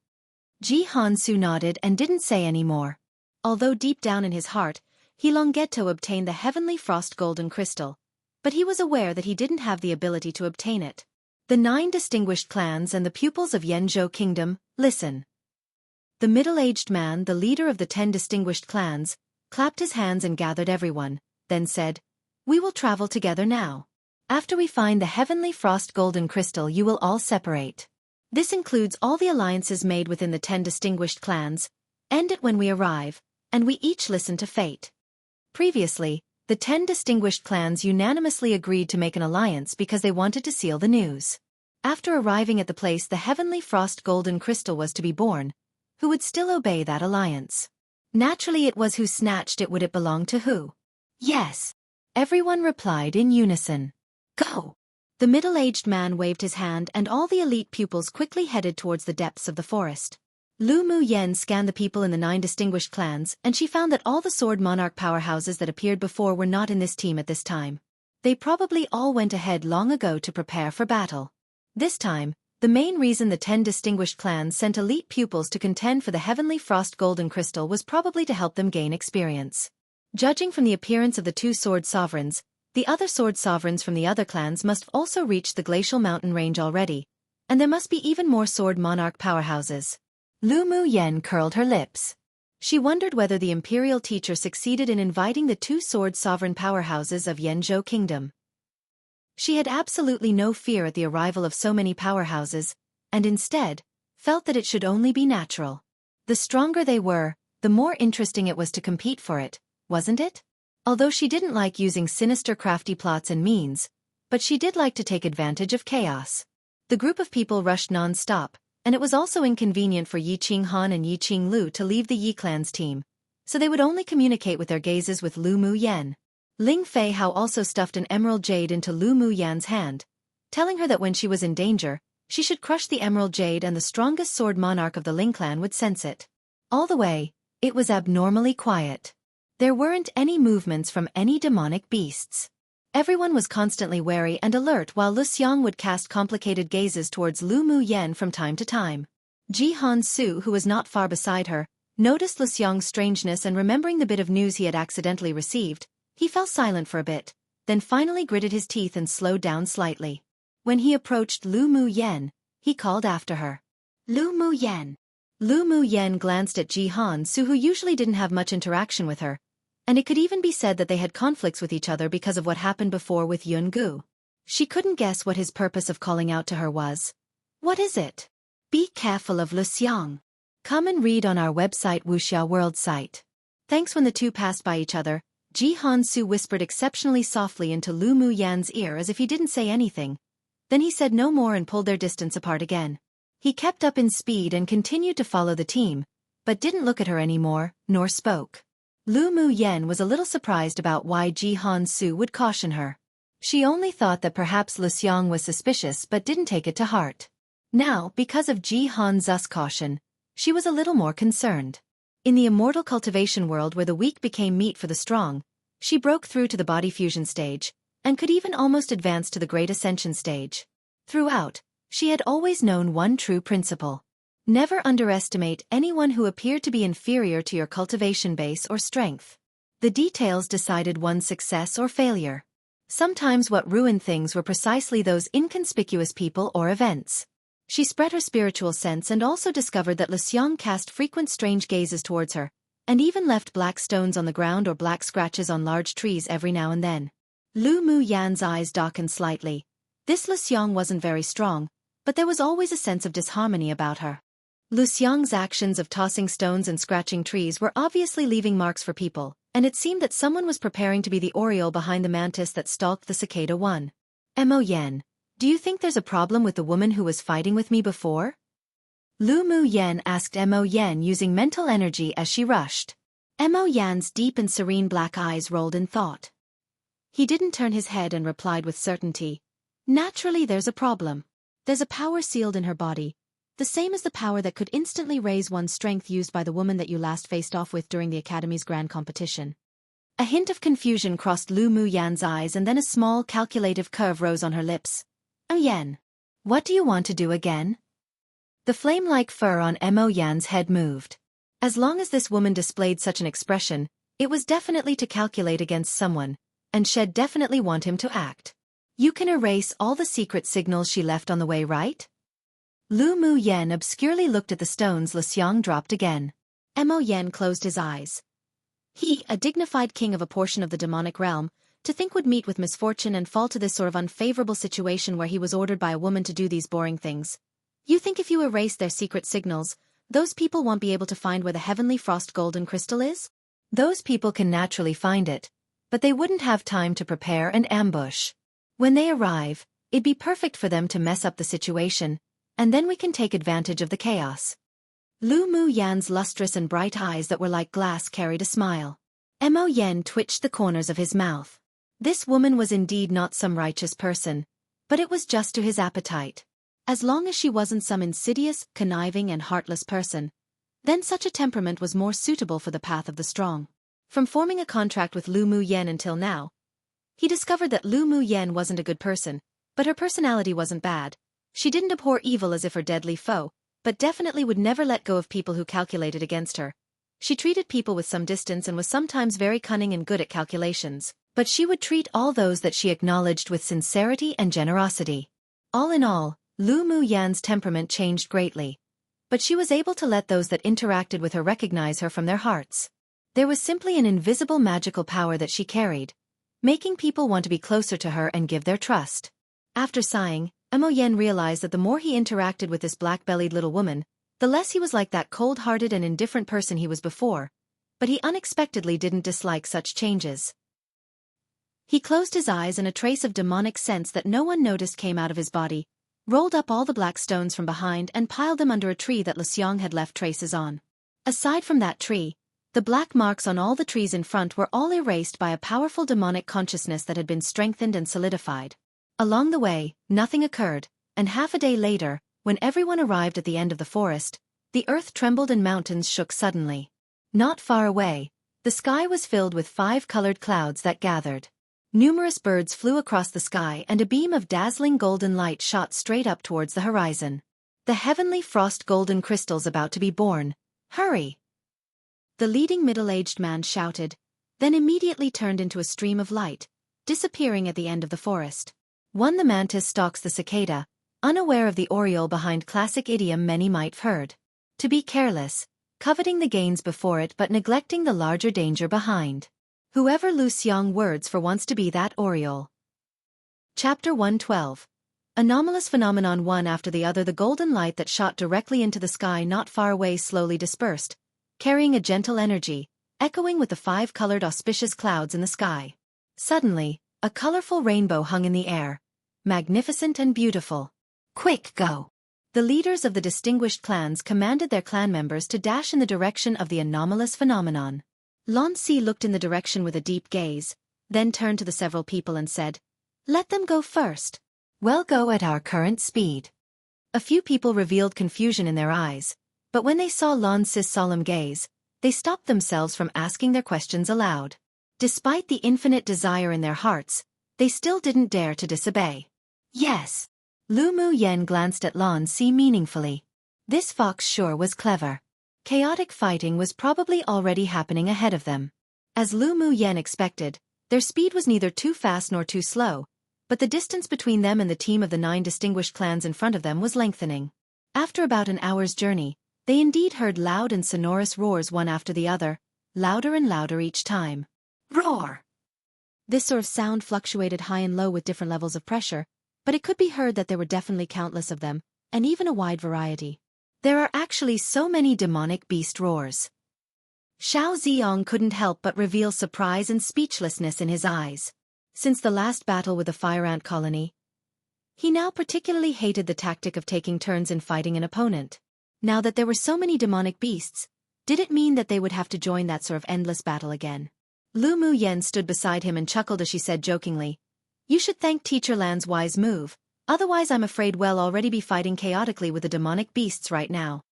Jihan Su nodded and didn't say any more. Although deep down in his heart, he longed to obtain the heavenly frost golden crystal, but he was aware that he didn't have the ability to obtain it. The 9 distinguished clans and the pupils of Yanzhou Kingdom, listen. The middle-aged man, the leader of the 10 distinguished clans, clapped his hands and gathered everyone, then said, We will travel together now. After we find the heavenly frost golden crystal, you will all separate. This includes all the alliances made within the 10 distinguished clans, end it when we arrive, and we each listen to fate. Previously, the 10 distinguished clans unanimously agreed to make an alliance because they wanted to seal the news. After arriving at the place the heavenly frost golden crystal was to be born, who would still obey that alliance? Naturally it was who snatched it. Would it belong to who? Yes. Everyone replied in unison. Go! The middle-aged man waved his hand and all the elite pupils quickly headed towards the depths of the forest. Lu Mu Yan scanned the people in the 9 distinguished clans and she found that all the sword monarch powerhouses that appeared before were not in this team at this time. They probably all went ahead long ago to prepare for battle. This time, The main reason the 10 distinguished clans sent elite pupils to contend for the Heavenly Frost Golden Crystal was probably to help them gain experience. Judging from the appearance of the 2 sword sovereigns, the other sword sovereigns from the other clans must have also reached the glacial mountain range already, and there must be even more sword monarch powerhouses. Lu Mu Yen curled her lips. She wondered whether the Imperial teacher succeeded in inviting the 2 sword sovereign powerhouses of Yanzhou Kingdom. She had absolutely no fear at the arrival of so many powerhouses, and instead, felt that it should only be natural. The stronger they were, the more interesting it was to compete for it, wasn't it? Although she didn't like using sinister crafty plots and means, but she did like to take advantage of chaos. The group of people rushed non-stop, and it was also inconvenient for Yi Qinghan and Yi Qinglu to leave the Yi clan's team, so they would only communicate with their gazes with Lu Mu Yen. Ling Fei Hao also stuffed an emerald jade into Lu Mu Yan's hand, telling her that when she was in danger, she should crush the emerald jade and the strongest sword monarch of the Ling clan would sense it. All the way, it was abnormally quiet. There weren't any movements from any demonic beasts. Everyone was constantly wary and alert while Lu Xiang would cast complicated gazes towards Lu Mu Yen from time to time. Ji Han Su, who was not far beside her, noticed Lu Xiang's strangeness and remembering the bit of news he had accidentally received, he fell silent for a bit, then finally gritted his teeth and slowed down slightly. When he approached Lu Mu Yen, he called after her. Lu Mu Yen. Lu Mu Yen glanced at Ji Han Su, who usually didn't have much interaction with her, and it could even be said that they had conflicts with each other because of what happened before with Yun Gu. She couldn't guess what his purpose of calling out to her was. What is it? Be careful of Lu Xiang. Come and read on our website Wuxia World site. Thanks. When the two passed by each other, Ji Han Su whispered exceptionally softly into Lu Mu Yan's ear as if he didn't say anything. Then he said no more and pulled their distance apart again. He kept up in speed and continued to follow the team, but didn't look at her anymore, nor spoke. Lu Mu Yen was a little surprised about why Ji Han Su would caution her. She only thought that perhaps Lu Xiang was suspicious but didn't take it to heart. Now, because of Ji Han Su's caution, she was a little more concerned. In the immortal cultivation world where the weak became meat for the strong, she broke through to the body fusion stage, and could even almost advance to the great ascension stage. Throughout, she had always known one true principle. Never underestimate anyone who appeared to be inferior to your cultivation base or strength. The details decided one's success or failure. Sometimes what ruined things were precisely those inconspicuous people or events. She spread her spiritual sense and also discovered that Lu Xiang cast frequent strange gazes towards her, and even left black stones on the ground or black scratches on large trees every now and then. Lu Mu Yan's eyes darkened slightly. This Lu Xiang wasn't very strong, but there was always a sense of disharmony about her. Lu Xiang's actions of tossing stones and scratching trees were obviously leaving marks for people, and it seemed that someone was preparing to be the oriole behind the mantis that stalked the cicada one. Mo Yen, do you think there's a problem with the woman who was fighting with me before? Lu Mu Yen asked Mo Yen using mental energy as she rushed. Mo Yan's deep and serene black eyes rolled in thought. He didn't turn his head and replied with certainty. Naturally there's a problem. There's a power sealed in her body, the same as the power that could instantly raise one's strength used by the woman that you last faced off with during the Academy's grand competition. A hint of confusion crossed Lu Mu Yan's eyes and then a small calculative curve rose on her lips. Oh Yen, what do you want to do again? The flame-like fur on Mo Yan's head moved. As long as this woman displayed such an expression, it was definitely to calculate against someone, and she'd definitely want him to act. You can erase all the secret signals she left on the way, right? Lu Mu Yen obscurely looked at the stones Lu Xiang dropped again. Mo Yen closed his eyes. He, a dignified king of a portion of the demonic realm, to think would meet with misfortune and fall to this sort of unfavorable situation where he was ordered by a woman to do these boring things. You think if you erase their secret signals, those people won't be able to find where the Heavenly Frost Golden Crystal is? Those people can naturally find it, but they wouldn't have time to prepare and ambush. When they arrive, it'd be perfect for them to mess up the situation, and then we can take advantage of the chaos. Lu Mu Yan's lustrous and bright eyes that were like glass carried a smile. Mo Yen twitched the corners of his mouth. This woman was indeed not some righteous person, but it was just to his appetite. As long as she wasn't some insidious, conniving and heartless person, then such a temperament was more suitable for the path of the strong. From forming a contract with Lu Mu Yen until now, he discovered that Lu Mu Yen wasn't a good person, but her personality wasn't bad, She didn't abhor evil as if her deadly foe, but definitely would never let go of people who calculated against her. She treated people with some distance and was sometimes very cunning and good at calculations, but she would treat all those that she acknowledged with sincerity and generosity. All in all, Lu Mu Yan's temperament changed greatly, but she was able to let those that interacted with her recognize her from their hearts. There was simply an invisible magical power that she carried, making people want to be closer to her and give their trust. After sighing, Mo Yen realized that the more he interacted with this black-bellied little woman, the less he was like that cold-hearted and indifferent person he was before, but he unexpectedly didn't dislike such changes. He closed his eyes and a trace of demonic sense that no one noticed came out of his body, rolled up all the black stones from behind and piled them under a tree that Lu Xiang had left traces on. Aside from that tree, the black marks on all the trees in front were all erased by a powerful demonic consciousness that had been strengthened and solidified. Along the way, nothing occurred, and half a day later, when everyone arrived at the end of the forest, the earth trembled and mountains shook suddenly. Not far away, the sky was filled with 5 colored clouds that gathered. Numerous birds flew across the sky and a beam of dazzling golden light shot straight up towards the horizon. The heavenly frost golden crystals about to be born. Hurry! The leading middle-aged man shouted, then immediately turned into a stream of light, disappearing at the end of the forest. One the mantis stalks the cicada, unaware of the oriole behind classic idiom many might have heard. To be careless, coveting the gains before it but neglecting the larger danger behind. Whoever Lu Xiang words for wants to be that oriole. Chapter 112. Anomalous Phenomenon. One after the other, the golden light that shot directly into the sky not far away slowly dispersed, carrying a gentle energy, echoing with the 5-colored auspicious clouds in the sky. Suddenly, a colorful rainbow hung in the air, magnificent and beautiful. Quick, go! The leaders of the distinguished clans commanded their clan members to dash in the direction of the anomalous phenomenon. Lan Si looked in the direction with a deep gaze, then turned to the several people and said, "Let them go first. We'll go at our current speed." A few people revealed confusion in their eyes, but when they saw Lan Si's solemn gaze, they stopped themselves from asking their questions aloud. Despite the infinite desire in their hearts, they still didn't dare to disobey. Yes. Lu Mu Yen glanced at Lan Si meaningfully. This fox sure was clever. Chaotic fighting was probably already happening ahead of them. As Lu Mu Yen expected, their speed was neither too fast nor too slow, but the distance between them and the team of the 9 distinguished clans in front of them was lengthening. After about an hour's journey, they indeed heard loud and sonorous roars one after the other, louder and louder each time. Roar! This sort of sound fluctuated high and low with different levels of pressure, but it could be heard that there were definitely countless of them, and even a wide variety. There are actually so many demonic beast roars. Xiao Ziyong couldn't help but reveal surprise and speechlessness in his eyes. Since the last battle with the fire ant colony, he now particularly hated the tactic of taking turns in fighting an opponent. Now that there were so many demonic beasts, did it mean that they would have to join that sort of endless battle again? Lu Mu Yen stood beside him and chuckled as she said jokingly, "You should thank Teacher Lan's wise move, otherwise I'm afraid we'll already be fighting chaotically with the demonic beasts right now."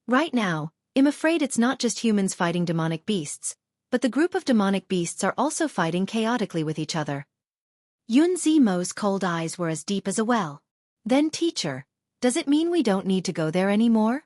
Right now, I'm afraid it's not just humans fighting demonic beasts, but the group of demonic beasts are also fighting chaotically with each other. Yun Zimo's cold eyes were as deep as a well. Then teacher, does it mean we don't need to go there anymore?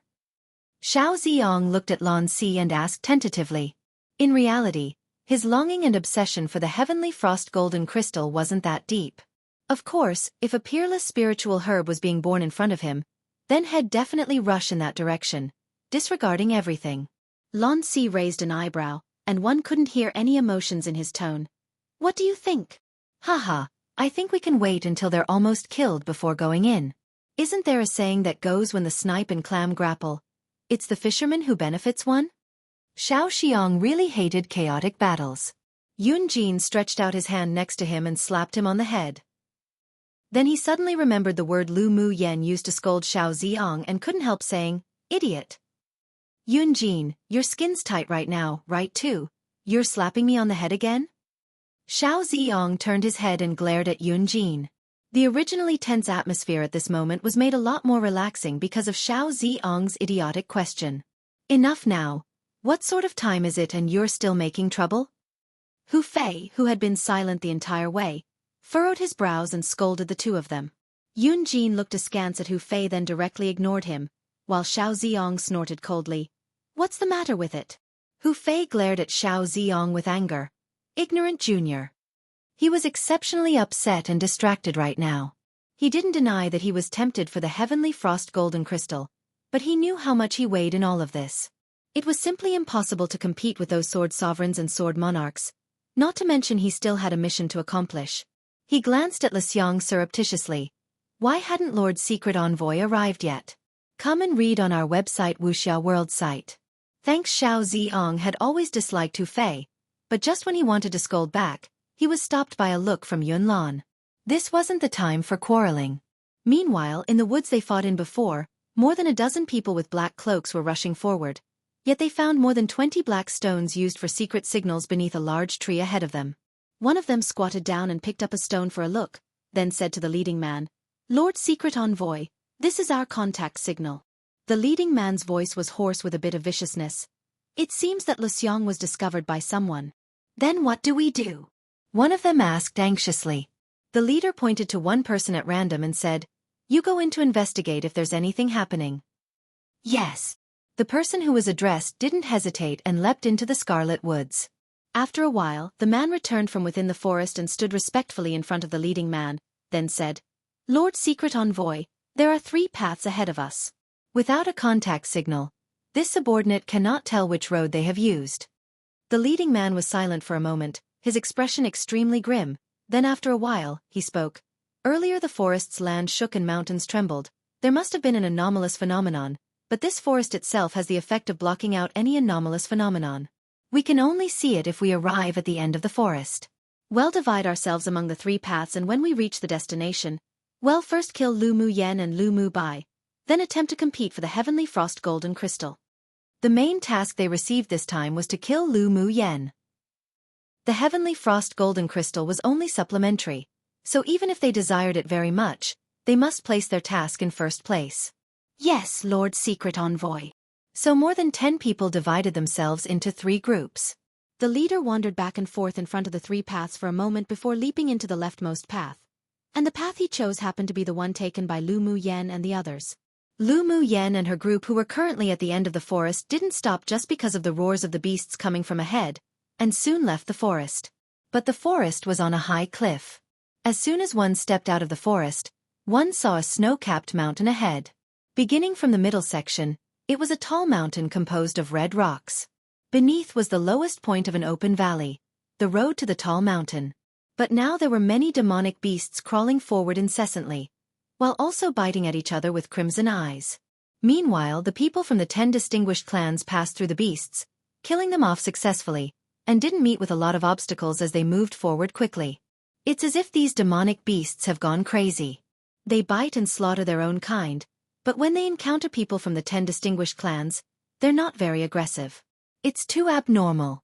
Xiao Ziyong looked at Lan Si and asked tentatively. In reality, his longing and obsession for the heavenly frost golden crystal wasn't that deep. Of course, if a peerless spiritual herb was being born in front of him, then he'd definitely rush in that direction, disregarding everything. Lan Si raised an eyebrow, and one couldn't hear any emotions in his tone. What do you think? Haha, I think we can wait until they're almost killed before going in. Isn't there a saying that goes when the snipe and clam grapple, it's the fisherman who benefits one? Xiao Xiong really hated chaotic battles. Yun Jin stretched out his hand next to him and slapped him on the head. Then he suddenly remembered the word Lu Mu Yen used to scold Xiao Ziyong and couldn't help saying, "Idiot. Yun Jin, your skin's tight right now, right too? You're slapping me on the head again?" Xiao Ziyong turned his head and glared at Yun Jin. The originally tense atmosphere at this moment was made a lot more relaxing because of Xiao Ziyong's idiotic question. Enough now. What sort of time is it and you're still making trouble? Hu Fei, who had been silent the entire way, furrowed his brows and scolded the two of them. Yun Jin looked askance at Hu Fei, then directly ignored him, while Xiao Ziong snorted coldly. What's the matter with it? Hu Fei glared at Xiao Ziong with anger. Ignorant junior. He was exceptionally upset and distracted right now. He didn't deny that he was tempted for the heavenly frost golden crystal, but he knew how much he weighed in all of this. It was simply impossible to compete with those sword sovereigns and sword monarchs, not to mention he still had a mission to accomplish. He glanced at Lixiang surreptitiously. Why hadn't Lord Secret Envoy arrived yet? Come and read on our website Wuxia World site. Thanks. Xiao Ziong had always disliked Hu Fei, but just when he wanted to scold back, he was stopped by a look from Yun Lan. This wasn't the time for quarreling. Meanwhile, in the woods they fought in before, more than a dozen people with black cloaks were rushing forward, yet they found more than 20 black stones used for secret signals beneath a large tree ahead of them. One of them squatted down and picked up a stone for a look, then said to the leading man, Lord Secret Envoy, this is our contact signal. The leading man's voice was hoarse with a bit of viciousness. It seems that Lixiang was discovered by someone. Then what do we do? One of them asked anxiously. The leader pointed to one person at random and said, You go in to investigate if there's anything happening. Yes. The person who was addressed didn't hesitate and leapt into the Scarlet Woods. After a while, the man returned from within the forest and stood respectfully in front of the leading man, then said, Lord Secret Envoy, there are 3 paths ahead of us. Without a contact signal, this subordinate cannot tell which road they have used. The leading man was silent for a moment, his expression extremely grim. Then after a while, he spoke. Earlier the forest's land shook and mountains trembled. There must have been an anomalous phenomenon, but this forest itself has the effect of blocking out any anomalous phenomenon. We can only see it if we arrive at the end of the forest. We'll divide ourselves among the 3 paths, and when we reach the destination, we'll first kill Lu Mu Yen and Lu Mu Bai, then attempt to compete for the heavenly frost golden crystal. The main task they received this time was to kill Lu Mu Yen. The heavenly frost golden crystal was only supplementary, so even if they desired it very much, they must place their task in first place. Yes, Lord Secret Envoy. So more than 10 people divided themselves into 3 groups. The leader wandered back and forth in front of the 3 paths for a moment before leaping into the leftmost path. And the path he chose happened to be the one taken by Lu Mu Yen and the others. Lu Mu Yen and her group, who were currently at the end of the forest, didn't stop just because of the roars of the beasts coming from ahead, and soon left the forest. But the forest was on a high cliff. As soon as one stepped out of the forest, one saw a snow-capped mountain ahead. Beginning from the middle section, it was a tall mountain composed of red rocks. Beneath was the lowest point of an open valley, the road to the tall mountain. But now there were many demonic beasts crawling forward incessantly, while also biting at each other with crimson eyes. Meanwhile, the people from the 10 distinguished clans passed through the beasts, killing them off successfully, and didn't meet with a lot of obstacles as they moved forward quickly. It's as if these demonic beasts have gone crazy. They bite and slaughter their own kind, but when they encounter people from the 10 distinguished clans, they're not very aggressive. It's too abnormal.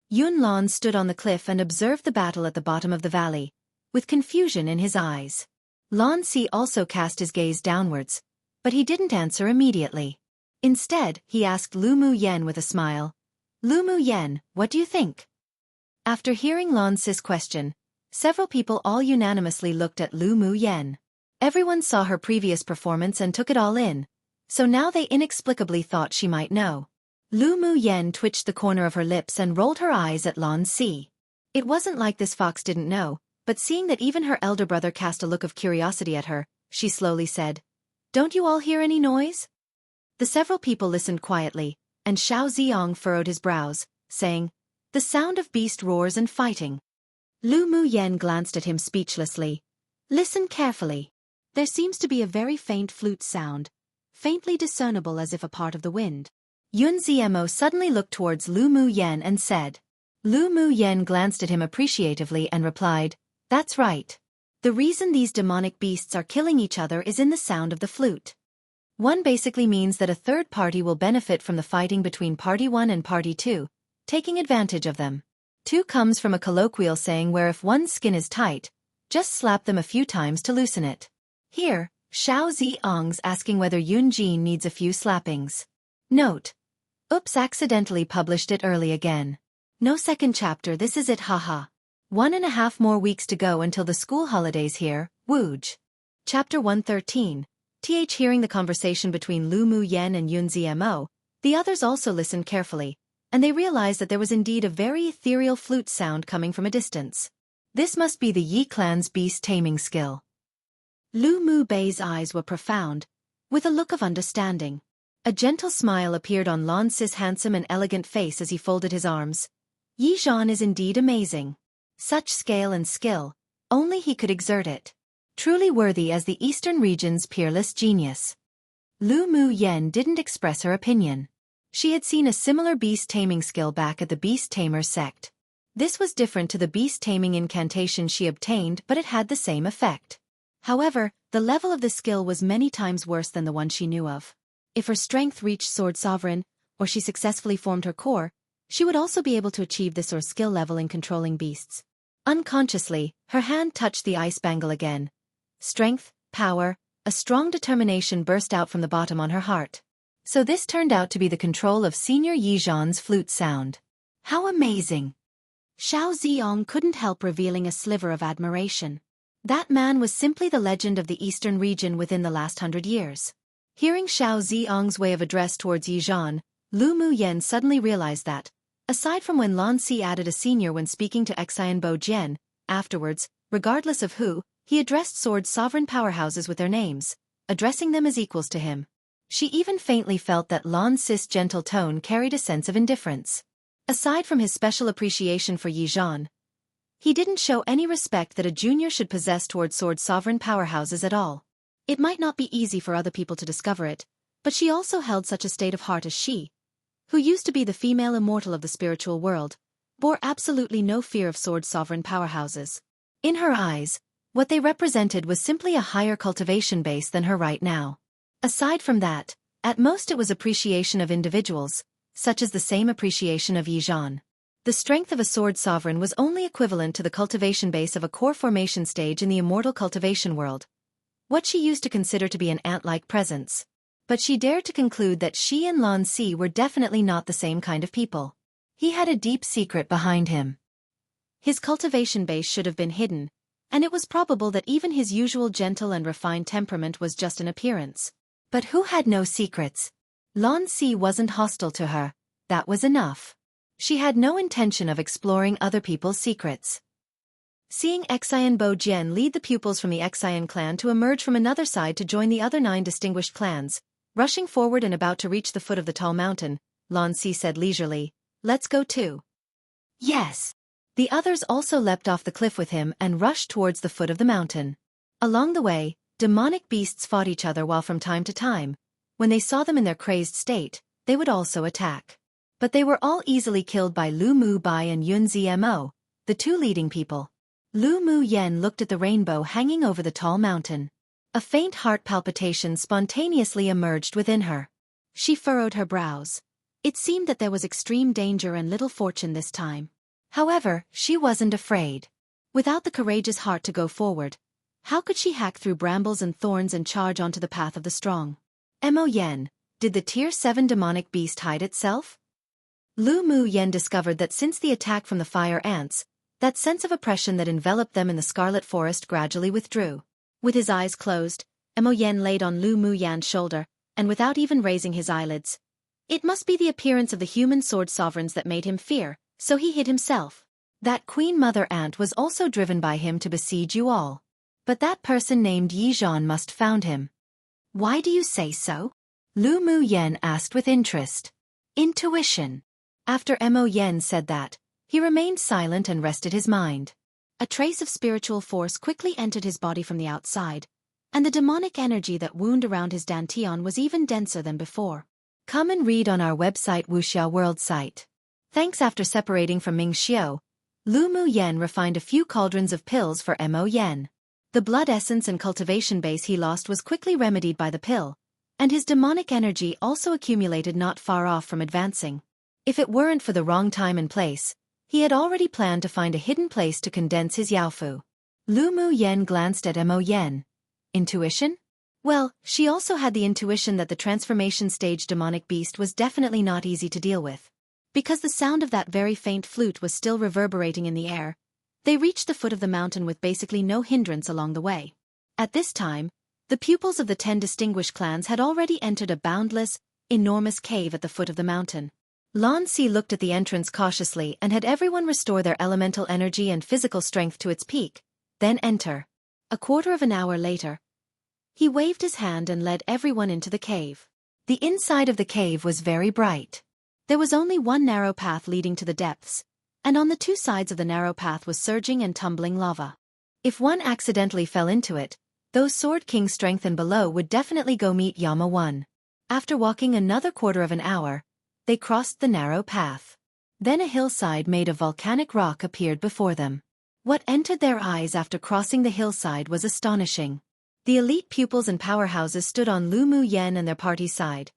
Yun Lan stood on the cliff and observed the battle at the bottom of the valley, with confusion in his eyes. Lan Si also cast his gaze downwards, but he didn't answer immediately. Instead, he asked Lu Mu Yen with a smile, Lu Mu Yen, what do you think? After hearing Lan Si's question, several people all unanimously looked at Lu Mu Yen. Everyone saw her previous performance and took it all in, so now they inexplicably thought she might know. Lu Mu Yen twitched the corner of her lips and rolled her eyes at Lan Si. It wasn't like this fox didn't know, but seeing that even her elder brother cast a look of curiosity at her, she slowly said, Don't you all hear any noise? The several people listened quietly, and Xiao Ziong furrowed his brows, saying, The sound of beast roars and fighting. Lu Mu Yen glanced at him speechlessly. Listen carefully. There seems to be a very faint flute sound, faintly discernible as if a part of the wind. Yun Ziemo suddenly looked towards Lu Mu Yen and said. Lu Mu Yen glanced at him appreciatively and replied, That's right. The reason these demonic beasts are killing each other is in the sound of the flute. One basically means that a third party will benefit from the fighting between Party 1 and Party 2, taking advantage of them. 2 comes from a colloquial saying where if one's skin is tight, just slap them a few times to loosen it. Here, Xiao Ziong's asking whether Yun Jin needs a few slappings. Note. Oops, accidentally published it early again. No second chapter, this is it, haha. 1.5 more weeks to go until the school holidays here, wooj. Chapter 113. Hearing the conversation between Lu Mu Yen and Yun Zmo, the others also listened carefully, and they realized that there was indeed a very ethereal flute sound coming from a distance. This must be the Yi clan's beast taming skill. Lu Mu Bei's eyes were profound, with a look of understanding. A gentle smile appeared on Lan Si's handsome and elegant face as he folded his arms. Yi Zhan is indeed amazing. Such scale and skill, only he could exert it. Truly worthy as the Eastern region's peerless genius. Lu Mu Yen didn't express her opinion. She had seen a similar beast taming skill back at the Beast Tamer sect. This was different to the beast taming incantation she obtained, but it had the same effect. However, the level of the skill was many times worse than the one she knew of. If her strength reached Sword Sovereign, or she successfully formed her core, she would also be able to achieve this or skill level in controlling beasts. Unconsciously, her hand touched the ice bangle again. Strength, power, a strong determination burst out from the bottom on her heart. So this turned out to be the control of Senior Yi Zhan's flute sound. How amazing! Xiao Ziyong couldn't help revealing a sliver of admiration. That man was simply the legend of the Eastern region within the last 100 years. Hearing Xiao Ziyong's way of address towards Yi Zhan, Lu Mu Yen suddenly realized that, aside from when Lan Si added a senior when speaking to Xian Bo Jian, afterwards, regardless of who, he addressed Sword Sovereign powerhouses with their names, addressing them as equals to him. She even faintly felt that Lan Si's gentle tone carried a sense of indifference. Aside from his special appreciation for Yi Zhan, he didn't show any respect that a junior should possess towards Sword Sovereign powerhouses at all. It might not be easy for other people to discover it, but she also held such a state of heart as she, who used to be the female immortal of the spiritual world, bore absolutely no fear of Sword Sovereign powerhouses. In her eyes, what they represented was simply a higher cultivation base than her right now. Aside from that, at most it was appreciation of individuals, such as the same appreciation of Yi Zhan. The strength of a Sword Sovereign was only equivalent to the cultivation base of a core formation stage in the immortal cultivation world, what she used to consider to be an ant-like presence. But she dared to conclude that she and Lan Si were definitely not the same kind of people. He had a deep secret behind him. His cultivation base should have been hidden, and it was probable that even his usual gentle and refined temperament was just an appearance. But who had no secrets? Lan Si wasn't hostile to her, that was enough. She had no intention of exploring other people's secrets. Seeing Xian Bo Jian lead the pupils from the Xian clan to emerge from another side to join the other 9 distinguished clans, rushing forward and about to reach the foot of the tall mountain, Lan Si said leisurely, "Let's go too." Yes. The others also leapt off the cliff with him and rushed towards the foot of the mountain. Along the way, demonic beasts fought each other while from time to time, when they saw them in their crazed state, they would also attack. But they were all easily killed by Lu Mu Bai and Yun Zmo, the 2 leading people. Lu Mu Yen looked at the rainbow hanging over the tall mountain. A faint heart palpitation spontaneously emerged within her. She furrowed her brows. It seemed that there was extreme danger and little fortune this time. However, she wasn't afraid. Without the courageous heart to go forward, how could she hack through brambles and thorns and charge onto the path of the strong? Mo Yen, did the Tier 7 demonic beast hide itself? Lu Mu Yen discovered that since the attack from the fire ants, that sense of oppression that enveloped them in the scarlet forest gradually withdrew. With his eyes closed, Mo Yen laid on Lu Mu Yan's shoulder, and without even raising his eyelids. It must be the appearance of the human sword sovereigns that made him fear, so he hid himself. That Queen Mother Ant was also driven by him to besiege you all. But that person named Yi Zhan must found him. Why do you say so? Lu Mu Yen asked with interest. Intuition. After Mo Yen said that, he remained silent and rested his mind. A trace of spiritual force quickly entered his body from the outside, and the demonic energy that wound around his dantian was even denser than before. Come and read on our website Wuxia World site. Thanks. After separating from Ming Xiao, Lu Mu Yen refined a few cauldrons of pills for Mo Yen. The blood essence and cultivation base he lost was quickly remedied by the pill, and his demonic energy also accumulated not far off from advancing. If it weren't for the wrong time and place, he had already planned to find a hidden place to condense his Yaofu. Lu Mu Yen glanced at Mo Yen. Intuition? Well, she also had the intuition that the transformation stage demonic beast was definitely not easy to deal with. Because the sound of that very faint flute was still reverberating in the air, they reached the foot of the mountain with basically no hindrance along the way. At this time, The pupils of the 10 distinguished clans had already entered a boundless, enormous cave at the foot of the mountain. Lan Si looked at the entrance cautiously and had everyone restore their elemental energy and physical strength to its peak, then enter. A quarter of an hour later, he waved his hand and led everyone into the cave. The inside of the cave was very bright. There was only one narrow path leading to the depths, and on the two sides of the narrow path was surging and tumbling lava. If one accidentally fell into it, those Sword King's strength and below would definitely go meet Yama 1. After walking another quarter of an hour, they crossed the narrow path. Then a hillside made of volcanic rock appeared before them. What entered their eyes after crossing the hillside was astonishing. The elite pupils and powerhouses stood on Lu Mu Yen and their party's side,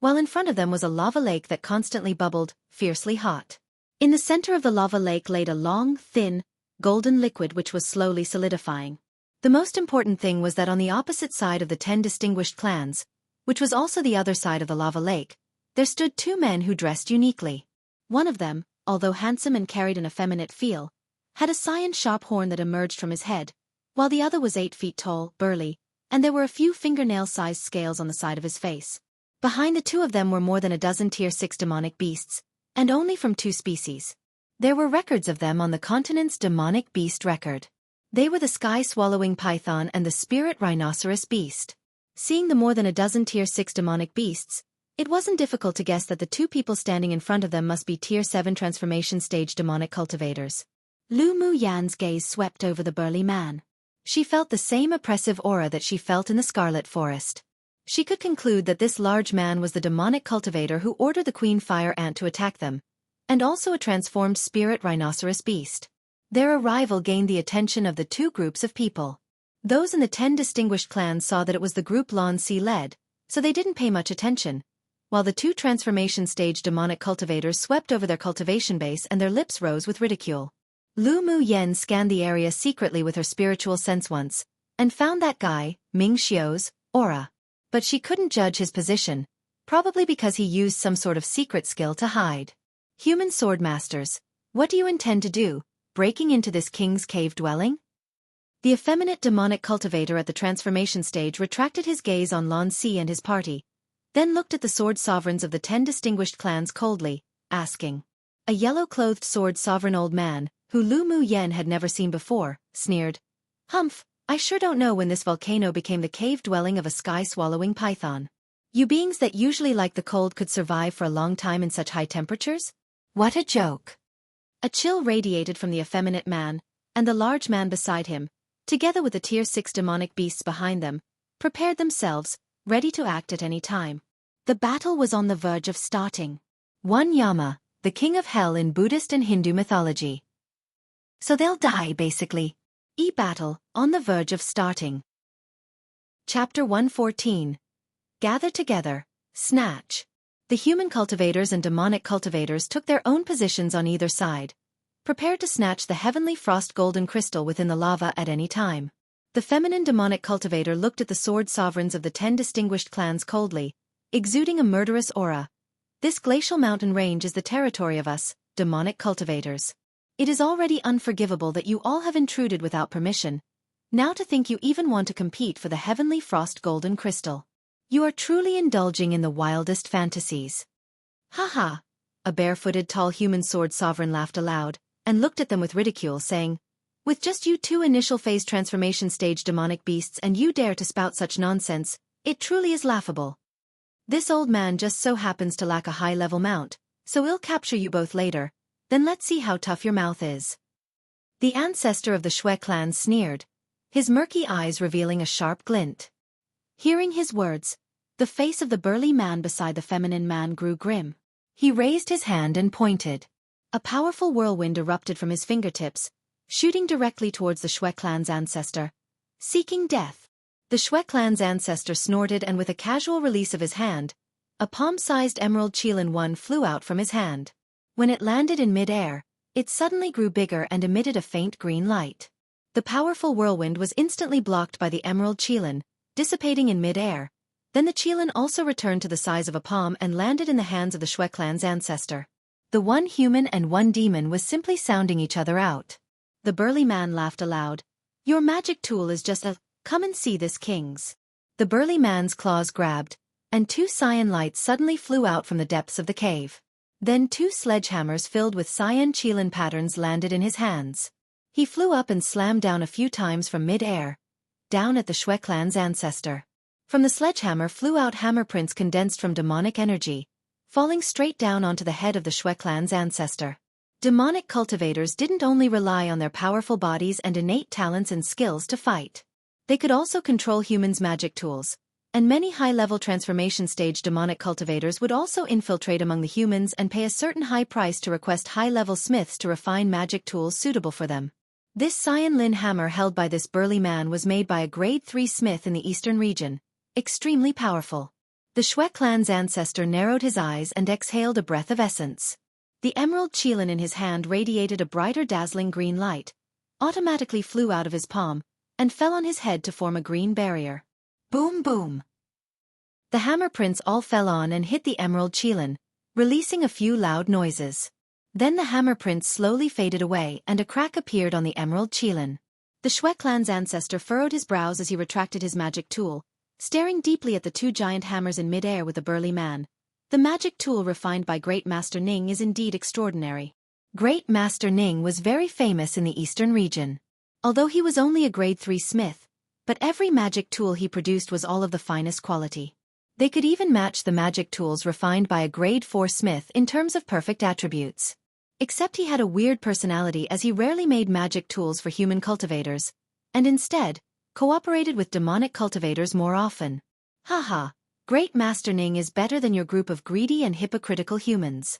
while in front of them was a lava lake that constantly bubbled, fiercely hot. In the center of the lava lake laid a long, thin, golden liquid which was slowly solidifying. The most important thing was that on the opposite side of the 10 distinguished clans, which was also the other side of the lava lake, there stood two men who dressed uniquely. One of them, although handsome and carried an effeminate feel, had a cyan-sharp horn that emerged from his head, while the other was 8 feet tall, burly, and there were a few fingernail-sized scales on the side of his face. Behind the two of them were more than a dozen Tier 6 demonic beasts, and only from 2 species. There were records of them on the continent's demonic beast record. They were the sky-swallowing python and the spirit rhinoceros beast. Seeing the more than a dozen Tier 6 demonic beasts, it wasn't difficult to guess that the two people standing in front of them must be Tier 7 transformation stage demonic cultivators. Lu Mu Yan's gaze swept over the burly man. She felt the same oppressive aura that she felt in the Scarlet Forest. She could conclude that this large man was the demonic cultivator who ordered the Queen Fire Ant to attack them, and also a transformed spirit rhinoceros beast. Their arrival gained the attention of the two groups of people. Those in the 10 distinguished clans saw that it was the group Lan Si led, so they didn't pay much attention, while the two transformation stage demonic cultivators swept over their cultivation base and their lips rose with ridicule. Lu Mu Yen scanned the area secretly with her spiritual sense once, and found that guy, Ming Xiao's, aura. But she couldn't judge his position, probably because he used some sort of secret skill to hide. Human sword masters, what do you intend to do, breaking into this king's cave dwelling? The effeminate demonic cultivator at the transformation stage retracted his gaze on Lan Si and his party, then looked at the sword sovereigns of the 10 distinguished clans coldly, asking. A yellow-clothed sword sovereign old man, who Lu Mu Yen had never seen before, sneered. Humph, I sure don't know when this volcano became the cave dwelling of a sky-swallowing python. You beings that usually like the cold could survive for a long time in such high temperatures? What a joke. A chill radiated from the effeminate man, and the large man beside him, together with the Tier 6 demonic beasts behind them, prepared themselves, ready to act at any time. The battle was on the verge of starting. One Yama, the king of hell in Buddhist and Hindu mythology. So they'll die, basically. E-battle, on the verge of starting. Chapter 114. Gather together, snatch. The human cultivators and demonic cultivators took their own positions on either side, prepared to snatch the heavenly frost golden crystal within the lava at any time. The feminine demonic cultivator looked at the sword sovereigns of the 10 distinguished clans coldly, exuding a murderous aura. This glacial mountain range is the territory of us, demonic cultivators. It is already unforgivable that you all have intruded without permission. Now to think you even want to compete for the heavenly frost golden crystal. You are truly indulging in the wildest fantasies. Ha ha! A barefooted tall human sword sovereign laughed aloud, and looked at them with ridicule, saying, with just you two initial phase transformation stage demonic beasts and you dare to spout such nonsense, it truly is laughable. This old man just so happens to lack a high-level mount, so we'll capture you both later, then let's see how tough your mouth is. The ancestor of the Shui clan sneered, his murky eyes revealing a sharp glint. Hearing his words, the face of the burly man beside the feminine man grew grim. He raised his hand and pointed. A powerful whirlwind erupted from his fingertips, shooting directly towards the Shui clan's ancestor, seeking death. The Shui clan's ancestor snorted, and with a casual release of his hand, a palm-sized emerald Qilin one flew out from his hand. When it landed in mid-air, it suddenly grew bigger and emitted a faint green light. The powerful whirlwind was instantly blocked by the emerald Qilin, dissipating in mid-air. Then the Qilin also returned to the size of a palm and landed in the hands of the Shui clan's ancestor. The one human and one demon was simply sounding each other out. The burly man laughed aloud. Your magic tool is just a, come and see this king's. The burly man's claws grabbed, and 2 cyan lights suddenly flew out from the depths of the cave. Then 2 sledgehammers filled with cyan qilin patterns landed in his hands. He flew up and slammed down a few times from mid-air, down at the Shui clan's ancestor. From the sledgehammer flew out hammer prints condensed from demonic energy, falling straight down onto the head of the Shui clan's ancestor. Demonic cultivators didn't only rely on their powerful bodies and innate talents and skills to fight. They could also control humans' magic tools, and many high-level transformation stage demonic cultivators would also infiltrate among the humans and pay a certain high price to request high-level smiths to refine magic tools suitable for them. This cyan lin hammer held by this burly man was made by a grade 3 smith in the eastern region, extremely powerful. The Shui clan's ancestor narrowed his eyes and exhaled a breath of essence. The emerald qilin in his hand radiated a brighter dazzling green light, automatically flew out of his palm, and fell on his head to form a green barrier. Boom boom! The hammer prints all fell on and hit the emerald qilin, releasing a few loud noises. Then the hammer prints slowly faded away and a crack appeared on the emerald qilin. The Shui clan's ancestor furrowed his brows as he retracted his magic tool, staring deeply at the 2 giant hammers in mid-air with the burly man. The magic tool refined by Great Master Ning is indeed extraordinary. Great Master Ning was very famous in the eastern region. Although he was only a grade 3 smith, but every magic tool he produced was all of the finest quality. They could even match the magic tools refined by a grade 4 smith in terms of perfect attributes. Except he had a weird personality as he rarely made magic tools for human cultivators, and instead, cooperated with demonic cultivators more often. Haha, Great Master Ning is better than your group of greedy and hypocritical humans.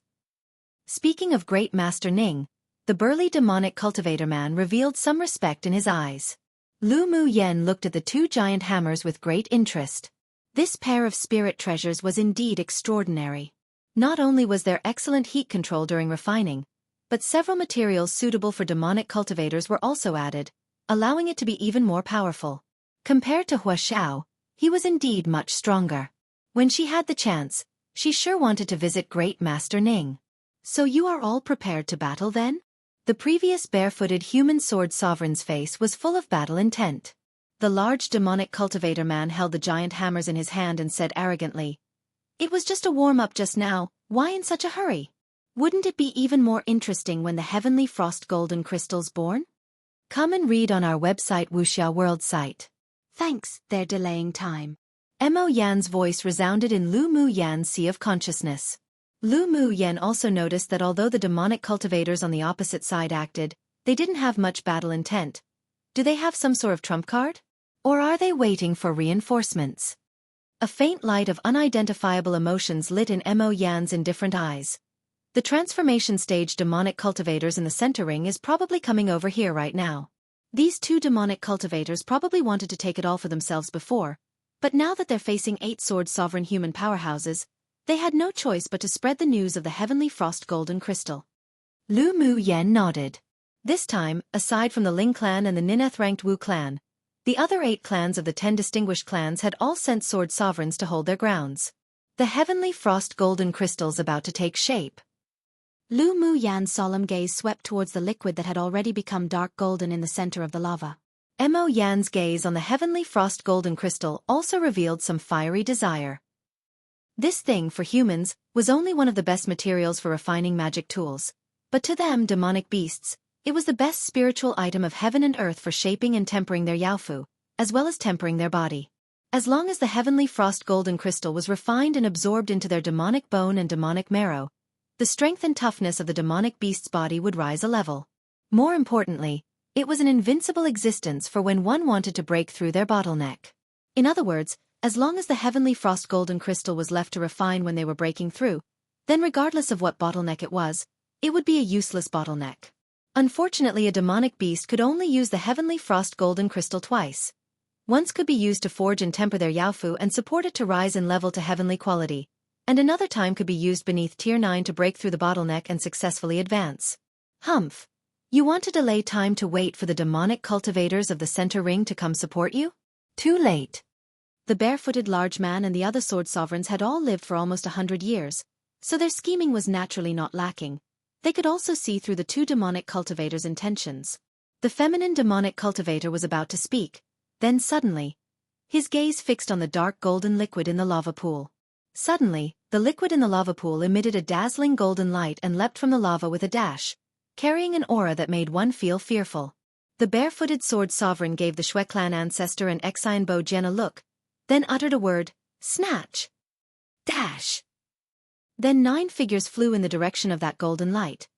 Speaking of Great Master Ning, the burly demonic cultivator man revealed some respect in his eyes. Lu Mu Yen looked at the 2 giant hammers with great interest. This pair of spirit treasures was indeed extraordinary. Not only was there excellent heat control during refining, but several materials suitable for demonic cultivators were also added, allowing it to be even more powerful. Compared to Hua Xiao, he was indeed much stronger. When she had the chance, she sure wanted to visit Great Master Ning. So you are all prepared to battle then? The previous barefooted human sword sovereign's face was full of battle intent. The large demonic cultivator man held the giant hammers in his hand and said arrogantly, "It was just a warm-up just now, why in such a hurry? Wouldn't it be even more interesting when the heavenly frost golden crystal's born? Come and read on our website Wuxia World site. Thanks, they're delaying time." Mo Yan's voice resounded in Lu Mu Yan's sea of consciousness. Lu Mu Yan also noticed that although the demonic cultivators on the opposite side acted, they didn't have much battle intent. Do they have some sort of trump card? Or are they waiting for reinforcements? A faint light of unidentifiable emotions lit in Mo Yan's indifferent eyes. The transformation stage demonic cultivators in the center ring is probably coming over here right now. These 2 demonic cultivators probably wanted to take it all for themselves before, but now that they're facing 8 sword sovereign human powerhouses, they had no choice but to spread the news of the heavenly frost golden crystal. Lu Mu Yen nodded. This time, aside from the Ling clan and the Nineth-ranked Wu clan, the other 8 clans of the 10 distinguished clans had all sent sword sovereigns to hold their grounds. The heavenly frost golden crystal's about to take shape. Lu Mu Yan's solemn gaze swept towards the liquid that had already become dark golden in the center of the lava. Mo Yan's gaze on the heavenly frost golden crystal also revealed some fiery desire. This thing, for humans, was only one of the best materials for refining magic tools, but to them, demonic beasts, it was the best spiritual item of heaven and earth for shaping and tempering their yaofu, as well as tempering their body. As long as the heavenly frost golden crystal was refined and absorbed into their demonic bone and demonic marrow, the strength and toughness of the demonic beast's body would rise a level. More importantly, it was an invincible existence for when one wanted to break through their bottleneck. In other words, as long as the heavenly frost golden crystal was left to refine when they were breaking through, then regardless of what bottleneck it would be a useless bottleneck. Unfortunately, a demonic beast could only use the heavenly frost golden crystal twice. Once could be used to forge and temper their yaofu and support it to rise in level to heavenly quality, and another time could be used beneath tier 9 to break through the bottleneck and successfully advance. Humph. You want to delay time to wait for the demonic cultivators of the center ring to come support you? Too late. The barefooted large man and the other sword sovereigns had all lived for almost 100 years, so their scheming was naturally not lacking. They could also see through the 2 demonic cultivators' intentions. The feminine demonic cultivator was about to speak, then suddenly, his gaze fixed on the dark golden liquid in the lava pool. Suddenly, the liquid in the lava pool emitted a dazzling golden light and leapt from the lava with a dash, carrying an aura that made one feel fearful. The barefooted sword sovereign gave the Shui clan ancestor and Exine Bo Jian a look, then uttered a word, snatch. Dash. Then 9 figures flew in the direction of that golden light.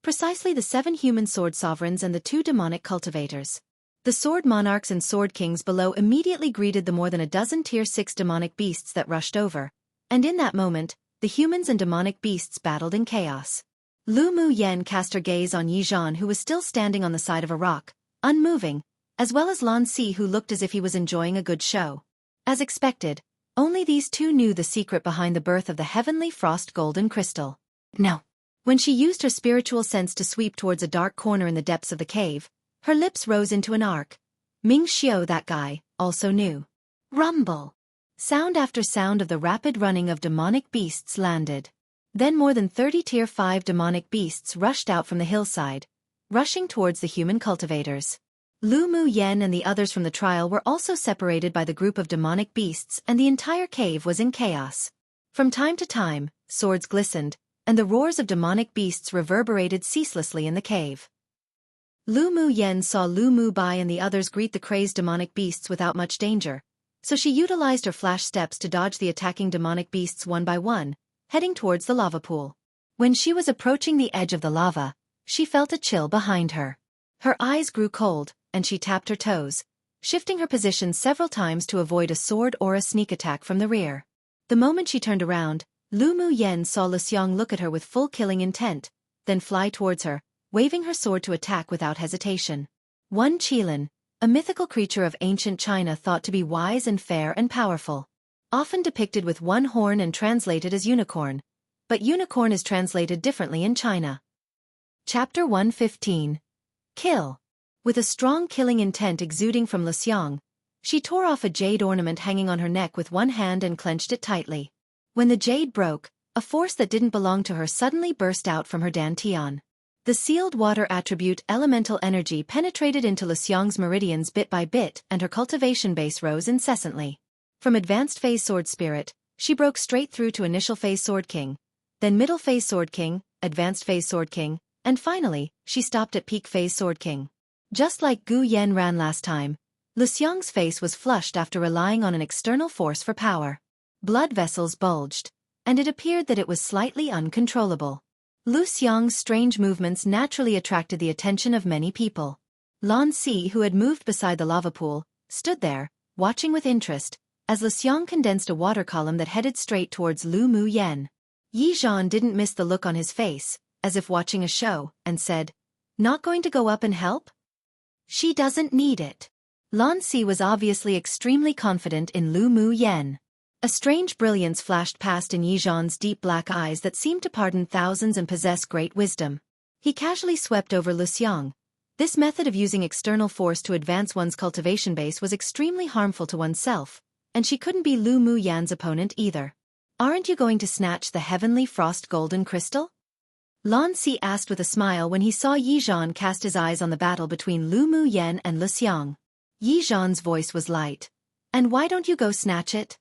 Precisely the 7 human sword sovereigns and the 2 demonic cultivators. The sword monarchs and sword kings below immediately greeted the more than a dozen tier 6 demonic beasts that rushed over, and in that moment, the humans and demonic beasts battled in chaos. Lu Mu Yen cast her gaze on Yi Zhan, who was still standing on the side of a rock, unmoving, as well as Lan Si, who looked as if he was enjoying a good show. As expected, only these 2 knew the secret behind the birth of the heavenly frost golden crystal. No. When she used her spiritual sense to sweep towards a dark corner in the depths of the cave, her lips rose into an arc. Ming Xiao, that guy, also knew. Rumble. Sound after sound of the rapid running of demonic beasts landed. Then more than 30 tier 5 demonic beasts rushed out from the hillside, rushing towards the human cultivators. Lu Mu Yen and the others from the trial were also separated by the group of demonic beasts, and the entire cave was in chaos. From time to time, swords glistened, and the roars of demonic beasts reverberated ceaselessly in the cave. Lu Mu Yen saw Lu Mu Bai and the others greet the crazed demonic beasts without much danger, so she utilized her flash steps to dodge the attacking demonic beasts one by one, heading towards the lava pool. When she was approaching the edge of the lava, she felt a chill behind her. Her eyes grew cold, and she tapped her toes, shifting her position several times to avoid a sword or a sneak attack from the rear. The moment she turned around, Lu Mu Yen saw Lu Xiang look at her with full killing intent, then fly towards her, waving her sword to attack without hesitation. One Qilin, a mythical creature of ancient China thought to be wise and fair and powerful. Often depicted with one horn and translated as unicorn, but unicorn is translated differently in China. Chapter 115. Kill. With a strong killing intent exuding from Lu Xiang, she tore off a jade ornament hanging on her neck with one hand and clenched it tightly. When the jade broke, a force that didn't belong to her suddenly burst out from her dantian. The sealed water attribute elemental energy penetrated into Lu Xiang's meridians bit by bit, and her cultivation base rose incessantly. From advanced phase sword spirit, she broke straight through to initial phase sword king, then middle phase sword king, advanced phase sword king, and finally, she stopped at peak phase sword king. Just like Gu Yan ran last time, Lu Xiang's face was flushed after relying on an external force for power. Blood vessels bulged, and it appeared that it was slightly uncontrollable. Lu Xiang's strange movements naturally attracted the attention of many people. Lan Si, who had moved beside the lava pool, stood there, watching with interest, as Lu Xiang condensed a water column that headed straight towards Lu Mu Yen. Yi Zhan didn't miss the look on his face, as if watching a show, and said, "Not going to go up and help? She doesn't need it." Lan Si was obviously extremely confident in Lu Mu Yen. A strange brilliance flashed past in Yi Zhan's deep black eyes that seemed to pardon thousands and possess great wisdom. He casually swept over Lu Xiang. This method of using external force to advance one's cultivation base was extremely harmful to oneself, and she couldn't be Lu Mu Yan's opponent either. "Aren't you going to snatch the heavenly frost golden crystal?" Lan Si asked with a smile when he saw Yi Zhan cast his eyes on the battle between Lu Mu Yen and Lu Xiang. Yi Zhan's voice was light. "And why don't you go snatch it?"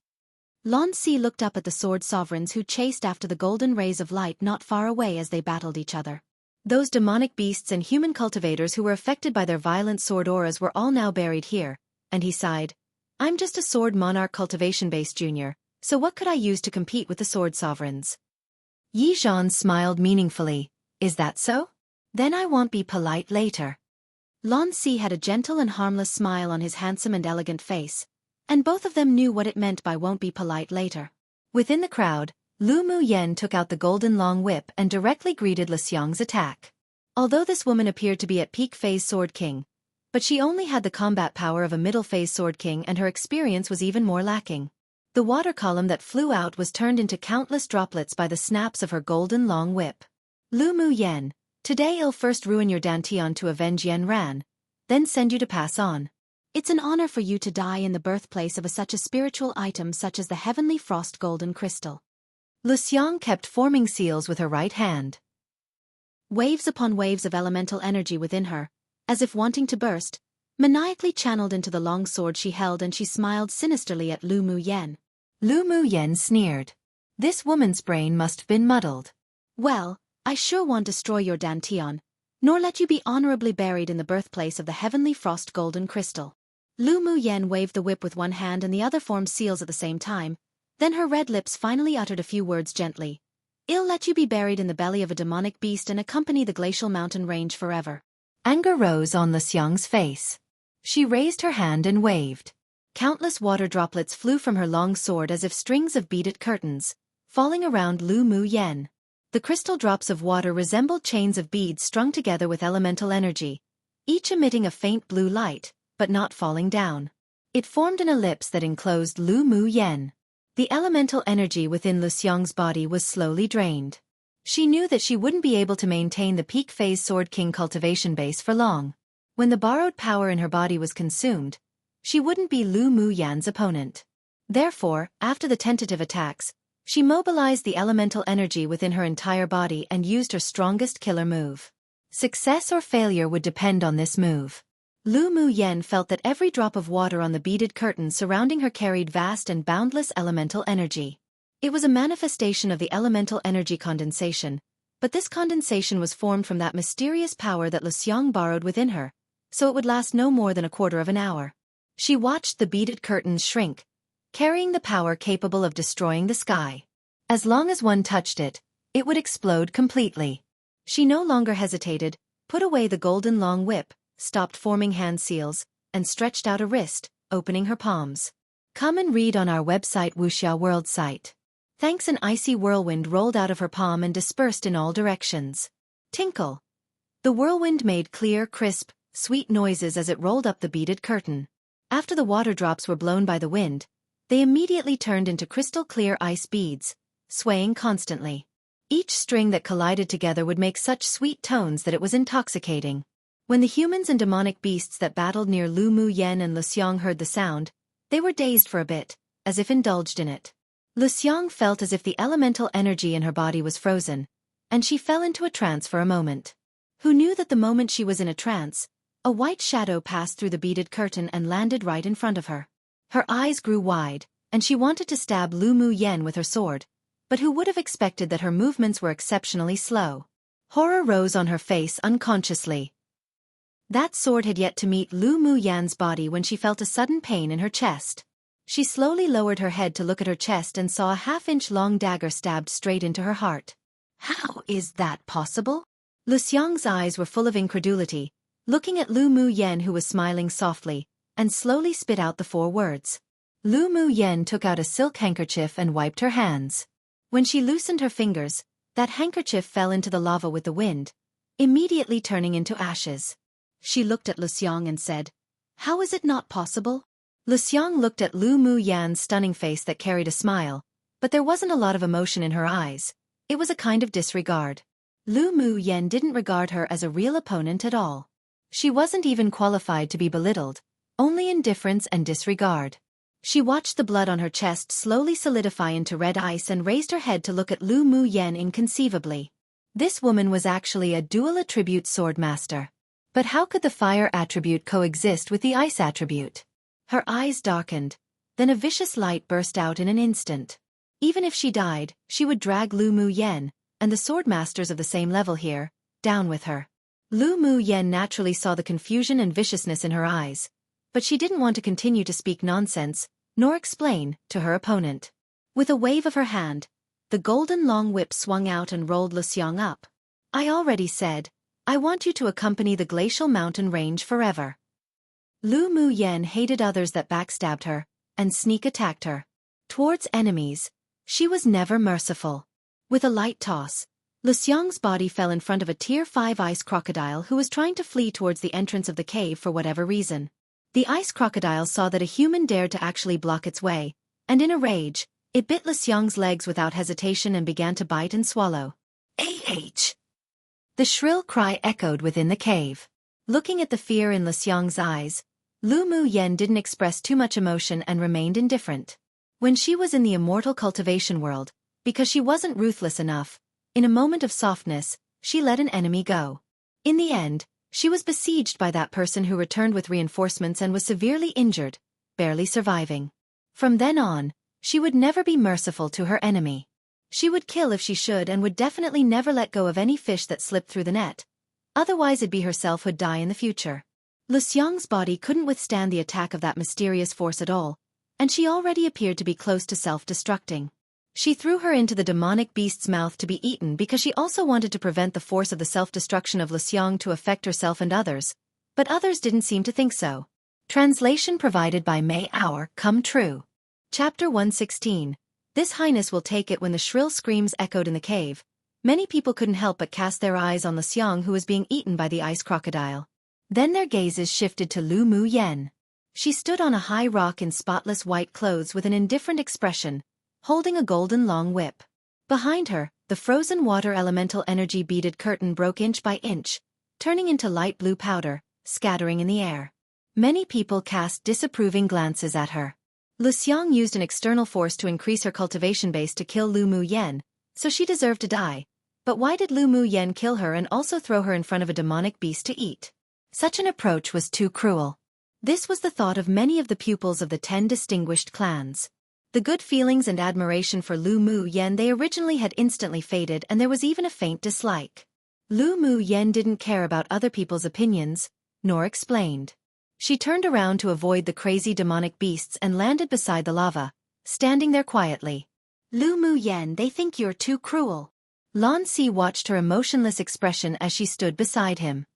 Lan Si looked up at the sword sovereigns who chased after the golden rays of light not far away as they battled each other. Those demonic beasts and human cultivators who were affected by their violent sword auras were all now buried here, and he sighed. "I'm just a sword monarch cultivation-based junior, so what could I use to compete with the sword sovereigns?" Yi Zhan smiled meaningfully. "Is that so? Then I won't be polite later." Lan Si had a gentle and harmless smile on his handsome and elegant face, and both of them knew what it meant by "won't be polite later." Within the crowd, Lu Mu Yen took out the golden long whip and directly greeted Lu Xiang's attack. Although this woman appeared to be at peak phase sword king, but she only had the combat power of a middle phase sword king, and her experience was even more lacking. The water column that flew out was turned into countless droplets by the snaps of her golden long whip. "Lu Mu Yen, today I'll first ruin your dantian to avenge Yen Ran, then send you to pass on. It's an honor for you to die in the birthplace of such a spiritual item such as the heavenly frost golden crystal." Lu Xiang kept forming seals with her right hand. Waves upon waves of elemental energy within her, as if wanting to burst, maniacally channeled into the long sword she held, and she smiled sinisterly at Lu Mu Yen. Lu Mu Yen sneered. This woman's brain must have been muddled. Well, I sure won't destroy your dantian, nor let you be honorably buried in the birthplace of the heavenly frost golden crystal. Lu Mu Yen waved the whip with one hand and the other formed seals at the same time, then her red lips finally uttered a few words gently. I'll let you be buried in the belly of a demonic beast and accompany the glacial mountain range forever. Anger rose on Luxiang's face. She raised her hand and waved. Countless water droplets flew from her long sword as if strings of beaded curtains, falling around Lu Mu Yen. The crystal drops of water resembled chains of beads strung together with elemental energy, each emitting a faint blue light, but not falling down. It formed an ellipse that enclosed Lu Mu Yen. The elemental energy within Luxiang's body was slowly drained. She knew that she wouldn't be able to maintain the peak phase Sword King cultivation base for long. When the borrowed power in her body was consumed, she wouldn't be Lu Mu Yan's opponent. Therefore, after the tentative attacks, she mobilized the elemental energy within her entire body and used her strongest killer move. Success or failure would depend on this move. Lu Mu Yen felt that every drop of water on the beaded curtain surrounding her carried vast and boundless elemental energy. It was a manifestation of the elemental energy condensation, but this condensation was formed from that mysterious power that Luxiang borrowed within her, so it would last no more than a quarter of an hour. She watched the beaded curtains shrink, carrying the power capable of destroying the sky. As long as one touched it, it would explode completely. She no longer hesitated, put away the golden long whip, stopped forming hand seals, and stretched out a wrist, opening her palms. Come and read on our website Wuxia World site. Thanks. An icy whirlwind rolled out of her palm and dispersed in all directions. Tinkle. The whirlwind made clear, crisp, sweet noises as it rolled up the beaded curtain. After the water drops were blown by the wind, they immediately turned into crystal-clear ice beads, swaying constantly. Each string that collided together would make such sweet tones that it was intoxicating. When the humans and demonic beasts that battled near Lu Mu Yen and Luxiang heard the sound, they were dazed for a bit, as if indulged in it. Luxiang felt as if the elemental energy in her body was frozen, and she fell into a trance for a moment. Who knew that the moment she was in a trance, a white shadow passed through the beaded curtain and landed right in front of her. Her eyes grew wide, and she wanted to stab Lu Mu Yen with her sword, but who would have expected that her movements were exceptionally slow? Horror rose on her face unconsciously. That sword had yet to meet Lu Mu Yan's body when she felt a sudden pain in her chest. She slowly lowered her head to look at her chest and saw a half-inch long dagger stabbed straight into her heart. How is that possible? Luxiang's eyes were full of incredulity, looking at Lu Mu Yen, who was smiling softly, and slowly spit out the 4 words. Lu Mu Yen took out a silk handkerchief and wiped her hands. When she loosened her fingers, that handkerchief fell into the lava with the wind, immediately turning into ashes. She looked at Luxiang and said, "How is it not possible?" Luxiang looked at Lu Mu Yan's stunning face that carried a smile, but there wasn't a lot of emotion in her eyes. It was a kind of disregard. Lu Mu Yen didn't regard her as a real opponent at all. She wasn't even qualified to be belittled, only indifference and disregard. She watched the blood on her chest slowly solidify into red ice and raised her head to look at Lu Mu Yen inconceivably. This woman was actually a dual attribute sword master. But how could the fire attribute coexist with the ice attribute? Her eyes darkened, then a vicious light burst out in an instant. Even if she died, she would drag Lu Mu Yen, and the sword masters of the same level here, down with her. Lu Mu Yen naturally saw the confusion and viciousness in her eyes, but she didn't want to continue to speak nonsense, nor explain, to her opponent. With a wave of her hand, the golden long whip swung out and rolled Luxiang up. I already said, I want you to accompany the glacial mountain range forever. Lu Mu Yen hated others that backstabbed her, and sneak attacked her. Towards enemies, she was never merciful. With a light toss, Luxiang's body fell in front of a Tier 5 ice crocodile who was trying to flee towards the entrance of the cave for whatever reason. The ice crocodile saw that a human dared to actually block its way, and in a rage, it bit Luxiang's legs without hesitation and began to bite and swallow. Ah! The shrill cry echoed within the cave. Looking at the fear in Luxiang's eyes, Lu Mu Yen didn't express too much emotion and remained indifferent. When she was in the immortal cultivation world, because she wasn't ruthless enough, in a moment of softness, she let an enemy go. In the end, She was besieged by that person who returned with reinforcements and was severely injured, barely surviving. From then on, she would never be merciful to her enemy. She would kill if she should and would definitely never let go of any fish that slipped through the net. Otherwise it'd be herself who'd die in the future. Luxiang's body couldn't withstand the attack of that mysterious force at all, and she already appeared to be close to self-destructing. She threw her into the demonic beast's mouth to be eaten because she also wanted to prevent the force of the self-destruction of Luxiang to affect herself and others, but others didn't seem to think so. Translation provided by May Hour, come true. Chapter 116. This highness will take it. When the shrill screams echoed in the cave, many people couldn't help but cast their eyes on Luxiang, who was being eaten by the ice crocodile. Then their gazes shifted to Lu Mu Yen. She stood on a high rock in spotless white clothes with an indifferent expression, holding a golden long whip. Behind her, the frozen water elemental energy beaded curtain broke inch by inch, turning into light blue powder, scattering in the air. Many people cast disapproving glances at her. Luxiang used an external force to increase her cultivation base to kill Lu Mu Yen, so she deserved to die. But why did Lu Mu Yen kill her and also throw her in front of a demonic beast to eat? Such an approach was too cruel. This was the thought of many of the pupils of the 10 distinguished clans. The good feelings and admiration for Lu Mu Yen they originally had instantly faded, and there was even a faint dislike. Lu Mu Yen didn't care about other people's opinions, nor explained. She turned around to avoid the crazy demonic beasts and landed beside the lava, standing there quietly. Lu Mu Yen, they think you're too cruel. Lan Si watched her emotionless expression as she stood beside him.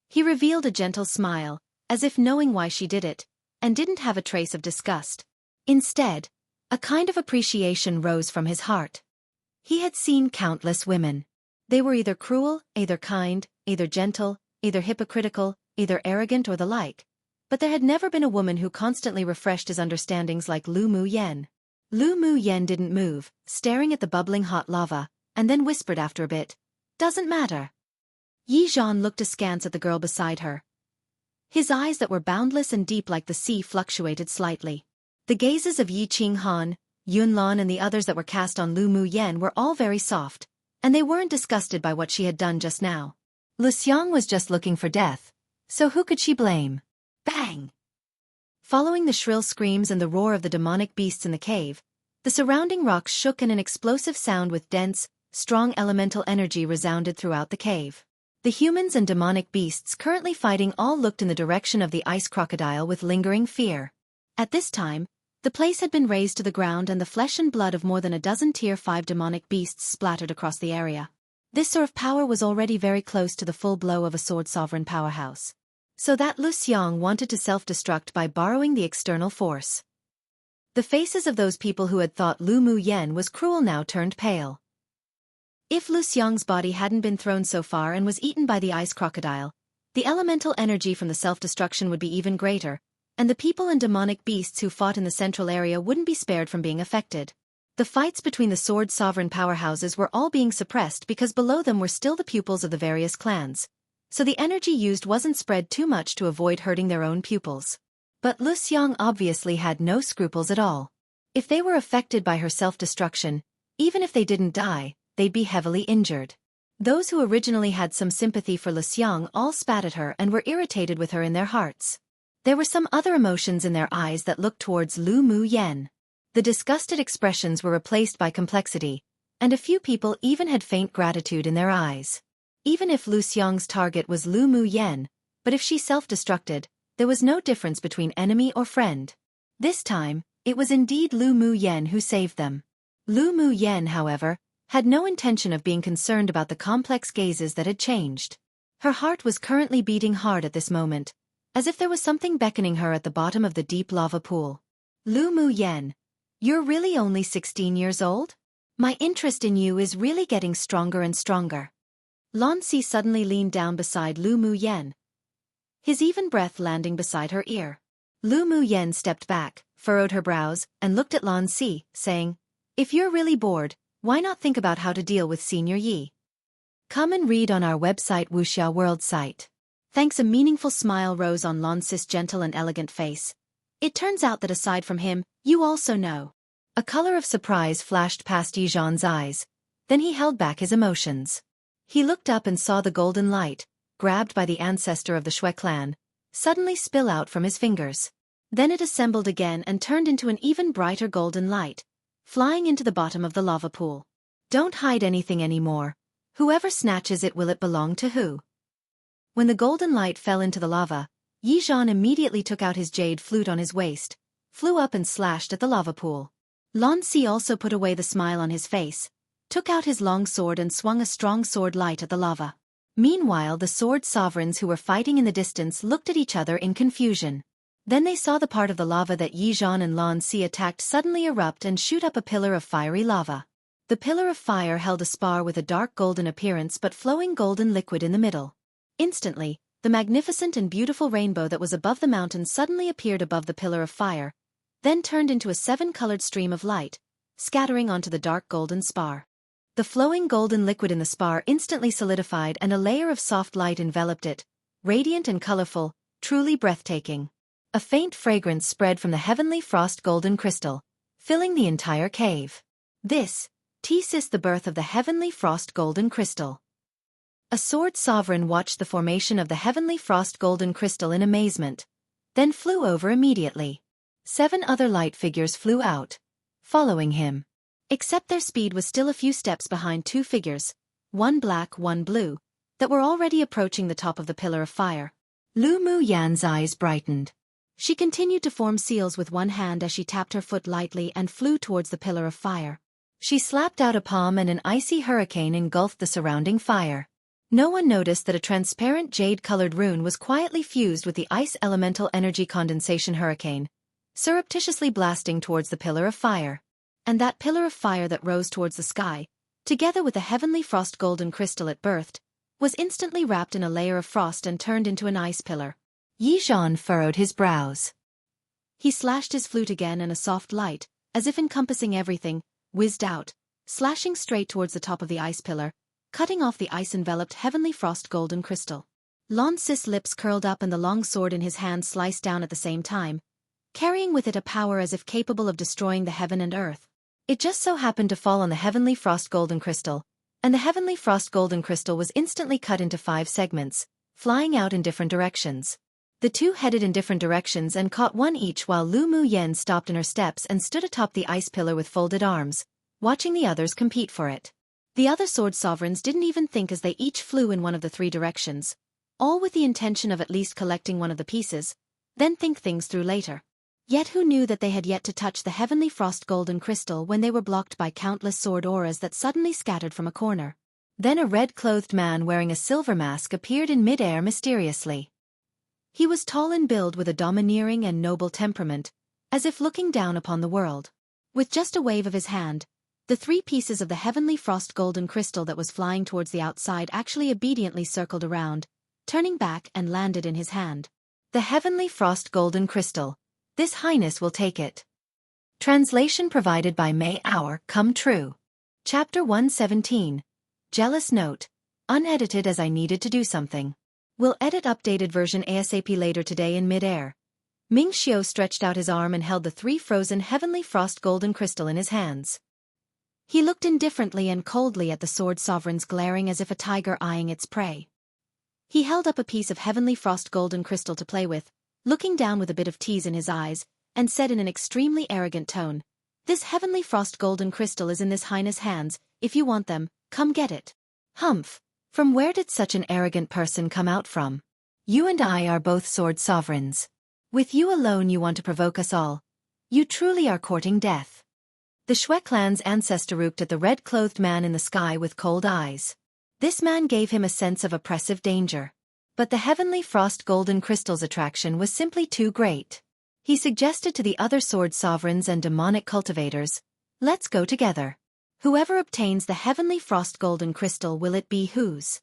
He revealed a gentle smile, as if knowing why she did it, and didn't have a trace of disgust. Instead, a kind of appreciation rose from his heart. He had seen countless women. They were either cruel, either kind, either gentle, either hypocritical, either arrogant or the like. But there had never been a woman who constantly refreshed his understandings like Lu Mu Yen. Lu Mu Yen didn't move, staring at the bubbling hot lava, and then whispered after a bit, "Doesn't matter." Yi Zhan looked askance at the girl beside her. His eyes that were boundless and deep like the sea fluctuated slightly. The gazes of Yi Qinghan, Yun Lan and the others that were cast on Lu Mu Yen were all very soft, and they weren't disgusted by what she had done just now. Luxiang was just looking for death, so who could she blame? Bang! Following the shrill screams and the roar of the demonic beasts in the cave, the surrounding rocks shook and an explosive sound with dense, strong elemental energy resounded throughout the cave. The humans and demonic beasts currently fighting all looked in the direction of the ice crocodile with lingering fear. At this time, the place had been razed to the ground and the flesh and blood of more than a dozen Tier 5 demonic beasts splattered across the area. This sort of power was already very close to the full blow of a sword sovereign powerhouse. So that Luxiang wanted to self-destruct by borrowing the external force. The faces of those people who had thought Lu Mu Yen was cruel now turned pale. If Luxiang's body hadn't been thrown so far and was eaten by the ice crocodile, the elemental energy from the self-destruction would be even greater, and the people and demonic beasts who fought in the central area wouldn't be spared from being affected. The fights between the sword sovereign powerhouses were all being suppressed because below them were still the pupils of the various clans, so the energy used wasn't spread too much to avoid hurting their own pupils. But Luxiang obviously had no scruples at all. If they were affected by her self-destruction, even if they didn't die, they'd be heavily injured. Those who originally had some sympathy for Luxiang all spat at her and were irritated with her in their hearts. There were some other emotions in their eyes that looked towards Lu Mu Yen. The disgusted expressions were replaced by complexity, and a few people even had faint gratitude in their eyes. Even if Luxiang's target was Lu Mu Yen, but if she self-destructed, there was no difference between enemy or friend. This time, it was indeed Lu Mu Yen who saved them. Lu Mu Yen, however, had no intention of being concerned about the complex gazes that had changed. Her heart was currently beating hard at this moment, as if there was something beckoning her at the bottom of the deep lava pool. Lu Mu Yen, you're really only 16 years old? My interest in you is really getting stronger and stronger. Lan Si suddenly leaned down beside Lu Mu Yen, his even breath landing beside her ear. Lu Mu Yen stepped back, furrowed her brows, and looked at Lan Si, saying, "If you're really bored, why not think about how to deal with Senior Yi? Come and read on our website Wuxia World site." Thanks. A meaningful smile rose on Lan Si's gentle and elegant face. It turns out that aside from him, you also know. A color of surprise flashed past Yi Zhan's eyes. Then he held back his emotions. He looked up and saw the golden light, grabbed by the ancestor of the Shui clan, suddenly spill out from his fingers. Then it assembled again and turned into an even brighter golden light, flying into the bottom of the lava pool. Don't hide anything anymore. Whoever snatches it, will it belong to who? When the golden light fell into the lava, Yi Zhan immediately took out his jade flute on his waist, flew up and slashed at the lava pool. Lan Si also put away the smile on his face, took out his long sword and swung a strong sword light at the lava. Meanwhile, the sword sovereigns who were fighting in the distance looked at each other in confusion. Then they saw the part of the lava that Yi Zhan and Lan Si attacked suddenly erupt and shoot up a pillar of fiery lava. The pillar of fire held a spar with a dark golden appearance but flowing golden liquid in the middle. Instantly, the magnificent and beautiful rainbow that was above the mountain suddenly appeared above the pillar of fire, then turned into a 7-colored stream of light, scattering onto the dark golden spar. The flowing golden liquid in the spar instantly solidified and a layer of soft light enveloped it, radiant and colorful, truly breathtaking. A faint fragrance spread from the heavenly frost golden crystal, filling the entire cave. This is the birth of the heavenly frost golden crystal. A sword sovereign watched the formation of the heavenly frost golden crystal in amazement, then flew over immediately. 7 other light figures flew out, following him. Except their speed was still a few steps behind 2 figures, one black, one blue, that were already approaching the top of the pillar of fire. Lu Mu Yan's eyes brightened. She continued to form seals with one hand as she tapped her foot lightly and flew towards the pillar of fire. She slapped out a palm and an icy hurricane engulfed the surrounding fire. No one noticed that a transparent jade-colored rune was quietly fused with the ice elemental energy condensation hurricane, surreptitiously blasting towards the pillar of fire. And that pillar of fire that rose towards the sky, together with the heavenly frost golden crystal it birthed, was instantly wrapped in a layer of frost and turned into an ice pillar. Yi Zhan furrowed his brows. He slashed his flute again and a soft light, as if encompassing everything, whizzed out, slashing straight towards the top of the ice pillar, cutting off the ice-enveloped heavenly frost golden crystal. Lan Si's lips curled up and the long sword in his hand sliced down at the same time, carrying with it a power as if capable of destroying the heaven and earth. It just so happened to fall on the heavenly frost golden crystal, and the heavenly frost golden crystal was instantly cut into 5 segments, flying out in different directions. The 2 headed in different directions and caught one each while Lu Mu Yan stopped in her steps and stood atop the ice pillar with folded arms, watching the others compete for it. The other sword sovereigns didn't even think as they each flew in one of the 3 directions, all with the intention of at least collecting one of the pieces, then think things through later. Yet who knew that they had yet to touch the heavenly frost golden crystal when they were blocked by countless sword auras that suddenly scattered from a corner. Then a red-clothed man wearing a silver mask appeared in mid-air mysteriously. He was tall in build with a domineering and noble temperament, as if looking down upon the world. With just a wave of his hand, the 3 pieces of the heavenly frost golden crystal that was flying towards the outside actually obediently circled around, turning back and landed in his hand. The heavenly frost golden crystal. This Highness will take it. Translation provided by May Hour. Come true. Chapter 117. Jealous note. Unedited as I needed to do something. Will edit updated version ASAP later today in mid-air. Ming Xiao stretched out his arm and held the 3 frozen heavenly frost golden crystal in his hands. He looked indifferently and coldly at the sword sovereigns, glaring as if a tiger eyeing its prey. He held up a piece of heavenly frost golden crystal to play with, looking down with a bit of tease in his eyes, and said in an extremely arrogant tone, "This heavenly frost golden crystal is in this Highness' hands. If you want them, come get it." Humph! From where did such an arrogant person come out from? You and I are both sword sovereigns. With you alone you want to provoke us all. You truly are courting death. The Shui clan's ancestor looked at the red-clothed man in the sky with cold eyes. This man gave him a sense of oppressive danger. But the heavenly frost golden crystal's attraction was simply too great. He suggested to the other sword sovereigns and demonic cultivators, "Let's go together. Whoever obtains the heavenly frost golden crystal, will it be whose?"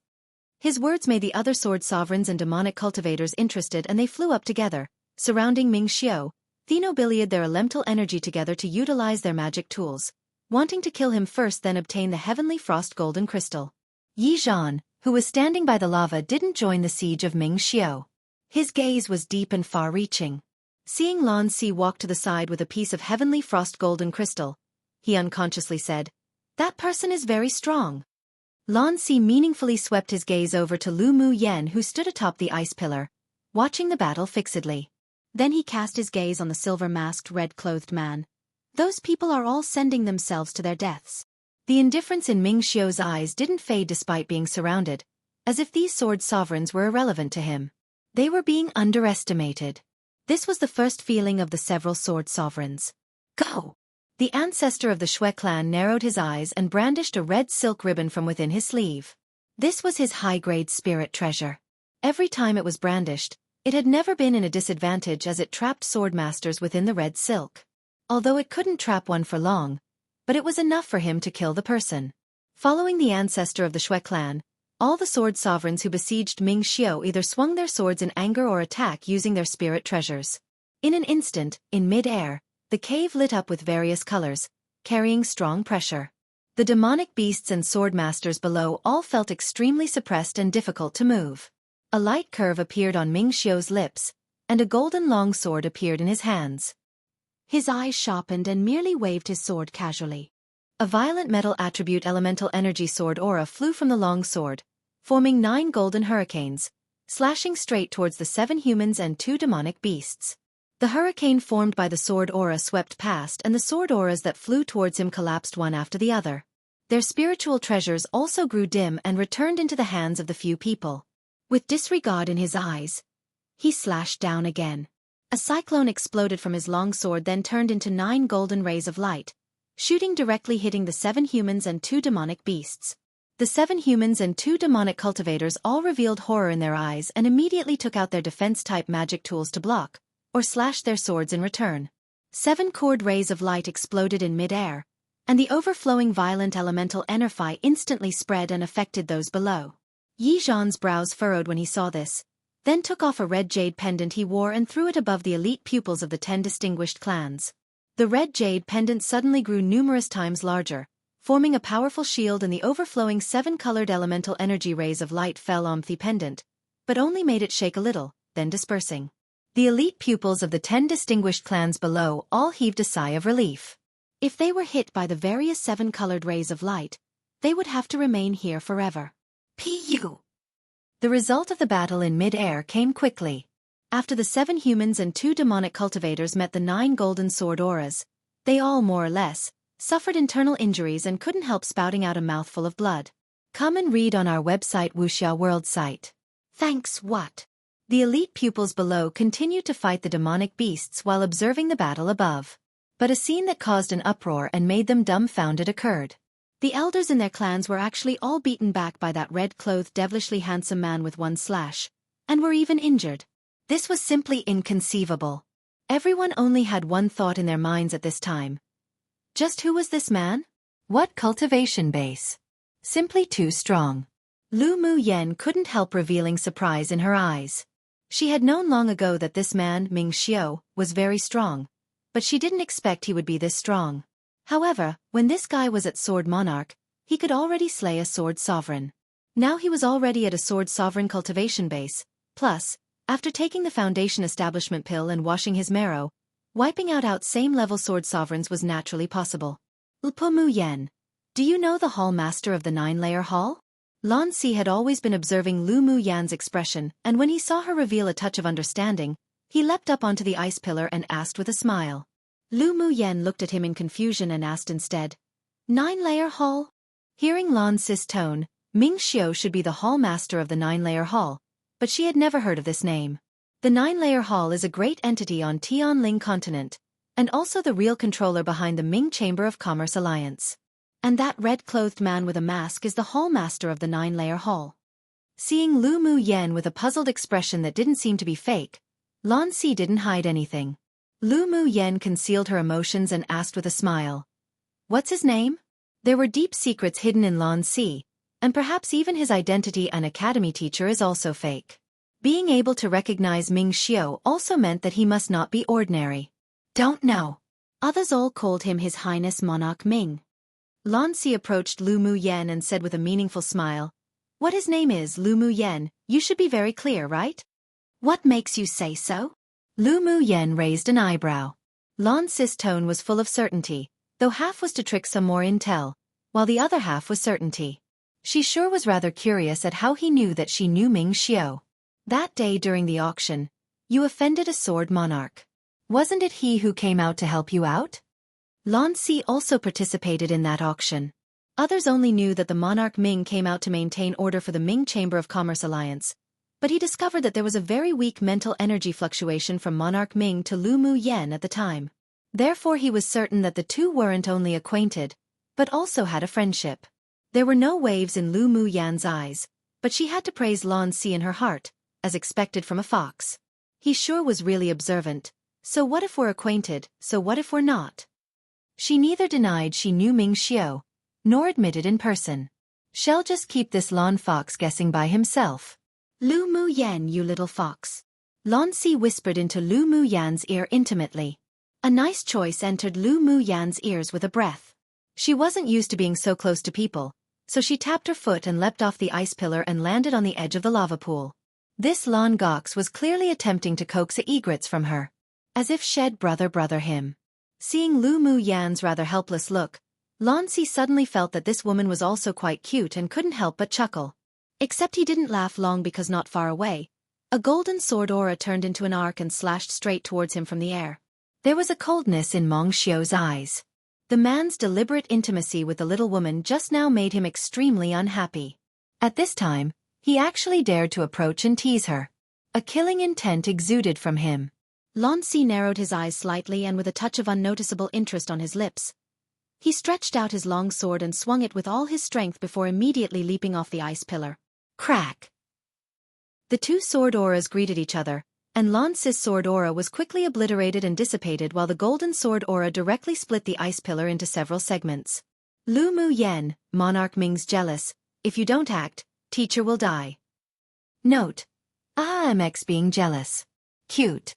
His words made the other sword sovereigns and demonic cultivators interested, and they flew up together, surrounding Ming Xiao, thenobiliated their elemental energy together to utilize their magic tools, wanting to kill him first then obtain the heavenly frost golden crystal. Yi Zhan, who was standing by the lava, didn't join the siege of Ming Xiao. His gaze was deep and far-reaching. Seeing Lan Si walk to the side with a piece of heavenly frost golden crystal, he unconsciously said, "That person is very strong." Lan Si meaningfully swept his gaze over to Lu Mu Yen, who stood atop the ice pillar, watching the battle fixedly. Then he cast his gaze on the silver-masked, red-clothed man. Those people are all sending themselves to their deaths. The indifference in Ming Xiu's eyes didn't fade despite being surrounded, as if these sword sovereigns were irrelevant to him. They were being underestimated. This was the first feeling of the several sword sovereigns. Go! The ancestor of the Shui clan narrowed his eyes and brandished a red silk ribbon from within his sleeve. This was his high-grade spirit treasure. Every time it was brandished, it had never been in a disadvantage as it trapped swordmasters within the red silk. Although it couldn't trap one for long, but it was enough for him to kill the person. Following the ancestor of the Shui clan, all the sword sovereigns who besieged Ming Xiu either swung their swords in anger or attack using their spirit treasures. In an instant, in mid-air, the cave lit up with various colors, carrying strong pressure. The demonic beasts and swordmasters below all felt extremely suppressed and difficult to move. A light curve appeared on Ming Xiu's lips, and a golden long sword appeared in his hands. His eyes sharpened and merely waved his sword casually. A violent metal attribute elemental energy sword aura flew from the long sword, forming 9 golden hurricanes, slashing straight towards the 7 humans and 2 demonic beasts. The hurricane formed by the sword aura swept past, and the sword auras that flew towards him collapsed one after the other. Their spiritual treasures also grew dim and returned into the hands of the few people. With disregard in his eyes, he slashed down again. A cyclone exploded from his long sword, then turned into 9 golden rays of light, shooting directly hitting the 7 humans and 2 demonic beasts. The 7 humans and 2 demonic cultivators all revealed horror in their eyes and immediately took out their defense-type magic tools to block, or slash their swords in return. 7 cord rays of light exploded in mid-air, and the overflowing violent elemental energy instantly spread and affected those below. Yi Zhan's brows furrowed when he saw this, then took off a red jade pendant he wore and threw it above the elite pupils of the 10 distinguished clans. The red jade pendant suddenly grew numerous times larger, forming a powerful shield, and the overflowing 7-colored elemental energy rays of light fell on the pendant, but only made it shake a little, then dispersing. The elite pupils of the 10 distinguished clans below all heaved a sigh of relief. If they were hit by the various 7-colored rays of light, they would have to remain here forever. Pu! The result of the battle in mid-air came quickly. After the 7 humans and 2 demonic cultivators met the 9 golden sword auras, they all more or less suffered internal injuries and couldn't help spouting out a mouthful of blood. Come and read on our website Wuxia World site. Thanks what? The elite pupils below continued to fight the demonic beasts while observing the battle above. But a scene that caused an uproar and made them dumbfounded occurred. The elders in their clans were actually all beaten back by that red-clothed devilishly handsome man with 1 slash, and were even injured. This was simply inconceivable. Everyone only had one thought in their minds at this time. Just who was this man? What cultivation base? Simply too strong. Lu Mu Yen couldn't help revealing surprise in her eyes. She had known long ago that this man, Ming Xiu, was very strong, but she didn't expect he would be this strong. However, when this guy was at Sword Monarch, he could already slay a sword sovereign. Now he was already at a sword sovereign cultivation base, plus, after taking the foundation establishment pill and washing his marrow, wiping out same-level sword sovereigns was naturally possible. Lpo Mu Yen, do you know the Hall Master of the 9-layer Hall? Lan Si had always been observing Lu Mu Yan's expression, and when he saw her reveal a touch of understanding, he leapt up onto the ice pillar and asked with a smile. Lu Mu Yen looked at him in confusion and asked instead, 9-layer Hall? Hearing Lan Si's tone, Ming Xiu should be the Hall Master of the 9-layer Hall, but she had never heard of this name. The 9-layer Hall is a great entity on Tianling continent, and also the real controller behind the Ming Chamber of Commerce Alliance. And that red-clothed man with a mask is the Hall Master of the 9-layer Hall. Seeing Lu Mu Yen with a puzzled expression that didn't seem to be fake, Lan Si didn't hide anything. Lu Mu Yen concealed her emotions and asked with a smile. What's his name? There were deep secrets hidden in Lan Si, and perhaps even his identity an academy teacher is also fake. Being able to recognize Ming Xiu also meant that he must not be ordinary. Don't know. Others all called him His Highness Monarch Ming. Lan Si approached Lu Mu Yen and said with a meaningful smile, What his name is, Lu Mu Yen, you should be very clear, right? What makes you say so? Lu Mu Yen raised an eyebrow. Lan Si's tone was full of certainty, though half was to trick some more intel, while the other half was certainty. She sure was rather curious at how he knew that she knew Ming Xiao. That day during the auction, you offended a sword monarch. Wasn't it he who came out to help you out? Lan Si also participated in that auction. Others only knew that the monarch Ming came out to maintain order for the Ming Chamber of Commerce Alliance, but he discovered that there was a very weak mental energy fluctuation from monarch Ming to Lu Mu Yan at the time. Therefore he was certain that the two weren't only acquainted, but also had a friendship. There were no waves in Lu Mu Yan's eyes, but she had to praise Lan Si in her heart, as expected from a fox. He sure was really observant. So what if we're acquainted, so what if we're not? She neither denied she knew Ming Xiao, nor admitted in person. Shall just keep this Lan Fox guessing by himself. Lu Mu Yan, you little fox. Lan Si whispered into Lu Mu Yan's ear intimately. A nice choice entered Lu Mu Yan's ears with a breath. She wasn't used to being so close to people, so she tapped her foot and leapt off the ice pillar and landed on the edge of the lava pool. This Lan Gox was clearly attempting to coax egrets from her. As if shed brother him. Seeing Lu Mu Yan's rather helpless look, Lan Si suddenly felt that this woman was also quite cute and couldn't help but chuckle. Except he didn't laugh long because not far away, a golden sword aura turned into an arc and slashed straight towards him from the air. There was a coldness in Meng Xiao's eyes. The man's deliberate intimacy with the little woman just now made him extremely unhappy. At this time, he actually dared to approach and tease her. A killing intent exuded from him. Lan Si narrowed his eyes slightly and with a touch of unnoticeable interest on his lips. He stretched out his long sword and swung it with all his strength before immediately leaping off the ice pillar. Crack! The two sword auras greeted each other, and Lan Si's sword aura was quickly obliterated and dissipated while the golden sword aura directly split the ice pillar into several segments. Lu Mu Yan, Monarch Ming's jealous. If you don't act, teacher will die. Note. AMX being jealous. Cute.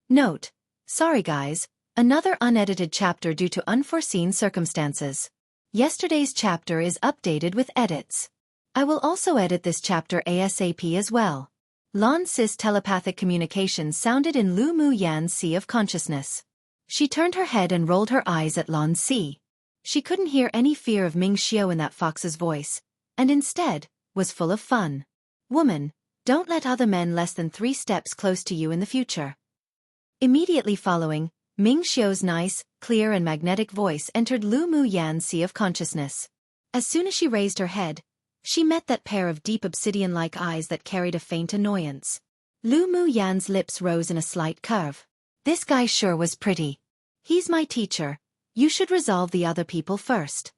Note. Sorry guys, another unedited chapter due to unforeseen circumstances. Yesterday's chapter is updated with edits. I will also edit this chapter ASAP as well. Lan Si's telepathic communications sounded in Lu Mu Yan's sea of consciousness. She turned her head and rolled her eyes at Lan Si. She couldn't hear any fear of Ming Xiao in that fox's voice, and instead, was full of fun. Woman, don't let other men less than 3 steps close to you in the future. Immediately following, Ming Xiao's nice, clear and magnetic voice entered Lu Mu Yan's sea of consciousness. As soon as she raised her head, she met that pair of deep obsidian-like eyes that carried a faint annoyance. Lu Mu Yan's lips rose in a slight curve. This guy sure was pretty. He's my teacher. You should resolve the other people first.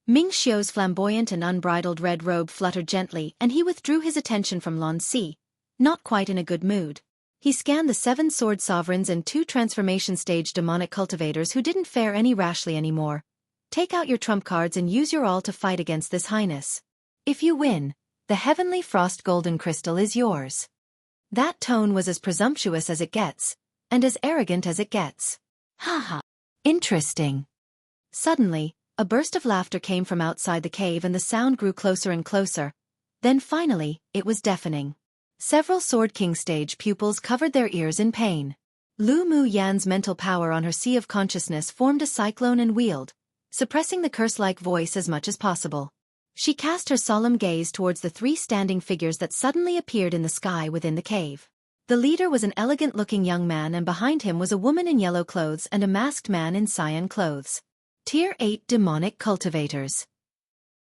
Ming Xiao's flamboyant and unbridled red robe fluttered gently and he withdrew his attention from Lan Si, not quite in a good mood. He scanned the 7 sword sovereigns and 2 transformation stage demonic cultivators who didn't fare any rashly anymore. Take out your trump cards and use your all to fight against this highness. If you win, the heavenly frost golden crystal is yours. That tone was as presumptuous as it gets, and as arrogant as it gets. Haha. Interesting. Suddenly, a burst of laughter came from outside the cave and the sound grew closer and closer. Then finally, it was deafening. Several Sword King stage pupils covered their ears in pain. Lu Mu Yan's mental power on her sea of consciousness formed a cyclone and wheeled, suppressing the curse-like voice as much as possible. She cast her solemn gaze towards the 3 standing figures that suddenly appeared in the sky within the cave. The leader was an elegant-looking young man and behind him was a woman in yellow clothes and a masked man in cyan clothes. Tier 8 Demonic Cultivators.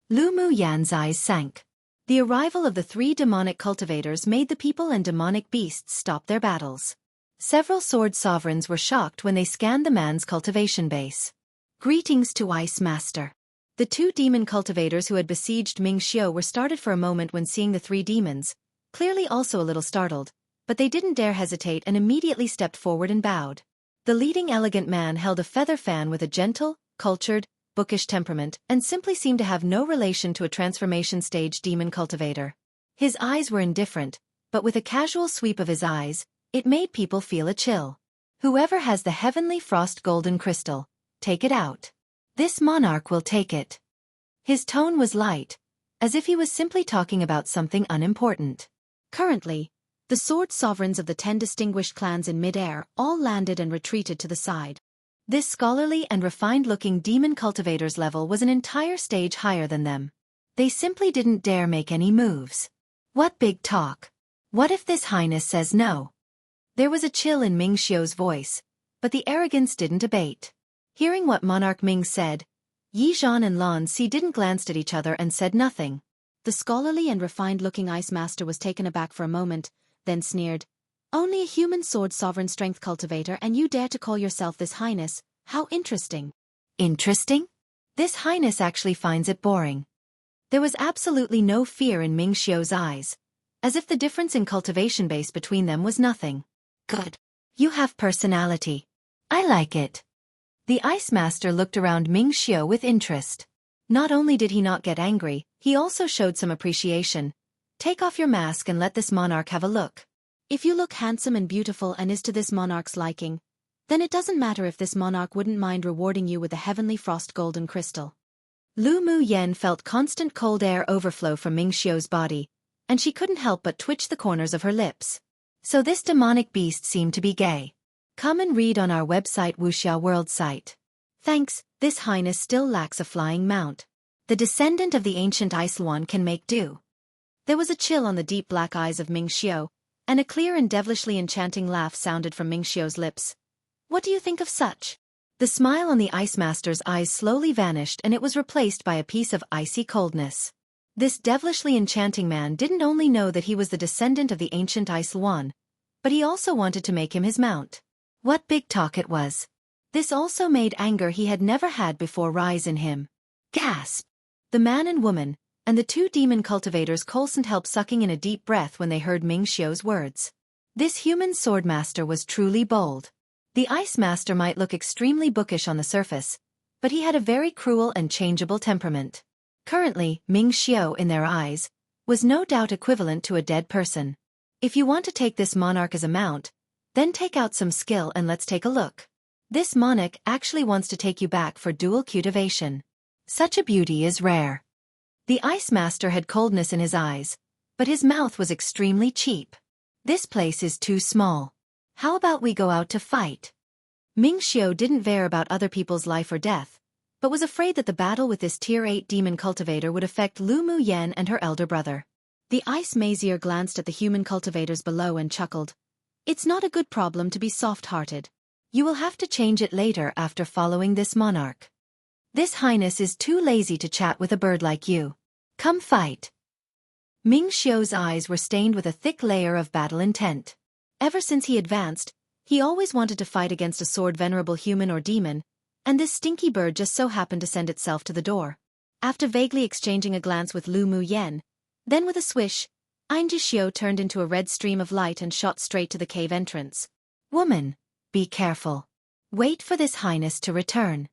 Lu Mu Yan's eyes sank. The arrival of the 3 demonic cultivators made the people and demonic beasts stop their battles. Several sword sovereigns were shocked when they scanned the man's cultivation base. Greetings to Ice Master. The 2 demon cultivators who had besieged Ming Xiao were startled for a moment when seeing the 3 demons, clearly also a little startled, but they didn't dare hesitate and immediately stepped forward and bowed. The leading elegant man held a feather fan with a gentle, cultured, bookish temperament and simply seemed to have no relation to a transformation stage demon cultivator. His eyes were indifferent, but with a casual sweep of his eyes, it made people feel a chill. Whoever has the heavenly frost golden crystal, take it out. This monarch will take it. His tone was light, as if he was simply talking about something unimportant. Currently, the sword sovereigns of the 10 distinguished clans in mid-air all landed and retreated to the side. This scholarly and refined-looking demon cultivator's level was an entire stage higher than them. They simply didn't dare make any moves. What big talk? What if this highness says no? There was a chill in Ming Xiu's voice, but the arrogance didn't abate. Hearing what Monarch Ming said, Yi Zhan and Lan Si didn't glance at each other and said nothing. The scholarly and refined-looking ice master was taken aback for a moment, then sneered. Only a human sword sovereign strength cultivator and you dare to call yourself this highness, how interesting. Interesting? This highness actually finds it boring. There was absolutely no fear in Ming Xiu's eyes, as if the difference in cultivation base between them was nothing. Good. You have personality. I like it. The ice master looked around Ming Xiu with interest. Not only did he not get angry, he also showed some appreciation. Take off your mask and let this monarch have a look. If you look handsome and beautiful and is to this monarch's liking, then it doesn't matter if this monarch wouldn't mind rewarding you with a heavenly frost golden crystal. Lu Mu Yen felt constant cold air overflow from Ming Xiu's body, and she couldn't help but twitch the corners of her lips. So this demonic beast seemed to be gay. Come and read on our website Wuxia World site. Thanks, this highness still lacks a flying mount. The descendant of the ancient Ice One can make do. There was a chill on the deep black eyes of Ming Xiu, and a clear and devilishly enchanting laugh sounded from Ming Xiu's lips. What do you think of such? The smile on the ice master's eyes slowly vanished and it was replaced by a piece of icy coldness. This devilishly enchanting man didn't only know that he was the descendant of the ancient Ice One, but he also wanted to make him his mount. What big talk it was. This also made anger he had never had before rise in him. Gasp! The man and woman, and the two demon cultivators couldn't help sucking in a deep breath when they heard Ming Xiu's words. This human swordmaster was truly bold. The ice master might look extremely bookish on the surface, but he had a very cruel and changeable temperament. Currently, Ming Xiu, in their eyes, was no doubt equivalent to a dead person. If you want to take this monarch as a mount, then take out some skill and let's take a look. This monarch actually wants to take you back for dual cultivation. Such a beauty is rare. The ice master had coldness in his eyes, but his mouth was extremely cheap. This place is too small. How about we go out to fight? Ming Xiu didn't care about other people's life or death, but was afraid that the battle with this Tier 8 demon cultivator would affect Lu Mu Yen and her elder brother. The ice mazier glanced at the human cultivators below and chuckled. It's not a good problem to be soft-hearted. You will have to change it later after following this monarch. This highness is too lazy to chat with a bird like you. Come fight. Ming Xiu's eyes were stained with a thick layer of battle intent. Ever since he advanced, he always wanted to fight against a sword-venerable human or demon, and this stinky bird just so happened to send itself to the door. After vaguely exchanging a glance with Lu Mu Yen, then with a swish, Ainji Xiu turned into a red stream of light and shot straight to the cave entrance. Woman, be careful. Wait for this highness to return.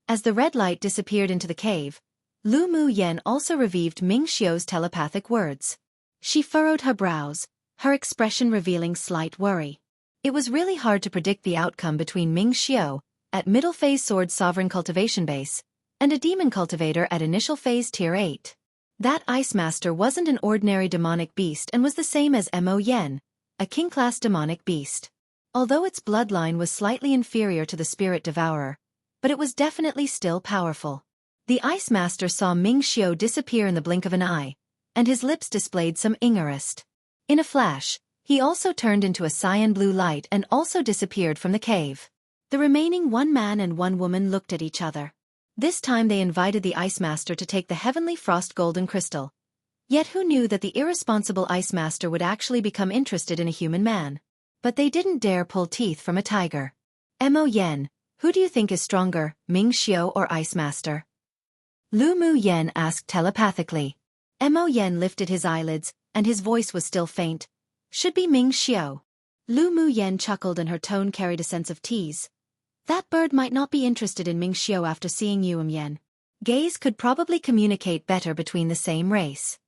As the red light disappeared into the cave, Lu Mu Yen also revived Ming Xiu's telepathic words. She furrowed her brows, her expression revealing slight worry. It was really hard to predict the outcome between Ming Xiu, at middle phase sword sovereign cultivation base, and a demon cultivator at initial phase tier 8. That ice master wasn't an ordinary demonic beast and was the same as Mo Yen, a king-class demonic beast. Although its bloodline was slightly inferior to the spirit devourer, but it was definitely still powerful. The ice master saw Ming Xiu disappear in the blink of an eye, and his lips displayed some ingorist. In a flash, he also turned into a cyan blue light and also disappeared from the cave. The remaining one man and one woman looked at each other. This time they invited the ice master to take the heavenly frost golden crystal. Yet who knew that the irresponsible ice master would actually become interested in a human man? But they didn't dare pull teeth from a tiger. Mo Yen, who do you think is stronger, Ming Xiu or ice master? Lu Mu Yen asked telepathically. Mo Yen lifted his eyelids, and his voice was still faint. Should be Ming Xiu. Lu Mu Yen chuckled and her tone carried a sense of tease. That bird might not be interested in Ming Xiu after seeing you, Yen. Gays could probably communicate better between the same race.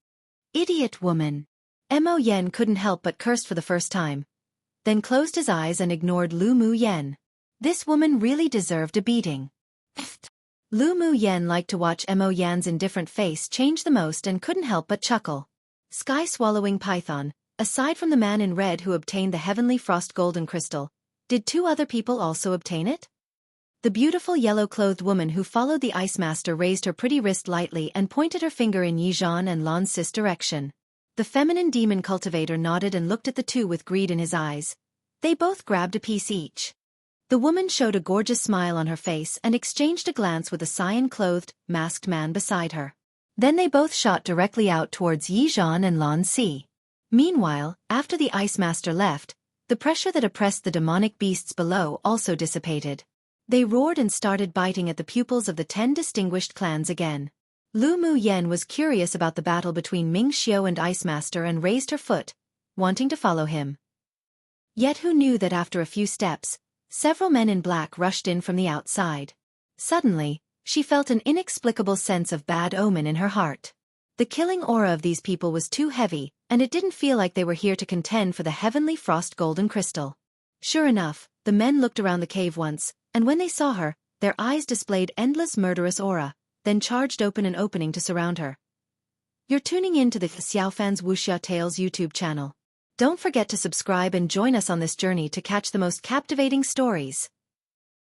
Idiot woman. Mo Yen couldn't help but cursed for the first time, then closed his eyes and ignored Lu Mu Yen. This woman really deserved a beating. Lu Mu Yen liked to watch Mo Yan's indifferent face change the most and couldn't help but chuckle. Sky-swallowing python, aside from the man in red who obtained the heavenly frost golden crystal, did two other people also obtain it? The beautiful yellow-clothed woman who followed the Ice Master raised her pretty wrist lightly and pointed her finger in Yizhan and Lan Sis' direction. The feminine demon cultivator nodded and looked at the two with greed in his eyes. They both grabbed a piece each. The woman showed a gorgeous smile on her face and exchanged a glance with the cyan-clothed, masked man beside her. Then they both shot directly out towards Yizhan and Lan Si. Meanwhile, after the Ice Master left, the pressure that oppressed the demonic beasts below also dissipated. They roared and started biting at the pupils of the 10 distinguished clans again. Lu Mu Yen was curious about the battle between Ming Xiao and Ice Master and raised her foot, wanting to follow him. Yet who knew that after a few steps, several men in black rushed in from the outside. Suddenly, she felt an inexplicable sense of bad omen in her heart. The killing aura of these people was too heavy, and it didn't feel like they were here to contend for the heavenly frost golden crystal. Sure enough, the men looked around the cave once, and when they saw her, their eyes displayed endless murderous aura, then charged open an opening to surround her. You're tuning in to the Xiaofan's Wuxia Tales YouTube channel. Don't forget to subscribe and join us on this journey to catch the most captivating stories.